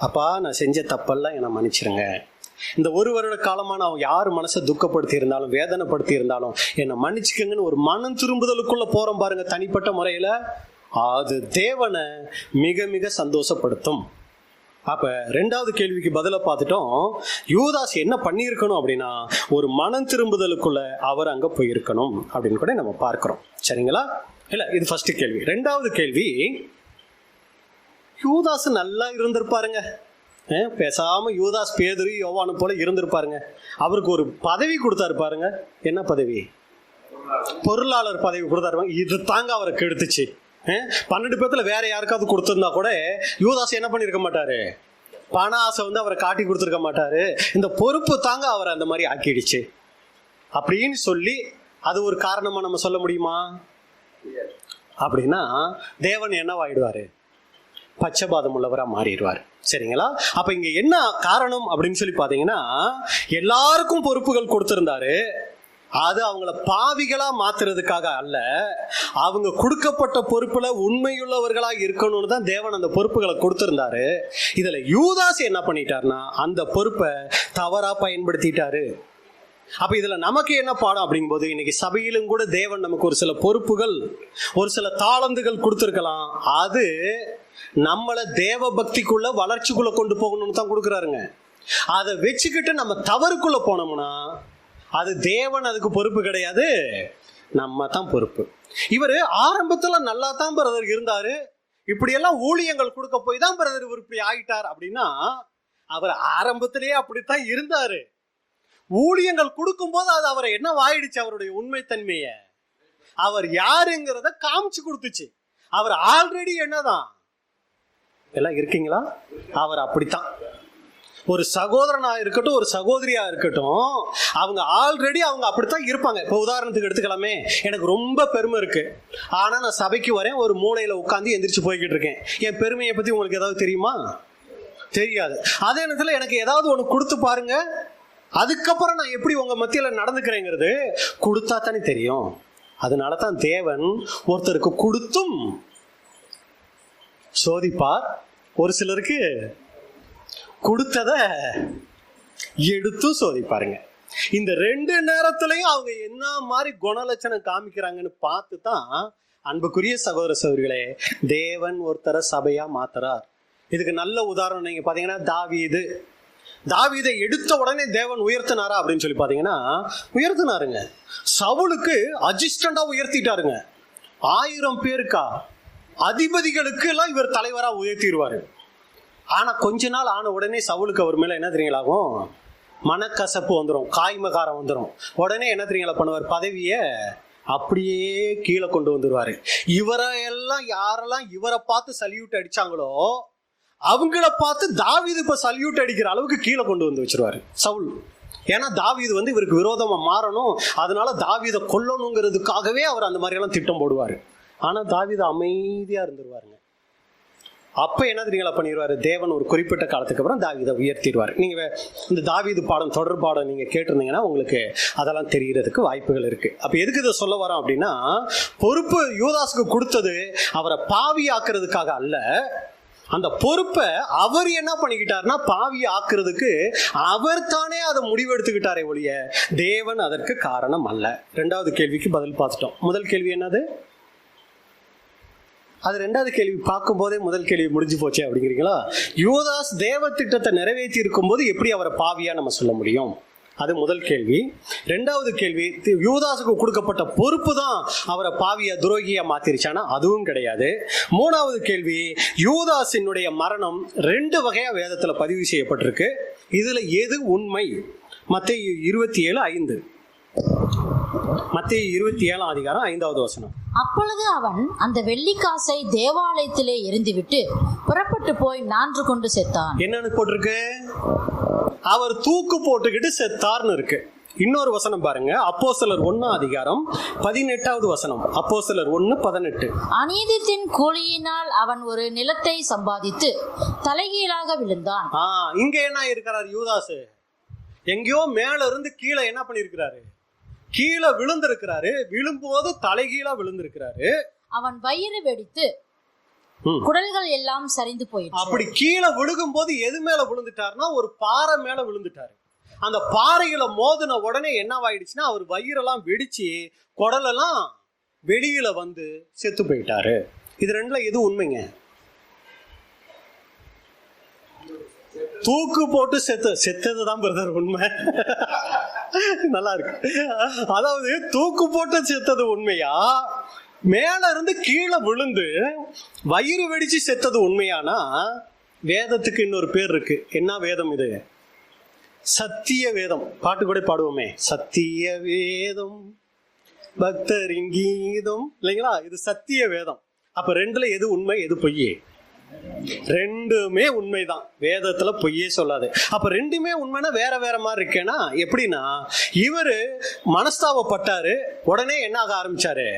அப்பா, நான் செஞ்ச தப்பெல்லாம் என்னை மன்னிச்சிருங்க. இந்த 1 வருட காலமா நான் யார் மனசை துக்கப்படுத்தி இருந்தாலும், வேதனைப்படுத்தி இருந்தாலும் என்னை மன்னிச்சுக்கங்கன்னு ஒரு மனம் திரும்புதலுக்குள்ள போறோம் பாருங்க, தனிப்பட்ட முறையில. அது தேவனை மிக மிக சந்தோஷப்படுத்தும். அப்ப 2வது கேள்விக்கு பதில பார்த்துட்டோம். யூதாஸ் என்ன பண்ணியிருக்கணும் அப்படின்னா, ஒரு மனம் திரும்புதலுக்குள்ள அவர் அங்க போயிருக்கணும் அப்படின்னு கூட நம்ம பார்க்கிறோம். சரிங்களா? இல்ல, இது ஃபர்ஸ்ட் கேள்வி. 2வது கேள்வி, யூதாஸ் நல்லா இருந்திருப்பாருங்க. பேசாம யூதாஸ் பேதுரு யோவானு போல இருந்திருப்பாருங்க. அவருக்கு ஒரு பதவி கொடுத்தாரு பாருங்க. என்ன பதவி? பொருளாளர் பதவி கொடுத்தாரு. இது தாங்க அவரை கெடுத்துச்சு. 12 பேர்த்துல வேற யாருக்காவது கொடுத்திருந்தா கூட யூதாஸ் என்ன பண்ணிருக்க மாட்டாரு, பண ஆசை வந்து அவரை காட்டி கொடுத்துருக்க மாட்டாரு. இந்த பொறுப்பு தாங்க அவரை அந்த மாதிரி ஆக்கிடுச்சு அப்படின்னு சொல்லி அது ஒரு காரணமா நம்ம சொல்ல முடியுமா? அப்படின்னா தேவன் என்னவாயிடுவாரு? பச்சைபாதம் உள்ளவரா மாறிடுவார். சரிங்களா? அப்ப இங்க என்ன காரணம் அப்படின்னு சொல்லி பாத்தீங்கன்னா, எல்லாருக்கும் பொறுப்புகள் கொடுத்திருந்தாரு. அது அவங்கள பாவிகளா மாத்துறதுக்காக அல்ல, அவங்க கொடுக்கப்பட்ட பொறுப்புல உண்மையுள்ளவர்களா இருக்கணும்னு தான் தேவன் அந்த பொறுப்புகளை கொடுத்திருந்தாரு. இதுல யூதாஸ் என்ன பண்ணிட்டாருன்னா, அந்த பொறுப்பை தவறா பயன்படுத்திட்டாரு. அப்ப இதுல நமக்கு என்ன பாடம் அப்படிங்கும்போது, இன்னைக்கு சபையிலும் கூட தேவன் நமக்கு ஒரு சில பொறுப்புகள், ஒரு சில தாளந்துகள் கொடுத்திருக்கலாம். அது நம்மளை தேவ பக்திக்குள்ள, வளர்ச்சிக்குள்ள கொண்டு போகணும்னு தான் கொடுக்குறாருங்க. அதை வச்சுக்கிட்டு நம்ம தவறுக்குள்ள போனோம்னா அது தேவன் அதுக்கு பொறுப்பு கிடையாது, நம்ம தான் பொறுப்பு. இவர் ஆரம்பத்துல நல்லா தான் பிரதர் இருந்தாரு, இப்படியெல்லாம் ஊழியங்கள் கொடுக்க போய் தான் பிரதர் இவர் இப்படி ஆயிட்டார் அப்படின்னா, அவர் ஆரம்பத்திலேயே அப்படித்தான் இருந்தாரு. ஊழியங்கள் கொடுக்கும் போது அது அவரை என்ன ஆயிடுச்சு, அவருடைய உண்மைத்தன்மைய, அவர் யாருங்கிறத காமிச்சு கொடுத்துச்சு. அவர் ஆல்ரெடி என்னதான் எல்லாம் இருக்கீங்களா, அவர் அப்படித்தான். ஒரு சகோதரனா இருக்கட்டும், ஒரு சகோதரியா இருக்கட்டும், அவங்க ஆல்ரெடி அவங்க அப்படித்தான் இருப்பாங்க. இப்போ உதாரணத்துக்கு எடுத்துக்கலாமே, எனக்கு ரொம்ப பெருமை இருக்கு, ஆனா நான் சபைக்கு வரேன், ஒரு மூலையில உட்காந்து எந்திரிச்சு போய்கிட்டு இருக்கேன். என் பெருமையை பத்தி உங்களுக்கு ஏதாவது தெரியுமா? தெரியாது. அதே நேரத்தில் எனக்கு ஏதாவது ஒன்று கொடுத்து பாருங்க, அதுக்கப்புறம் நான் எப்படி உங்க மத்தியில நடந்துக்கிறேங்கிறது கொடுத்தா தானே தெரியும். அதனால தான் தேவன் ஒருத்தருக்கு கொடுத்தும் சோதிப்பார், ஒரு சிலருக்கு கொடுத்தத எடுத்தும் சோதிப்பாருங்க. இந்த 2 நேரத்திலையும் அவங்க என்ன மாதிரி குணலட்சணம் காமிக்கிறாங்கன்னு பார்த்து தான் அன்புக்குரிய சகோதர சகோதரிகளே, தேவன் ஒருத்தர சபையா மாத்துறார். இதுக்கு நல்ல உதாரணம் நீங்க பாத்தீங்கன்னா, தாவீதை எடுத்த உடனே தேவன் உயர்த்தினாரா அப்படின்னு சொல்லி பாத்தீங்கன்னா, உயர்த்தினாருங்க. சவுலுக்கு அசிஸ்டண்டா உயர்த்திட்டாருங்க. 1000 பேருக்கா அதிபதிகளுக்கு எல்லாம் இவர் தலைவரா உயர்த்திடுவாரு. ஆனா கொஞ்ச நாள் ஆன உடனே சவுலுக்கு அவர் மேல என்ன தெரியுங்களாகும், மனக்கசப்பு வந்துடும், காய்மகாரம் வந்துடும். உடனே என்ன தெரியுங்களா பண்ணுவார், பதவிய அப்படியே கீழே கொண்டு வந்துருவாரு. இவரையெல்லாம் யாரெல்லாம் இவரை பார்த்து சல்யூட் அடிச்சாங்களோ அவங்கள பார்த்து தாவீது இப்ப சல்யூட் அடிக்கிற அளவுக்கு கீழே கொண்டு வந்து வச்சிருவாரு சவுல். ஏன்னா தாவீது வந்து இவருக்கு விரோதமா மாறணும், அதனால தாவீதை கொல்லணுங்கிறதுக்காகவே அவர் அந்த மாதிரி எல்லாம் திட்டம் போடுவாரு. ஆனா தாவீது அமைதியா இருந்துருவாருங்க. அப்ப என்ன தெரியுங்களா பண்ணிடுவாரு, தேவன் ஒரு குறிப்பிட்ட காலத்துக்கு அப்புறம் தாவீதை உயர்த்திடுவார். நீங்க இந்த தாவீது பாடம், தொடர் பாடம் நீங்க கேட்டிருந்தீங்கன்னா உங்களுக்கு அதெல்லாம் தெரியறதுக்கு வாய்ப்புகள் இருக்கு. அப்ப எதுக்கு இதை சொல்ல வரோம் அப்படின்னா, பொறுப்பு யூதாஸுக்கு கொடுத்தது அவரை பாவி ஆக்குறதுக்காக அல்ல, அந்த பொறுப்பை அவர் என்ன பண்ணிக்கிட்டாருன்னா பாவி ஆக்குறதுக்கு அவர் தானே அதை முடிவெடுத்துக்கிட்டாரே ஒழிய தேவன் அதற்கு காரணம் அல்ல. 2வது கேள்விக்கு பதில் பார்த்துட்டோம். முதல் கேள்வி என்னது, அது 2வது கேள்வி பார்க்கும் போதே முதல் கேள்வி முடிஞ்சு போச்சே அப்படிங்கிறீங்களா? யூதாஸ் தேவ திட்டத்தை நிறைவேற்றி இருக்கும் போது எப்படி அவரை பாவியா நம்ம சொல்ல முடியும்? அது முதல் கேள்வி. 2வது கேள்வி, யூதாஸுக்கு கொடுக்கப்பட்ட பொறுப்பு தான் அவரை பாவியா துரோகியா மாத்திருச்சானா? அதுவும் கிடையாது. 3வது கேள்வி, யூதாஸினுடைய மரணம் 2 வகையா வேதத்துல பதிவு செய்யப்பட்டிருக்கு. இதுல எது உண்மை? மத்தேயு 27:5. மத்தேயு 27:5. அப்பொழுது அவன் அந்த வெள்ளிக்காசை தேவாலயத்திலே எரிந்துவிட்டு புறப்பட்டு போய் நான்று கொண்டு செத்தான். என்னன்னு போட்டிருக்கு? அவர் தூக்கு போட்டுக்கிட்டு செத்தார்னு இருக்கு. இன்னொரு வசனம் பாருங்க, அப்போஸ்தலர் 1:18. அப்போஸ்தலர் 1:18. அநீதித்தின் கூலியினால் அவன் ஒரு நிலத்தை சம்பாதித்து தலைகீழாக விழுந்தான். இங்க என்ன இருக்கிறார் யூதாசு? எங்கேயோ மேல இருந்து கீழே என்ன பண்ணிருக்கிறாரு? கீழே விழுந்திருக்கிறாரு. விழும்போது தலைகீழா விழுந்திருக்கிறாரு. அவன் வயிறு வெடித்து குடல்கள் எல்லாம் சரிந்து போயிடுச்சு. அப்படி கீழே விழுகும் போது எது மேல விழுந்துட்டாருன்னா ஒரு பாறை மேல விழுந்துட்டாரு. அந்த பாறையில மோதின உடனே என்னவாயிடுச்சுன்னா அவர் வயிறெல்லாம் வெடிச்சு குடலெல்லாம் வெளியில வந்து செத்து போயிட்டாரு. இது ரெண்டுல எது உண்மைங்க? தூக்கு போட்டு செத்ததுதான் பிரதர் உண்மை. நல்லா இருக்கு. அதாவது தூக்கு போட்டு செத்தது உண்மையா, மேல இருந்து கீழே விழுந்து வயிறு வெடிச்சு செத்தது உண்மையானா வேதத்துக்கு இன்னொரு பேர் இருக்கு. என்ன வேதம் இது? சத்திய வேதம். பாட்டு கூட பாடுவோமே, சத்திய வேதம் பக்தரின் கீதம், இல்லைங்களா? இது சத்திய வேதம். அப்ப ரெண்டுல எது உண்மை, எது பொய்யே? ரெண்டுமே உண்மைதான். வேதத்துல பொய்யே சொல்லாது. அப்ப ரெண்டுமே உண்மைன்னா வேற வேற மாதிரி இருக்கேன்னா எப்படின்னா, இவரு மனஸ்தாபப்பட்டாரு, உடனே என்ன ஆக ஆரம்பிச்சாரு?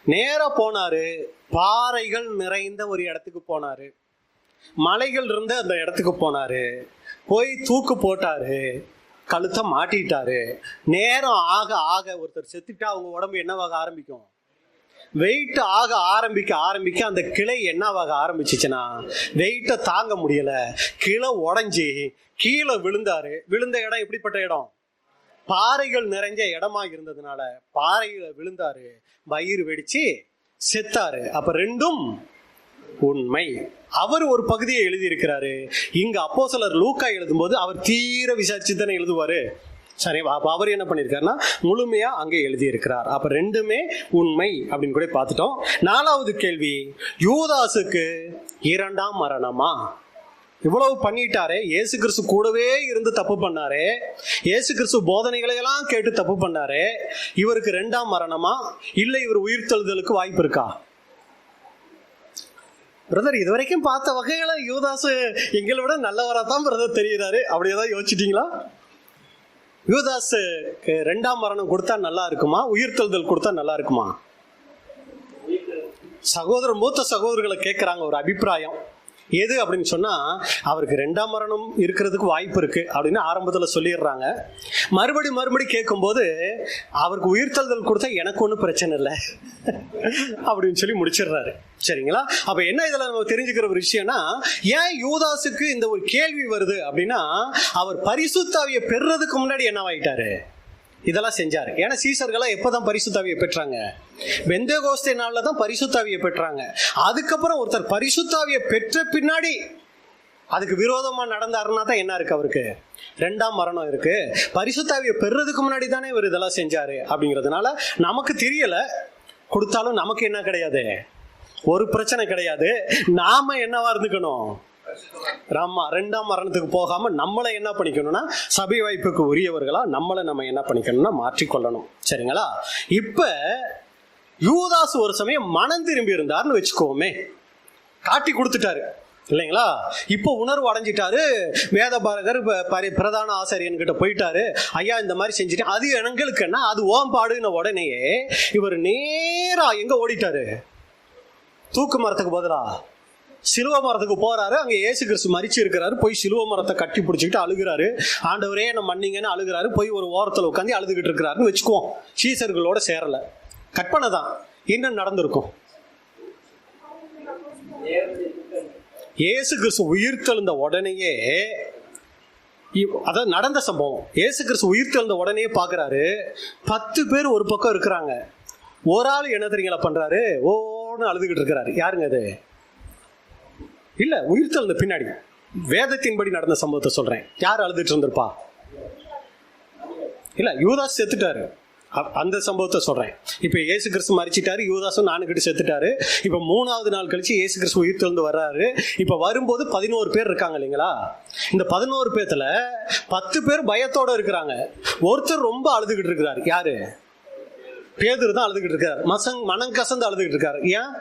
நேரா போனாரு, பாறைகள் நிறைந்த ஒரு இடத்துக்கு போனாரு, மலைகள் இருந்த அந்த இடத்துக்கு போனாரு, போய் தூக்கு போட்டாரு, கழுத்தை மாட்டிட்டாரு. நேரம் ஆக ஆக ஒருத்தர் செத்துட்டா அவங்க உடம்பு என்னவாக ஆரம்பிக்கும்? வெயிட் ஆக ஆரம்பிக்க அந்த கிளை என்னவாக ஆரம்பிச்சிச்சுன்னா வெயிட்டை தாங்க முடியல, கிளை உடஞ்சி கீழே விழுந்தாரு. விழுந்த இடம் எப்படிப்பட்ட இடம்? பாறைகள் நிறைஞ்ச இடமா இருந்ததுனால பாறையில விழுந்தாரு, வயிறு வெடிச்சு செத்தாரு. அப்ப ரெண்டும் உண்மை. அவர் ஒரு பகுதியை எழுதியிருக்கிறாரு. இங்க அப்போஸ்தலர் லூக்கா எழுதும்போது அவர் தீர விசாரிச்சு தானே எழுதுவாரு. சரி, அப்ப அவர் என்ன பண்ணிருக்காருன்னா முழுமையா அங்கே எழுதி இருக்கிறார். அப்ப ரெண்டுமே உண்மை அப்படின்னு கூட பார்த்துட்டோம். 4வது கேள்வி, யூதாசுக்கு 2ஆம் மரணமா? இவ்வளவு பண்ணிட்டாரே, இயேசு கிறிஸ்து கூடவே இருந்து தப்பு பண்ணாரே, இயேசு கிறிஸ்து போதனைகளை எல்லாம் கேட்டு தப்பு பண்ணாரே, இவருக்கு 2ஆம் மரணமா? இல்ல இவர் உயிர்த்தெழுதலுக்கு வாய்ப்பு இருக்கா? பிரதர், இது வரைக்கும் பார்த்த வகையில யூதாசு எங்களை விட நல்லவரா தான் பிரதர் தெரியுறாரு, அப்படியேதான் யோசிச்சிட்டீங்களா? யூதாசு 2ஆம் மரணம் கொடுத்தா நல்லா இருக்குமா, உயிர்த்தெழுதல் கொடுத்தா நல்லா இருக்குமா? மூத்த சகோதரர்களை கேட்கிறாங்க ஒரு அபிப்பிராயம். எது அப்படின்னு சொன்னா, அவருக்கு 2ஆம் மரணம் இருக்கிறதுக்கு வாய்ப்பு இருக்கு அப்படின்னு ஆரம்பத்துல சொல்லிடுறாங்க. மறுபடி கேட்கும்போது அவருக்கு உயிர்த்தெழுதல் கொடுத்தா எனக்கு ஒன்றும் பிரச்சனை இல்லை அப்படின்னு சொல்லி முடிச்சிடுறாரு. சரிங்களா? அப்ப என்ன இதுல நம்ம தெரிஞ்சுக்கிற ஒரு விஷயம்னா, ஏன் யூதாசுக்கு இந்த ஒரு கேள்வி வருது அப்படின்னா, அவர் பரிசுத்த ஆவியை பெறுறதுக்கு முன்னாடி என்னவாயிட்டாரு? இதெல்லாம் செஞ்சாரு. ஏன்னா சீசர்களா எப்பதான் பரிசுத்த ஆவியை பெற்றாங்க? பெந்தேகோஸ்தே நாள்ல தான் பரிசுத்த ஆவியை பெற்றாங்க. அதுக்கப்புறம் ஒருத்தர் பரிசுத்த ஆவியை பெற்ற பின்னாடி அதுக்கு விரோதமா நடந்தாருன்னா தான் என்ன இருக்கு? அவருக்கு 2ஆம் மரணம் இருக்கு. பரிசுத்த ஆவியை பெறுறதுக்கு முன்னாடி தானே இவர் இதெல்லாம் செஞ்சாரு. அப்படிங்கிறதுனால நமக்கு தெரியல, கொடுத்தாலும் நமக்கு என்ன கிடையாது, ஒரு பிரச்சனை கிடையாது. நாம என்னவா இருந்துக்கணும்? 2ஆம் மரணத்துக்கு போகாம நம்மளை என்ன பண்ணிக்கணும்னா, சபை வாய்ப்புக்கு உரியவர்களா நம்மளை நம்ம என்ன பண்ணிக்கணும்னா மாற்றிக்கொள்ளணும். சரிங்களா? இப்ப யூதாஸ் ஒரு சமயம் மனம் திரும்பி இருந்தார்னு வச்சுக்கோமே, காட்டி கொடுத்துட்டாரு இல்லைங்களா? இப்போ உணர்வு அடைஞ்சிட்டாரு. வேத பாரகர் பிரதான ஆசிரியன் கிட்ட போயிட்டாரு, ஐயா இந்த மாதிரி செஞ்சுட்டு, அது எங்களுக்கு என்ன, அது ஓம்பாடுன உடனேயே இவர் நேரா எங்க ஓடிட்டாரு? தூக்கு மரத்துக்கு பதிலா சிலுவ மரத்துக்கு போறாரு. அங்க இயேசு கிறிஸ்து மரிச்சு இருக்கிறாரு. போய் சிலுவ மரத்தை கட்டி பிடிச்சிக்கிட்டு அழுகிறாரு. ஆண்டவரே நம்ம மன்னிங்கன்னு அழுகிறாரு. போய் ஒரு ஓரத்துல உட்காந்து அழுதுகிட்டு இருக்கிறாருன்னு வச்சுக்குவோம். சீசர்களோட சேரல, கற்பனை தான். என்ன நடந்திருக்கும்? இயேசு கிறிஸ்து உயிர்த்தெழுந்த உடனேயே, அதாவது நடந்த சம்பவம், இயேசு கிறிஸ்து உயிர்த்தெழுந்த உடனே பாக்குறாரு, 10 பேர் ஒரு பக்கம் இருக்கிறாங்க. ஒரு ஆள் என்ன தெரியுங்களா பண்றாரு? ஓன்னு அழுதுகிட்டு இருக்கிறாரு. யாருங்க அது? இல்ல, உயிர்த்தெழுந்த பின்னாடி வேதத்தின்படி நடந்த சம்பவத்தை சொல்றேன். யார் அழுதுட்டு இருந்திருப்பா? இல்ல, யூதாஸ் செத்துட்டாரு. அந்த சம்பவத்தை சொல்றேன். இப்ப இயேசு கிறிஸ்து மரிச்சிட்டாரு, யூதாசும் நானுக்கிட்டு செத்துட்டாரு. இப்ப 3வது நாள் கழிச்சு இயேசு கிறிஸ்து உயிர்த்தெழுந்து வர்றாரு. இப்ப வரும்போது 11 பேர் இருக்காங்க இல்லைங்களா? இந்த 11 பேர்த்துல 10 பேர் பயத்தோட இருக்கிறாங்க. ஒருத்தர் ரொம்ப அழுதுகிட்டு இருக்கிறாரு. யாரு? பேதுரு தான் அழுதுகிட்டு இருக்காரு. மனம் கசந்து அழுதுகிட்டு இருக்காரு. ஏன்?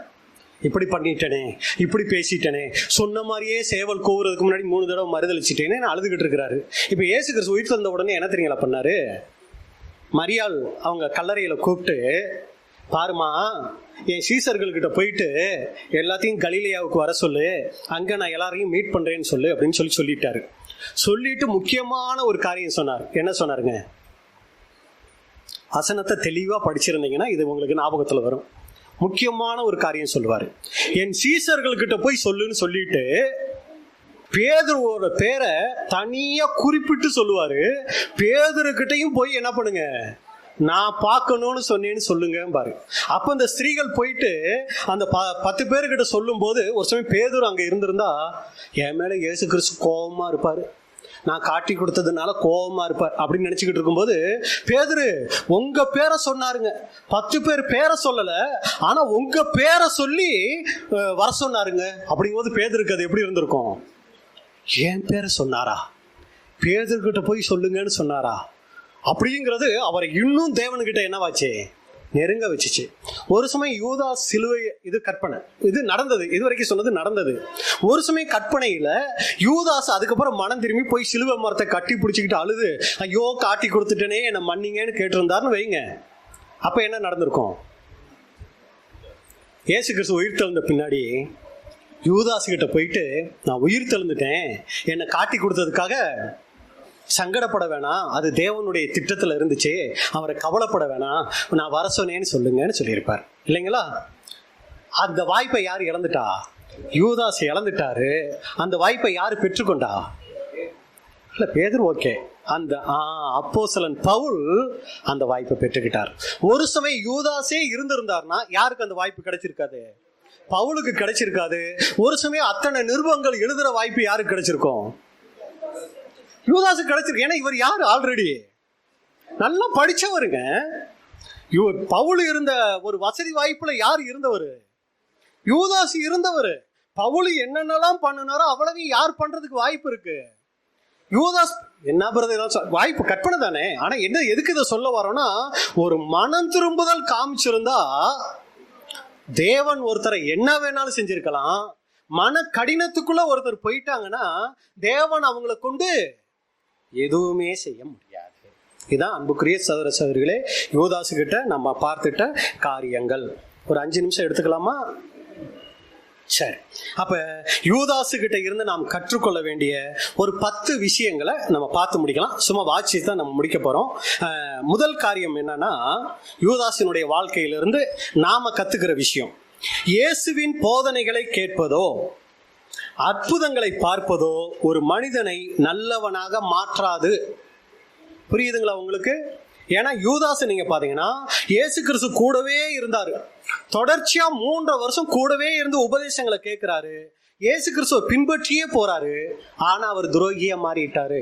இப்படி பண்ணிட்டனே, இப்படி பேசிட்டனே, சொன்ன மாதிரியே சேவல் கோவுறதுக்கு முன்னாடி 3 தடவை மறுதளிச்சிட்டேன்னு அழுதுகிட்டு இருக்கிறாரு. இப்ப இயேசு கிறிஸ்து உயிர்த்தெழுந்த உடனே என்ன தெரியுங்களா பண்ணாரு? மரியாள் அவங்க கல்லறையில கூப்பிட்டு, பாருமா, என் சீசர்கள்கிட்ட போயிட்டு எல்லாத்தையும் கலிலேயாவுக்கு வர சொல்லு, அங்க நான் எல்லாரையும் மீட் பண்றேன்னு சொல்லு அப்படின்னு சொல்லிட்டாரு. சொல்லிட்டு முக்கியமான ஒரு காரியம் சொன்னார். என்ன சொன்னாருங்க? வசனத்தை தெளிவா படிச்சிருந்தீங்கன்னா இது உங்களுக்கு ஞாபகத்துல வரும். முக்கியமான ஒரு காரியம் சொல்லுவாரு. என் சீசர்கள்கிட்ட போய் சொல்லுன்னு சொல்லிட்டு பேதுருவோட பேரை தனியா குறிப்பிட்டு சொல்லுவாரு. பேதுருக்கிட்டையும் போய் என்ன பண்ணுங்க, நான் பார்க்கணும்னு சொன்னேன்னு சொல்லுங்க பாரு. அப்ப இந்த ஸ்திரீகள் போயிட்டு அந்த 10 பேருக்கிட்ட சொல்லும் போது, ஒரு சமயம் பேதுரு அங்க இருந்திருந்தா என் மேல இயேசு கிறிஸ்து கோபமா இருப்பாரு, நான் காட்டி கொடுத்ததுனால கோபமா இருப்பார் அப்படின்னு நினைச்சுக்கிட்டு இருக்கும்போது, பேதுரு உங்க பேரை சொன்னாருங்க. 10 பேர் பேரை சொல்லல, ஆனா உங்க பேரை சொல்லி வர சொன்னாருங்க. அப்படிங்கும்போது பேதுருக்கு அது எப்படி இருந்திருக்கும்? என் பேரை சொன்னாரா, பேதுருக்கிட்ட போய் சொல்லுங்கன்னு சொன்னாரா அப்படிங்கிறது அவரை இன்னும் தேவனுக்கிட்ட என்னவாச்சு, நெருங்க வச்சுச்சு. ஒரு சமயம் யூதாஸ் சிலுவை, இது கற்பனை, இது நடந்தது, இது வரைக்கும் சொன்னது நடந்தது. ஒரு சமயம் கற்பனையில யூதாஸ் அதுக்கப்புறம் மனம் திரும்பி போய் சிலுவை மரத்தை கட்டி பிடிச்சிக்கிட்டு அழுது, ஐயோ காட்டி கொடுத்துட்டேனே என்னை மன்னிங்கன்னு கேட்டிருந்தாருன்னு வைங்க. அப்ப என்ன நடந்திருக்கும்? இயேசு கிறிஸ்து உயிர் தெழுந்த பின்னாடி யூதாஸ் கிட்ட போயிட்டு, நான் உயிர் தெழுந்துட்டேன், என்னை காட்டி கொடுத்ததுக்காக சங்கடப்பட வேணாம், அது தேவனுடைய திட்டத்துல இருந்துச்சு, அவரை கவலைப்பட வேணாம், நான் வர சொன்னேன்னு சொல்லுங்கன்னு சொல்லியிருப்பார் இல்லைங்களா? அந்த வாய்ப்பை யார் இழந்துட்டா? யூதாஸ் இழந்துட்டாரு. அந்த வாய்ப்பை யார் பெற்றுக்கொண்டா? இல்ல பேதுரு, ஓகே, அந்த அப்போஸ்தலன் பவுல் அந்த வாய்ப்பை பெற்றுக்கிட்டார். ஒரு சமயம் யூதாஸே இருந்திருந்தார்னா யாருக்கு அந்த வாய்ப்பு கிடைச்சிருக்காது? பவுலுக்கு கிடைச்சிருக்காது. ஒரு சமயம் அத்தனை நிருபங்கள் எழுதுற வாய்ப்பு யாருக்கு கிடைச்சிருக்கும்? யூதாஸுக்கு கிடைச்சிருக்கு. ஏன்னா இவர் யாரு? ஆல்ரெடி நல்லா படிச்சவருங்க. பவுல் இருந்த ஒரு வசதி வாய்ப்புல யார் இருந்தவர்? யூதாஸ் இருந்தவர். பவுல் என்னென்னலாம் பண்ணினாரோ அவ்வளவு யார் பண்றதுக்கு வாய்ப்பு இருக்கு? யூதாஸ். என்ன பிரதர், வாய்ப்பு கற்பனை தானே. ஆனா என்ன, எதுக்கு இதை சொல்ல வரோம்னா, ஒரு மனம் திரும்புதல் காமிச்சிருந்தா தேவன் ஒருத்தரை என்ன வேணாலும் செஞ்சிருக்கலாம். மன கடினத்துக்குள்ள ஒருத்தர் போயிட்டாங்கன்னா தேவன் அவங்களை கொண்டு எதுவுமே செய்ய முடியாது. இதான் அன்புக்குரிய சகோதர சகோதரிகளே, யூதாசு கிட்ட நம்ம பார்த்துட்ட காரியங்கள். ஒரு 5 நிமிஷம் எடுத்துக்கலாமா? சரி, அப்ப யூதாசு கிட்ட இருந்து நாம் கற்றுக்கொள்ள வேண்டிய ஒரு 10 விஷயங்களை நம்ம பார்த்து முடிக்கலாம். சும்மா வாட்சி தான் நம்ம முடிக்க போறோம். முதல் காரியம் என்னன்னா, யூதாசினுடைய வாழ்க்கையிலிருந்து நாம கத்துக்கிற விஷயம், இயேசுவின் போதனைகளை கேட்பதோ அற்புதங்களை பார்ப்பதோ ஒரு மனிதனை நல்லவனாக மாற்றாது. புரியுதுங்களா உங்களுக்கு? ஏன்னா யூதாசு நீங்க பாத்தீங்கன்னா இயேசு கிறிஸ்து கூடவே இருந்தாரு. தொடர்ச்சியா 3 வருஷம் கூடவே இருந்து உபதேசங்களை கேட்கிறாரு. இயேசு கிறிஸ்துவ பின்பற்றியே போறாரு. ஆனா அவர் துரோகியா மாறிட்டாரு.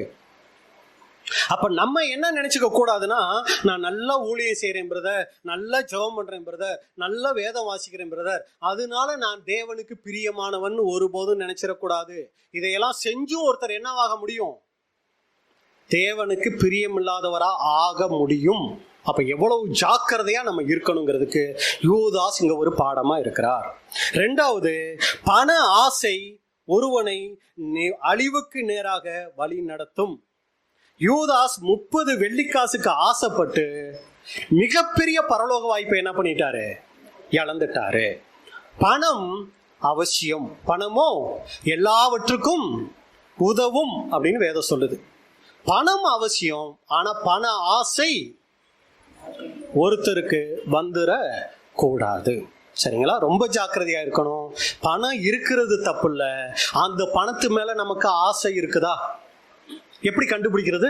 அப்ப நம்ம என்ன நினைச்சுக்க கூடாதுன்னா, நான் நல்லா ஊழியம் செய்யறேன் பிரதர், நல்லா ஜெபம் பண்றேன் பிரதர், நல்லா வேதம் வாசிக்கிறேன் பிரதர், அதனால நான் தேவனுக்கு பிரியமானவன் ஒருபோதும் நினைச்சிடக்கூடாது. இதையெல்லாம் செஞ்சும் ஒருத்தர் என்னவாக முடியும்? தேவனுக்கு பிரியமில்லாதவரா ஆக முடியும். அப்ப எவ்வளவு ஜாக்கிரதையா நம்ம இருக்கணுங்கிறதுக்கு யூதாஸ் இங்க ஒரு பாடமா இருக்கிறார். 2வது, பண ஆசை ஒருவனை அழிவுக்கு நேராக வழி நடத்தும். யூதாஸ் 30 வெள்ளிக்காசுக்கு ஆசைப்பட்டு மிகப்பெரிய பரலோக வாய்ப்பை என்ன பண்ணிட்டாரு? இழந்துட்டாரு. பணம் அவசியம், பணமோ எல்லாவற்றுக்கும் உதவும் அப்படின்னு வேதம் சொல்லுது. பணம் அவசியம், ஆனா பண ஆசை ஒருத்தருக்கு வந்துட கூடாது. சரிங்களா? ரொம்ப ஜாக்கிரதையா இருக்கணும். பணம் இருக்கிறது தப்பு இல்ல, அந்த பணத்து மேல நமக்கு ஆசை இருக்குதா? எப்படி கண்டுபிடிக்கிறது?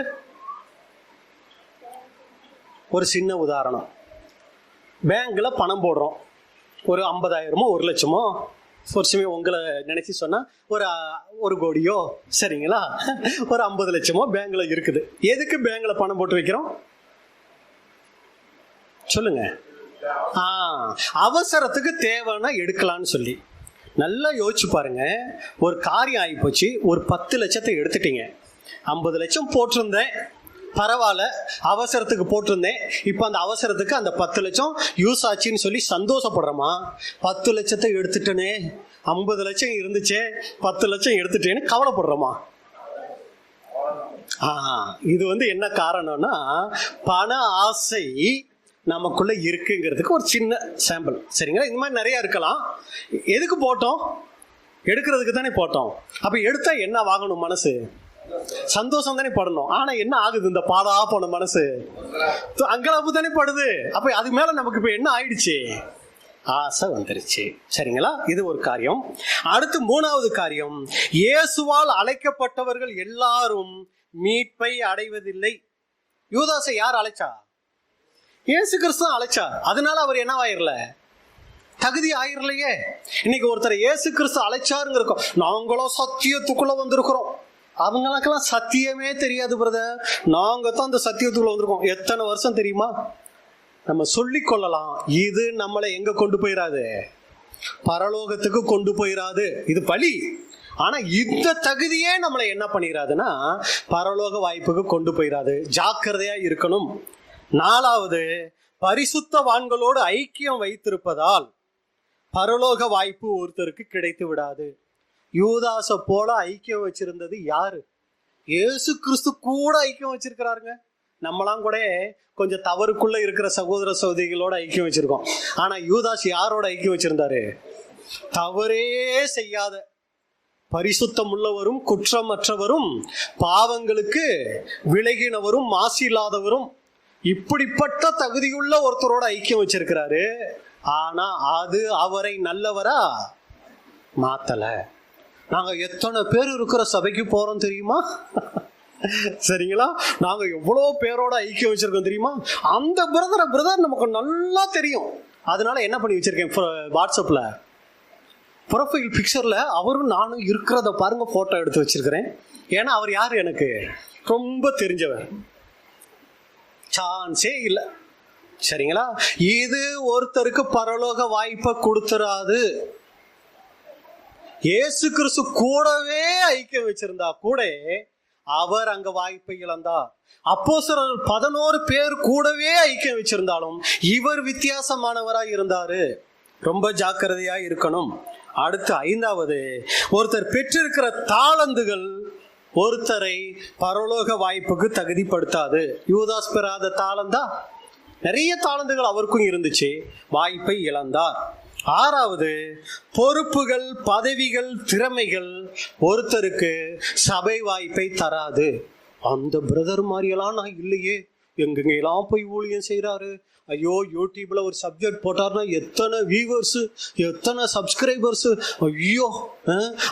ஒரு சின்ன உதாரணம். பேங்க்ல பணம் போடுறோம், ஒரு 50,000மோ 1 லட்சமோ, ஒரு சமயம் உங்களை நினைச்சு சொன்னா ஒரு 1 கோடியோ, சரிங்களா, ஒரு 50 லட்சமோ பேங்க்ல இருக்குது. எதுக்கு பேங்க்ல பணம் போட்டு வைக்கிறோம் சொல்லுங்க? அவசரத்துக்கு தேவைன்னா எடுக்கலான்னு சொல்லி. நல்லா யோசிச்சு பாருங்க. ஒரு காரியம் ஆகி போச்சு, ஒரு 10 லட்சத்தை எடுத்துட்டீங்க. 50 லட்சம் போட்டிருந்தேன், பரவாயில்ல, அவசரத்துக்கு போட்டிருந்தேன். இப்போ அந்த அவசரத்துக்கு அந்த 10 லட்சம் யூஸ் ஆச்சுன்னு சொல்லி சந்தோஷப்படுறோமா? 10 லட்சத்தை எடுத்துட்டேனே, 50 லட்சம் இருந்துச்சே, 10 லட்சம் எடுத்துட்டேன்னு கவலைப்படுறோமா? இது என்ன காரணம்னா, பண ஆசை நமக்குள்ள இருக்குங்கிறதுக்கு ஒரு சின்ன சாம்பிள். சரிங்களா? இந்த மாதிரி நிறைய இருக்கலாம். எதுக்கு போட்டோம்? எடுக்கிறதுக்கு தானே போட்டோம். அப்ப எடுத்தா என்ன வாங்கணும்? மனசு சந்தோஷம் தானே படணும். ஆனா என்ன ஆகுது? இந்த பாதா போன மனசு அங்கலாப்பு தானே படுது. அப்ப அது மேல நமக்கு இப்ப என்ன ஆயிடுச்சு? ஆசை வந்துருச்சு. சரிங்களா? இது ஒரு காரியம். அடுத்து மூணாவது காரியம், இயேசுவால் அழைக்கப்பட்டவர்கள் எல்லாரும் மீட்பை அடைவதில்லை. யூதாசை யார் அழைச்சா? இயேசு கிறிஸ்து அழைச்சா. அதனால அவர் என்னவாயிரல? தகுதி ஆயிரலையே. இன்னைக்கு ஒருத்தர் இயேசு கிறிஸ்து அழைச்சாருங்க, நாங்களும் சத்தியத்துக்குள்ள வந்திருக்கிறோம். அவங்களுக்கெல்லாம் சத்தியமே தெரியாது பிரதர். நாங்க தான் அந்த சத்தியத்துக்குள்ள வந்திருக்கோம். எத்தனை வருஷம் தெரியுமா? நம்ம சொல்லிக் கொள்ளலாம். இது நம்மளை எங்க கொண்டு போயிடாது? பரலோகத்துக்கு கொண்டு போயிடாது. இது பலி. ஆனா இந்த தகுதியே நம்மளை என்ன பண்ணிடாதுன்னா பரலோக வாய்ப்புக்கு கொண்டு போயிடாது. ஜாக்கிரதையா இருக்கணும். நாலாவது, பரிசுத்தவான்களோடு ஐக்கியம் வைத்திருப்பதால் பரலோக வாய்ப்பு ஒருத்தருக்கு கிடைத்து விடாது. யூதாச போல ஐக்கியம் வச்சிருந்தது யாரு? இயேசு கிறிஸ்து கூட ஐக்கியம் வச்சிருக்கிறாருங்க. நம்மளாம் கூட கொஞ்சம் தவறுக்குள்ள இருக்கிற சகோதர சகோதரிகளோட ஐக்கியம் வச்சிருக்கோம். ஆனா யூதாஸ் யாரோட ஐக்கியம் வச்சிருந்தாரு? தவறே செய்யாத, பரிசுத்தம் உள்ளவரும், குற்றமற்றவரும், பாவங்களுக்கு விலகினவரும், மாசு இல்லாதவரும், இப்படிப்பட்ட தகுதியுள்ள ஒருத்தரோட ஐக்கியம் வச்சிருக்கிறாரு. ஆனா அது அவரை நல்லவரா மாத்தல. நாங்க எத்தனை பேர் இருக்கிற சபைக்கு போறோம் தெரியுமா? சரிங்களா? நாங்க எவ்வளவு பேரோட ஐக்கியம் வச்சிருக்கோம் தெரியுமா? அந்த பிரதர் நமக்கு நல்லா தெரியும். அதனால என்ன பண்ணி வச்சிருக்கேன், வாட்ஸ்அப்ல ப்ரொஃபைல் பிக்சர்ல அவரும் நானும் இருக்கிறத பாருங்க, போட்டோ எடுத்து வச்சிருக்கிறேன். ஏன்னா அவர் யாரு? எனக்கு ரொம்ப தெரிஞ்சவர். சான்ஸே இல்லை. சரிங்களா? இது ஒருத்தருக்கு பரலோக வாய்ப்பை கொடுத்துறாது. இயேசு கிறிஸ்து கூடவே ஐக்கியம் வச்சிருந்தா கூட அவர் அங்க வாய்ப்பை இழந்தார். அப்போஸ்தலர் 11 பேர் கூடவே ஐக்கியம் வச்சிருந்தாலும் இவர் வித்தியாசமானவராய் இருந்தாரு. ரொம்ப ஜாக்கிரதையா இருக்கணும். அடுத்து ஐந்தாவது, ஒருத்தர் பெற்றிருக்கிற தாளந்துகள் ஒருத்தரை பரலோக வாய்ப்புக்கு தகுதிப்படுத்தாது. யூதாஸ் பெறாத தாளந்தா? நிறைய தாளந்துகள் அவருக்கும் இருந்துச்சு, வாய்ப்பை இழந்தார். ஆறாவது, பொறுப்புகள், பதவிகள், திறமைகள் ஒருத்தருக்கு சபை வாய்ப்பை தராது. அந்த பிரதர் மாதிரியெல்லாம் நான் இல்லையே, எங்கெங்கெல்லாம் போய் ஊழியம் செய்யறாரு. ஐயோ, யூடியூப்ல ஒரு சப்ஜெக்ட் போட்டார்னா எத்தனை வியூவர்ஸ், எத்தனை சப்ஸ்கிரைபர்ஸ். ஐயோ,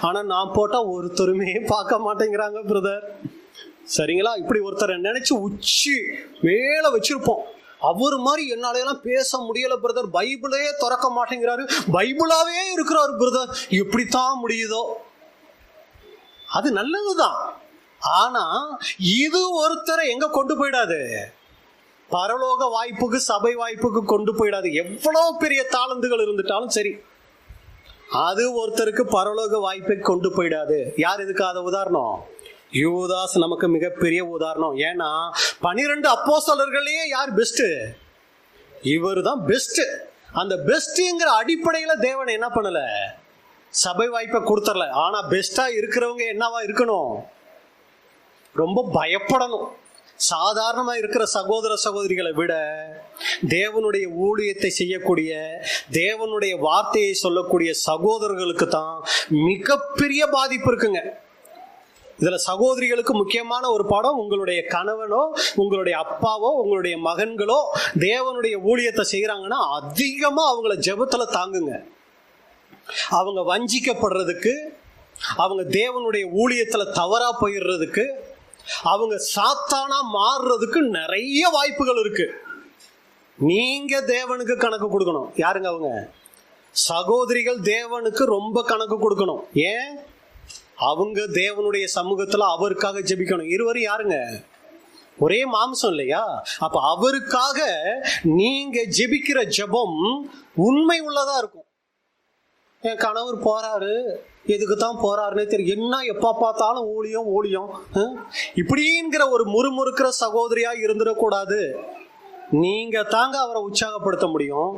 ஆனா நான் போட்டா ஒருத்தருமே பார்க்க மாட்டேங்கிறாங்க பிரதர். சரிங்களா? இப்படி ஒருத்தரை நினைச்சு உச்சி மேல வச்சிருப்போம். அவர் மாதிரி என்னாலையெல்லாம் பேச முடியல பிரதர், பைபிளே திறக்க மாட்டேங்கிறாரு, பைபிளாவே இருக்கிறாரு பிரதர், எப்படித்தான் முடியுதோ? அது நல்லதுதான். ஆனா இது ஒருத்தரை எங்க கொண்டு போயிடாது? பரலோக வாய்ப்புக்கு, சபை வாய்ப்புக்கு கொண்டு போயிடாது. எவ்வளவு பெரிய தாளந்துகள் இருந்துட்டாலும் சரி, அது ஒருத்தருக்கு பரலோக வாய்ப்பை கொண்டு போயிடாது. யார் இதுக்காக உதாரணம்? யூதாஸ் நமக்கு மிகப்பெரிய உதாரணம். ஏன்னா 12 அப்போஸ்தலர்களே யார் பெஸ்ட்? இவர் தான் பெஸ்ட். அந்த பெஸ்ட்ங்கிற அடிப்படையில தேவன் என்ன பண்ணல? சபை வாய்ப்பை கொடுத்துடல. ஆனா பெஸ்டா இருக்கிறவங்க என்னவா இருக்கணும்? ரொம்ப பயப்படணும். சாதாரணமா இருக்கிற சகோதர சகோதரிகளை விட தேவனுடைய ஊழியத்தை செய்யக்கூடிய, தேவனுடைய வார்த்தையை சொல்லக்கூடிய சகோதரர்களுக்கு தான் மிகப்பெரிய பாதிப்பு இருக்குங்க. இதுல சகோதரிகளுக்கு முக்கியமான ஒரு பாடம், உங்களுடைய கணவனோ, உங்களுடைய அப்பாவோ, உங்களுடைய மகன்களோ தேவனுடைய ஊழியத்தை செய்யறாங்கன்னா அதிகமா அவங்கள ஜெபத்துல தாங்குங்க. அவங்க வஞ்சிக்கப்படுறதுக்கு, அவங்க தேவனுடைய ஊழியத்துல தவறா போயிடுறதுக்கு, அவங்க சாத்தானா மாறுறதுக்கு நிறைய வாய்ப்புகள் இருக்கு. நீங்க தேவனுக்கு கணக்கு கொடுக்கணும். யாருங்க அவங்க? சகோதரிகள் தேவனுக்கு ரொம்ப கணக்கு கொடுக்கணும். ஏன்? அவங்க தேவனுடைய சமூகத்துல அவருக்காக ஜெபிக்கணும். இருவரும் யாருங்க? ஒரே மாம்சம் இல்லையா? அப்ப அவருக்காக நீங்க ஜெபிக்கிற ஜெபம் உண்மை உள்ளதா இருக்கும். என் கணவர் போறாரு, எதுக்கு தான் போறாருன்னே தெரியும், என்ன எப்ப பார்த்தாலும் ஊழியம் ஊழியம் இப்படிங்கிற ஒரு முறுமுறுக்கிற சகோதரியா இருந்துடக்கூடாது. நீங்க தாங்க அவரை உற்சாகப்படுத்த முடியும்.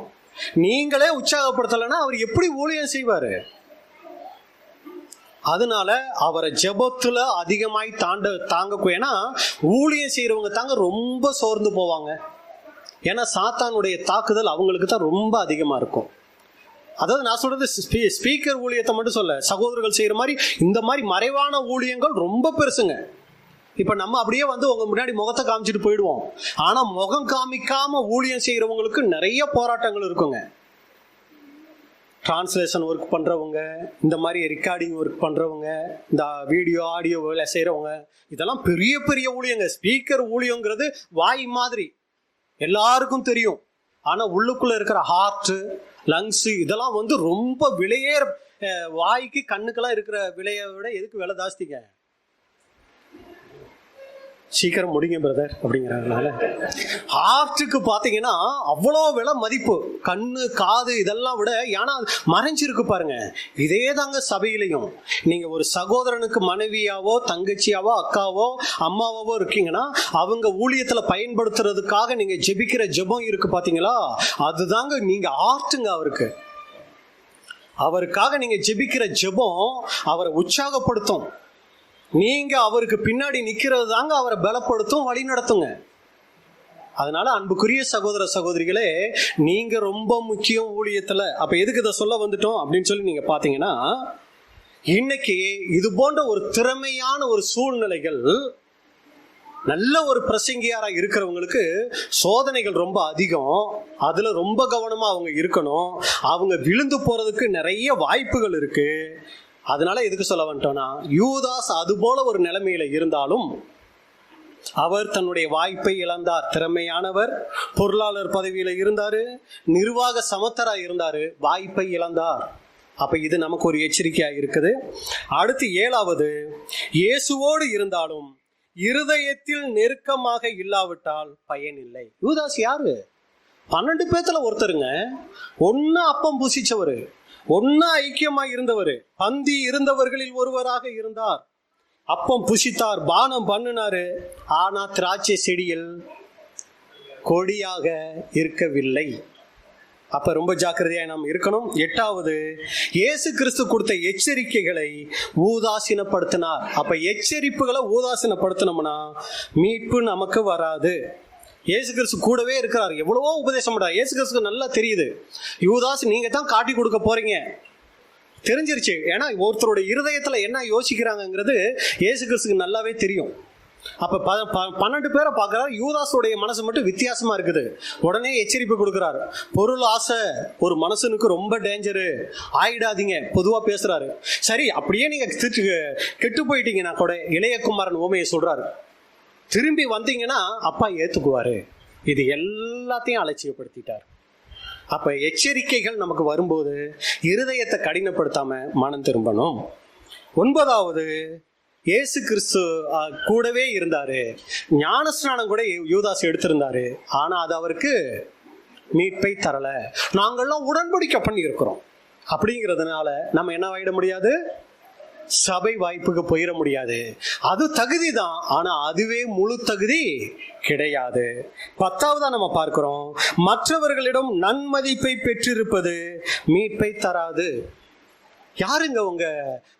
நீங்களே உற்சாகப்படுத்தலைன்னா அவர் எப்படி ஊழியம் செய்வாரு? அதனால அவரை ஜெபத்துல அதிகமாய் தாங்கக்கும். ஏன்னா ஊழியம் செய்யறவங்க தாங்க ரொம்ப சோர்ந்து போவாங்க. ஏன்னா சாத்தானுடைய தாக்குதல் அவங்களுக்கு தான் ரொம்ப அதிகமா இருக்கும். அதாவது நான் சொல்றது ஸ்பீக்கர் ஊழியத்தை மட்டும் சொல்ல, சகோதரர்கள் செய்யற மாதிரி இந்த மாதிரி மறைவான ஊழியங்கள் ரொம்ப பெருசுங்க. இப்ப நம்ம அப்படியே வந்து உங்க முன்னாடி முகத்தை காமிச்சிட்டு போயிடுவோம். ஆனா முகம் காமிக்காம ஊழியம் செய்யறவங்களுக்கு நிறைய போராட்டங்கள் இருக்குங்க. டிரான்ஸ்லேஷன் ஒர்க் பண்றவங்க, இந்த மாதிரி ரெக்கார்டிங் ஒர்க் பண்றவங்க, இந்த வீடியோ ஆடியோ வேலை செய்யறவங்க, இதெல்லாம் பெரிய பெரிய ஊழியங்க. ஸ்பீக்கர் ஊழியங்கிறது வாய் மாதிரி எல்லாருக்கும் தெரியும். ஆனா உள்ளுக்குள்ள இருக்கிற ஹார்ட், லங்ஸ் இதெல்லாம் வந்து ரொம்ப விலையே, வாய்க்கு கண்ணுக்கெல்லாம் இருக்கிற விலையை விட எதுக்கு விலை ஜாஸ்திங்க? சீக்கிரம் முடிங்க பிரதர் அப்படிங்கிறதுனால ஹார்ட்டுக்கு பார்த்தீங்கன்னா அவ்வளோ விலை மதிப்பு. கண்ணு, காது இதெல்லாம் விட, ஏன்னா மறைஞ்சிருக்கு பாருங்க. இதே தாங்க சபையிலையும் நீங்க ஒரு சகோதரனுக்கு மனைவியாவோ, தங்கச்சியாவோ, அக்காவோ, அம்மாவோ இருக்கீங்கன்னா அவங்க ஊழியத்துல பயன்படுத்துறதுக்காக நீங்க ஜெபிக்கிற ஜெபம் இருக்கு பாத்தீங்களா, அதுதாங்க நீங்க ஹார்ட்டுங்க. அவருக்காக நீங்க ஜெபிக்கிற ஜெபம் அவரை உற்சாகப்படுத்தும். நீங்க அவருக்கு பின்னாடி நிக்கிறது தாங்க அவரை பலப்படுத்தும், வழி நடத்துங்க. அதனால அன்புக்குரிய சகோதர சகோதரிகளே, நீங்க ரொம்ப முக்கியம் ஊழியத்துல. அப்ப எதுக்கு இதை சொல்ல வந்துட்டோம் அப்படின்னு சொல்லி நீங்க பாத்தீங்கன்னா, இன்னைக்கு இது போன்ற ஒரு திறமையான ஒரு சூழ்நிலைகள், நல்ல ஒரு பிரசங்கியாரா இருக்கிறவங்களுக்கு சோதனைகள் ரொம்ப அதிகம். அதுல ரொம்ப கவனமா அவங்க இருக்கணும். அவங்க விழுந்து போறதுக்கு நிறைய வாய்ப்புகள் இருக்கு. அதனால எதுக்கு சொல்ல வந்துட்டோம்னா, யூதாஸ் அது போல ஒரு நிலைமையில இருந்தாலும் அவர் தன்னுடைய வாய்ப்பை இழந்தார். திறமையானவர், பொருளாளர் பதவியில இருந்தாரு, நிர்வாக சமத்தரா இருந்தாரு, வாய்ப்பை இழந்தார். அப்ப இது நமக்கு ஒரு எச்சரிக்கையா இருக்குது. அடுத்து 7வது, இயேசுவோடு இருந்தாலும் இருதயத்தில் நெருக்கமாக இல்லாவிட்டால் பயனில்லை. யூதாஸ் யாரு? 12 பேத்துல ஒருத்தருங்க. ஒன்னு அப்பம் புசிச்சவரு, ஒன்னா ஐக்கியமா இருந்தவர், பந்தி இருந்தவர்களில் ஒருவராக இருந்தார். அப்பம் புசித்தார், பானம் பண்ணினாரு. ஆனா திராட்சை செடியில் கொடியாக இருக்கவில்லை. அப்ப ரொம்ப ஜாக்கிரதையா நாம் இருக்கணும். 8வது, இயேசு கிறிஸ்து கொடுத்த எச்சரிக்கைகளை ஊதாசீனப்படுத்தினார். அப்ப எச்சரிப்புகளை ஊதாசீனப்படுத்தினோம்னா மீட்பு நமக்கு வராது. இயேசு கிறிஸ்து கூடவே இருக்கிறார், எவ்வளவோ உபதேசம் பண்றார். இயேசு கிறிஸ்துக்கு நல்லா தெரியுது, யூதாஸ் நீங்க தான் காட்டி கொடுக்க போறீங்க, தெரிஞ்சிருச்சு. ஏன்னா ஒருத்தருடைய இருதயத்துல என்ன யோசிக்கிறாங்கிறது இயேசு கிறிஸ்துக்கு நல்லாவே தெரியும். அப்ப 12 பேரை பார்க்கிறார். யூதாஸுடைய மனசு மட்டும் வித்தியாசமா இருக்குது. உடனே எச்சரிப்பு கொடுக்கிறார். பொருள் ஆசை ஒரு மனுஷனுக்கு ரொம்ப டேஞ்சரு, ஆயிடாதீங்க பொதுவா பேசுறாரு. சரி, அப்படியே நீங்க கெட்டு போயிட்டீங்கன்னா கூட இளையகுமாரன் ஓமையை சொல்றாரு, திரும்பி வந்தீங்கன்னா அப்பா ஏத்துக்குவாரு. இது எல்லாத்தையும் அலட்சியப்படுத்திட்டார். அப்ப எச்சரிக்கைகள் நமக்கு வரும்போது இருதயத்தை கடினப்படுத்தாம மனம் திரும்பணும். 9வது, இயேசு கிறிஸ்து கூடவே இருந்தாரு. ஞானஸ்நானம் கூட யூதாஸ் எடுத்திருந்தாரு. ஆனா அது அவருக்கு மீட்பை தரல. நாங்கள்லாம் உடன்படிக்கை பண்ணி இருக்கிறோம் அப்படிங்கிறதுனால நம்ம என்ன ஆயிட முடியாது? சபை வாய்ப்புக்கு போயிட முடியாது. அது தகுதி தான், ஆனா அதுவே முழு தகுதி கிடையாது. 10வதா நம்ம பார்க்கிறோம், மற்றவர்களிடம் நன்மதிப்பை பெற்றிருப்பது மீட்பை தராது. யாருங்க உங்க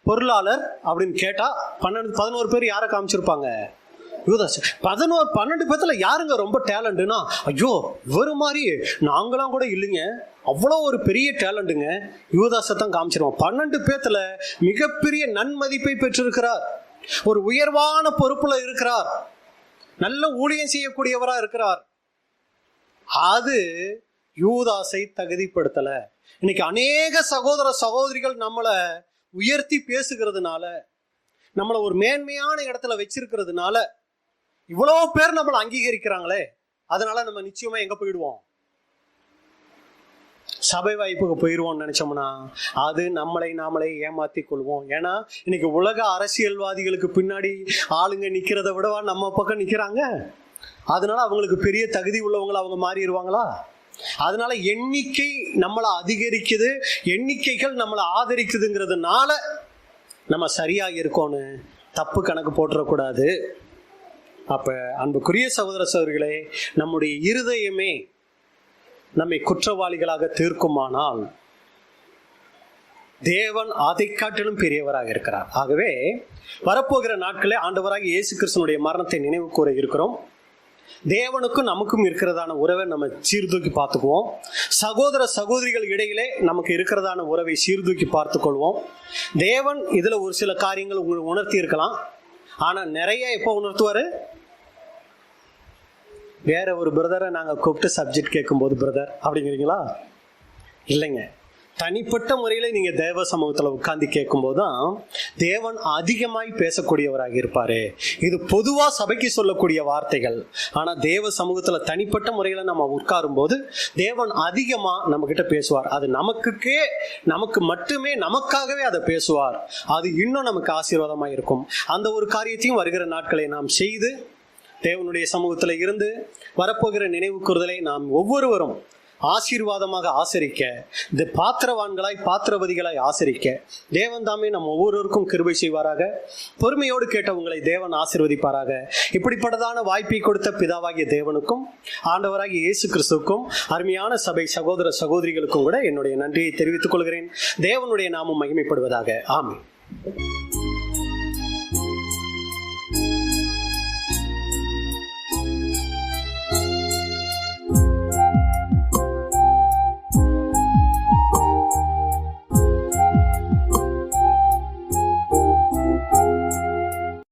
பொருளாளர் அப்படின்னு கேட்டா 11 பேர் யாரை காமிச்சிருப்பாங்க? யூதாஸ். 12 பேர்த்துல யாருங்க ரொம்ப டேலண்ட்னா, ஐயோ இவரு மாதிரி நாங்களாம் கூட இல்லைங்க, அவ்வளோ ஒரு பெரிய டேலண்ட்டுங்க, யூதாஸை தான் காமிச்சிருவோம். 12 பேர்த்துல மிகப்பெரிய நன்மதிப்பை பெற்றிருக்கிறார், ஒரு உயர்வான பொறுப்புல இருக்கிறார், நல்ல ஊழியம் செய்யக்கூடியவரா இருக்கிறார். அது யூதாஸை தகுதிப்படுத்தல. இன்னைக்கு அநேக சகோதர சகோதரிகள் நம்மளை உயர்த்தி பேசுகிறதுனால, நம்மளை ஒரு மேன்மையான இடத்துல வச்சிருக்கிறதுனால, இவ்வளோ பேர் நம்மளை அங்கீகரிக்கிறாங்களே, அதனால நம்ம நிச்சயமா எங்க போயிடுவோம்? சபை வாய்ப்புக்கு போயிடுவோம்னு நினைச்சோம்னா அது நம்மளை நாமளே ஏமாத்தி கொள்வோம். ஏன்னா இன்னைக்கு உலக அரசியல்வாதிகளுக்கு பின்னாடி ஆளுங்க நிக்கிறத விடவா நம்ம பக்கம் நிக்கிறாங்க. அதனால அவங்களுக்கு பெரிய தகுதி உள்ளவங்களை அவங்க மாறிடுவாங்களா? அதனால எண்ணிக்கை நம்மளை அதிகரிக்குது, எண்ணிக்கைகள் நம்மளை ஆதரிக்குதுங்கிறதுனால நம்ம சரியா இருக்கோன்னு தப்பு கணக்கு போட்டுறக்கூடாது. அப்ப அன்புக்குரிய சகோதர சகோதரிகளே, நம்முடைய இருதயமே நம்மை குற்றவாளிகளாக தீர்க்குமானால் தேவன் அதை காட்டிலும் பெரியவராக இருக்கிறார். ஆகவே வரப்போகிற நாட்களே ஆண்டவராக இயேசு கிறிஸ்துனுடைய மரணத்தை நினைவு கூற இருக்கிறோம். தேவனுக்கும் நமக்கும் இருக்கிறதான உறவை நம்ம சீர்தூக்கி பார்த்துக்குவோம். சகோதர சகோதரிகள் இடையிலே நமக்கு இருக்கிறதான உறவை சீர்தூக்கி பார்த்துக்கொள்வோம். தேவன் இதுல ஒரு சில காரியங்கள் உங்களுக்கு உணர்த்தி இருக்கலாம். ஆனா நிறைய எப்போ உணர்த்துவாரு? வேற ஒரு பிரதரை நாங்க கூப்பிட்டு சப்ஜெக்ட் கேட்கும்போது பிரதர் அப்படிங்கிறீங்களா? இல்லைங்க. தனிப்பட்ட முறையில நீங்க தேவ சமூகத்துல உட்கார்ந்து கேட்கும்போது தான் தேவன் அதிகமாய் பேசக்கூடியவராக இருப்பாரு. இது பொதுவா சபைக்கு சொல்லக்கூடிய வார்த்தைகள். ஆனா தேவ சமூகத்துல தனிப்பட்ட முறையில நம்ம உட்காரும் போது தேவன் அதிகமா நம்ம கிட்ட பேசுவார். அது நமக்கு மட்டுமே நமக்காகவே அதை பேசுவார். அது இன்னும் நமக்கு ஆசீர்வாதமா இருக்கும். அந்த ஒரு காரியத்தையும் வருகிற நாட்களை நாம் செய்து தேவனுடைய சமூகத்துல இருந்து வரப்போகிற நினைவு கூறுதலை நாம் ஒவ்வொருவரும் ஆசீர்வாதமாக ஆசரிக்க, இந்த பாத்திரவான்களாய் பாத்திரவதிகளாய் ஆசரிக்க தேவன் தாமே நம் ஒவ்வொருவருக்கும் கிருபை செய்வாராக. பொறுமையோடு கேட்ட உங்களை தேவன் ஆசீர்வதிப்பாராக. இப்படிப்பட்டதான வாய்ப்பை கொடுத்த பிதாவாகிய தேவனுக்கும் ஆண்டவராகிய இயேசு கிறிஸ்துவுக்கும் அருமையான சபை சகோதர சகோதரிகளுக்கும் கூட என்னுடைய நன்றியை தெரிவித்துக் கொள்கிறேன். தேவனுடைய நாமம் மகிமைப்படுவதாக. ஆமென்.